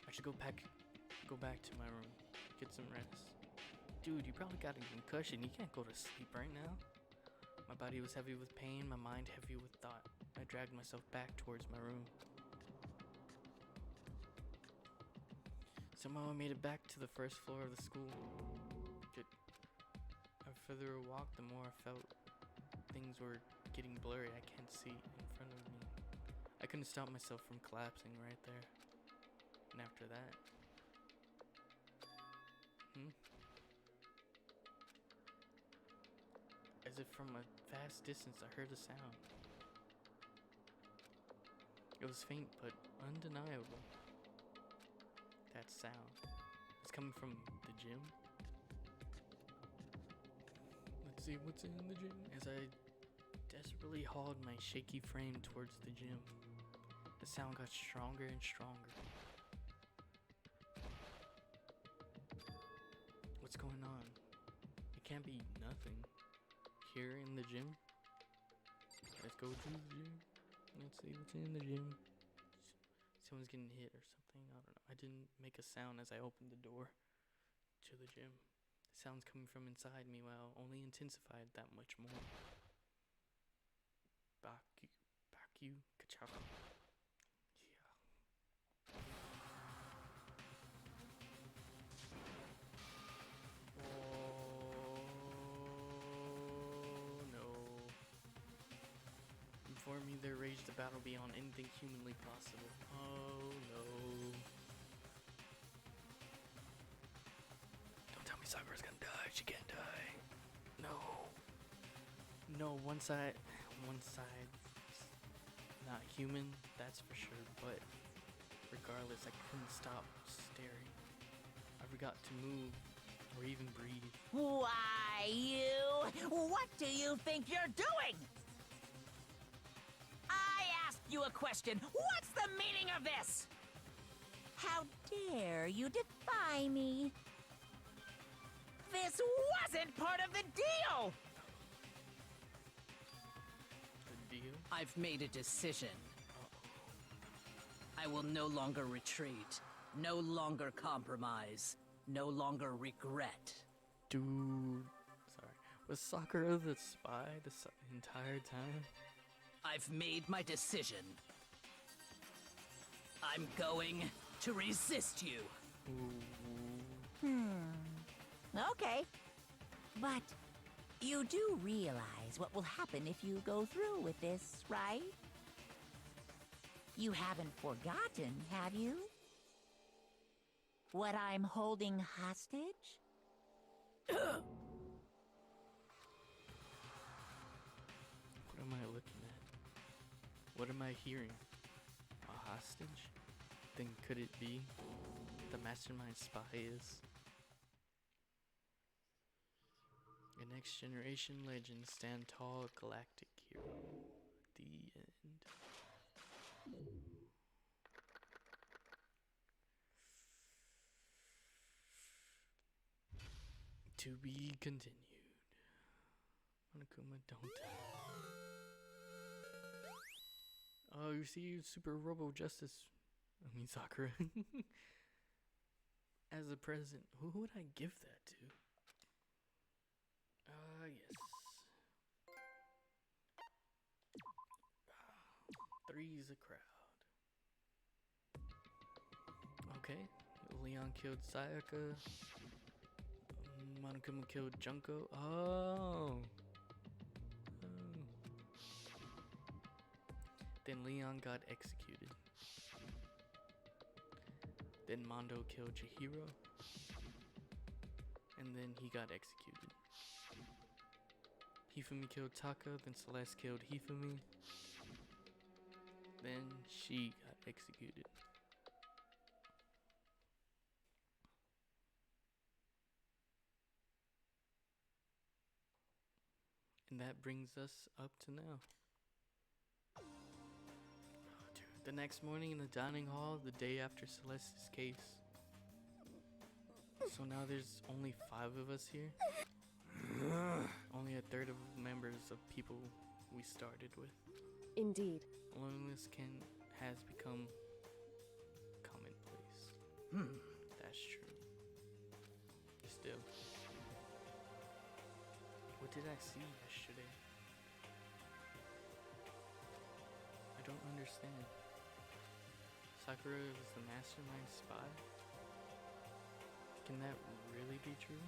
I should go back to my room, get some rest. Dude, you probably got a concussion. You can't go to sleep right now. My body was heavy with pain, my mind heavy with thought. I dragged myself back towards my room. Somehow I made it back to the first floor of the school. The further I walked, the more I felt things were getting blurry. I can't see in front of me. I couldn't stop myself from collapsing right there. And after that... As if from a vast distance, I heard a sound. It was faint, but undeniable. That sound was coming from the gym. Let's see what's in the gym. As I desperately hauled my shaky frame towards the gym, the sound got stronger and stronger. What's going on? It can't be nothing. Here in the gym? Let's go to the gym. Let's see what's in the gym. Someone's getting hit or something. I don't know. I didn't make a sound as I opened the door to the gym. The sounds coming from inside me, well, only intensified that much more. Baku, kachaka. Before me there raged a battle beyond anything humanly possible. Oh no. Don't tell me Sakura's gonna die. She can't die. No. No, one side's not human, that's for sure, but regardless, I couldn't stop staring. I forgot to move or even breathe. Why, you? What do you think you're doing? You a question. What's the meaning of this? How dare you defy me? This wasn't part of the deal! The deal? I've made a decision. I will no longer retreat, no longer compromise, no longer regret. Dude, sorry. Was Sakura the spy the entire time? I've made my decision. I'm going to resist you. Okay. But you do realize what will happen if you go through with this, right? You haven't forgotten, have you? What I'm holding hostage? What am I looking at? What am I hearing? A hostage? Then could it be the mastermind spy is? A next generation legend, stand tall, galactic hero. The end. To be continued. Monokuma, don't die. Oh, you see, Super Robo Justice. I mean, Sakura. As a present, who would I give that to? Yes. 3's a crowd. Okay. Leon killed Sayaka. Monokuma killed Junko. Oh. Then Leon got executed. Then Mondo killed Chihiro. And then he got executed. Hifumi killed Taka, then Celeste killed Hifumi. Then she got executed. And that brings us up to now. Oh, dude. The next morning in the dining hall, the day after Celeste's case. So now there's only 5 of us here. Only a third of members of people we started with. Indeed. Loneliness has become commonplace. That's true. Still. What did I see yesterday? I don't understand. Sakura is the mastermind spy? Can that really be true?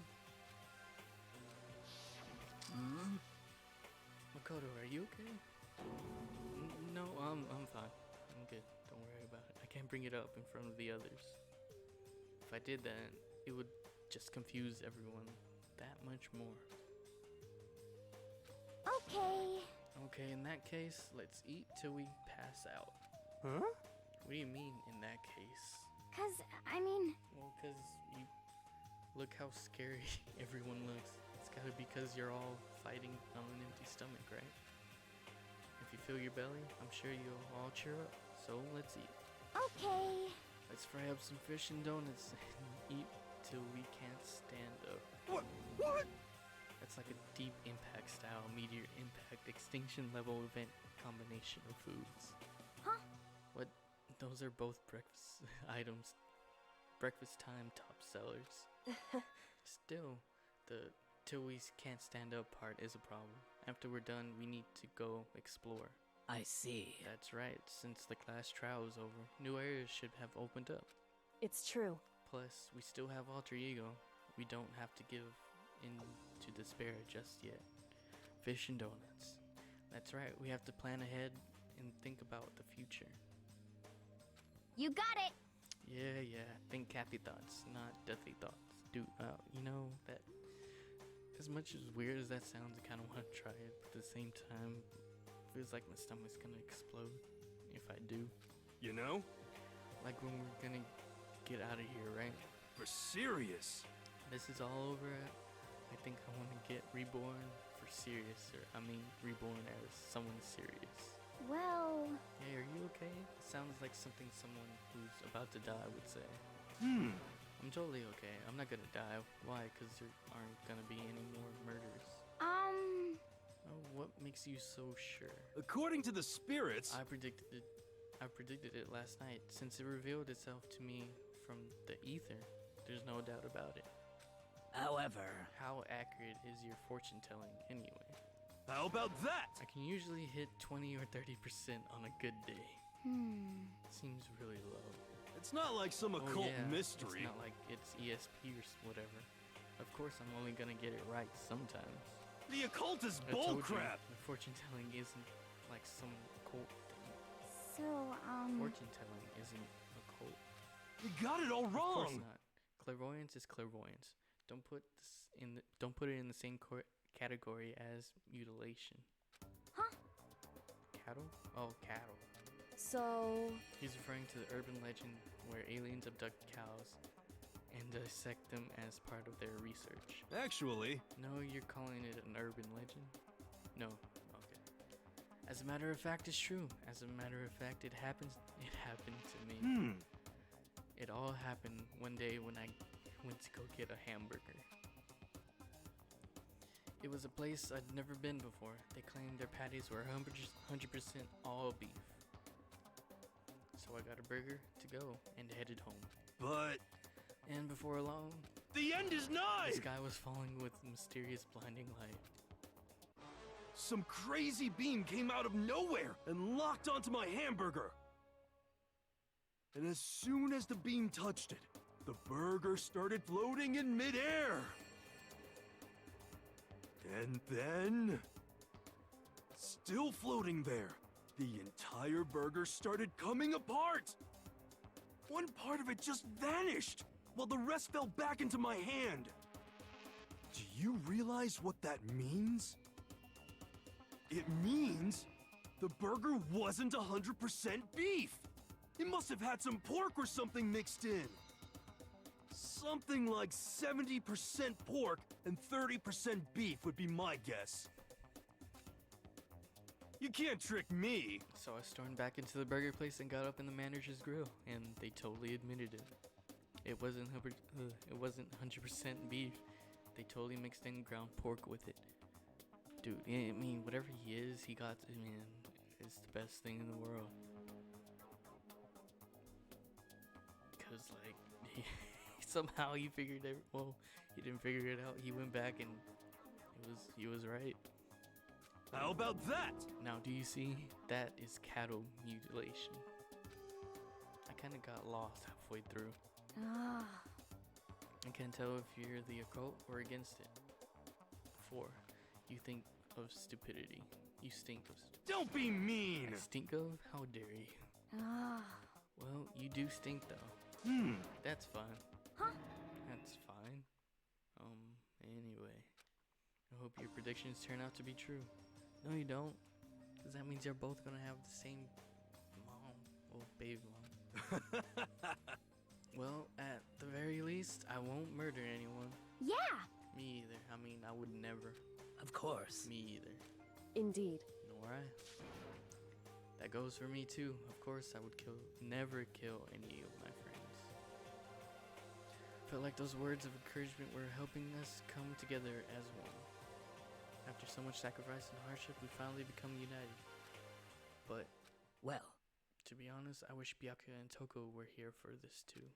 Makoto, are you okay? No, I'm fine. I'm good. Don't worry about it. I can't bring it up in front of the others. If I did that, it would just confuse everyone that much more. Okay. Okay, in that case, let's eat till we pass out. Huh? What do you mean, in that case? Cause, I mean... Well, cause you... Look how scary everyone looks. It's gotta be because you're all fighting on an empty stomach, right? If you fill your belly, I'm sure you'll all cheer up. So, let's eat. Okay. Let's fry up some fish and donuts and eat till we can't stand up. What? That's like a deep impact style meteor impact extinction level event combination of foods. Huh? What? Those are both breakfast items. Breakfast time top sellers. Still, the till we can't stand up part is a problem. After we're done, we need to go explore. I see. That's right. Since the class trial is over, new areas should have opened up. It's true. Plus, we still have alter ego. We don't have to give in to despair just yet. Fish and donuts. That's right. We have to plan ahead and think about the future. You got it. Yeah. Think happy thoughts, not deathly thoughts. Dude, you know that. As much as weird as that sounds, I kind of want to try it, but at the same time, feels like my stomach's gonna explode if I do. You know? Like when we're gonna get out of here, right? For serious. This is all over. I think I want to get reborn for serious, or I mean, reborn as someone serious. Well... Hey, are you okay? It sounds like something someone who's about to die would say. I'm totally okay. I'm not gonna die. Why? Because there aren't gonna be any more murders. Oh, what makes you so sure? According to the spirits... I predicted it last night. Since it revealed itself to me from the ether, there's no doubt about it. However... How accurate is your fortune telling anyway? How about that? I can usually hit 20 or 30% on a good day. Seems really low. It's not like some occult mystery. It's not like it's ESP or whatever. Of course, I'm only gonna get it right sometimes. The occult is I told you, bullcrap. the fortune telling isn't like some occult thing. So, Fortune telling isn't occult. You got it all Of course wrong. not. Clairvoyance is clairvoyance. Don't put it in the same category as mutilation. Huh? Cattle? Oh, cattle. So, He's referring to the urban legend where aliens abduct cows and dissect them as part of their research. Actually, No, you're calling it an urban legend? No. Okay. As a matter of fact, it's true. As a matter of fact, it happened to me. It all happened one day when I went to go get a hamburger. It was a place I'd never been before. They claimed their patties were 100% all beef. So I got a burger to go and headed home. but And before long, the end is nigh. the sky was falling with mysterious blinding light. Some crazy beam came out of nowhere and locked onto my hamburger. And as soon as the beam touched it, the burger started floating in midair. And then, still floating there, the entire burger started coming apart. One part of it just vanished, while the rest fell back into my hand. Do you realize what that means? It means the burger wasn't 100% beef. It must have had some pork or something mixed in. Something like 70% pork and 30% beef would be my guess. You can't trick me. So I stormed back into the burger place and got up in the manager's grill, and they totally admitted it. It wasn't 100% beef. They totally mixed in ground pork with it. Dude, I mean, whatever he is, he got, man, it's the best thing in the world. Cause like, somehow he figured it. Well, he didn't figure it out. He went back and he was right. How about that? Now, do you see? That is cattle mutilation. I kind of got lost halfway through. I can't tell if you're the occult or against it. 4. You think of stupidity. You stink of stupidity. Don't be mean. I stink of? How dare you? Well, you do stink though. That's fine. Huh? That's fine. Anyway. I hope your predictions turn out to be true. No, you don't. Because that means you're both gonna have the same mom. Well, baby mom. Well, at the very least, I won't murder anyone. Yeah! Me either. I mean, I would never. Of course. Me either. indeed. Nor I. That goes for me too. Of course, I would never kill any of my friends. Felt like those words of encouragement were helping us come together as one. After so much sacrifice and hardship, we finally become united. But, well, to be honest, I wish Byakuya and Toko were here for this too.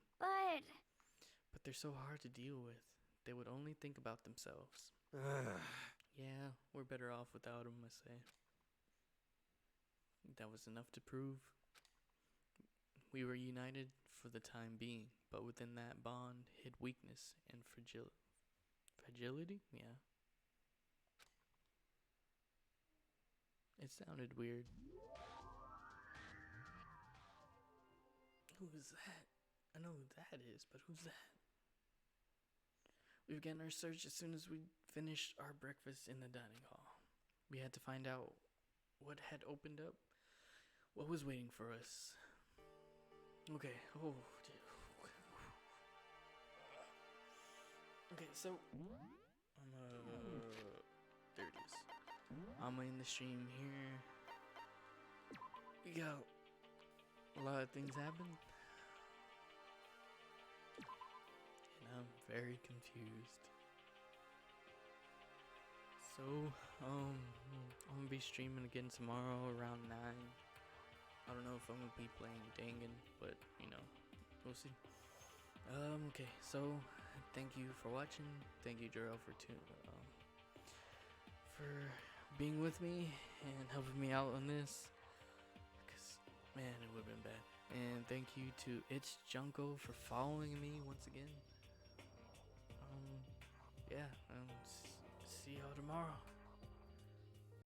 But they're so hard to deal with. They would only think about themselves. Yeah, we're better off without them, I say. That was enough to prove we were united for the time being, but within that bond hid weakness and fragility? Yeah. It sounded weird. Who is that? I know who that is, but who's that? We began our search as soon as we finished our breakfast in the dining hall. We had to find out what had opened up, what was waiting for us. Okay, okay, so there it is. I'm in the stream here. We got a lot of things happen. And I'm very confused. So, I'm gonna be streaming again tomorrow around 9. I don't know if I'm gonna be playing Dangan, but you know, we'll see. Okay, so thank you for watching. Thank you, Jarrell, for being with me and helping me out on this. Cause Man, it would have been bad. And thank you to It's Junko for following me once again. Yeah, see y'all tomorrow.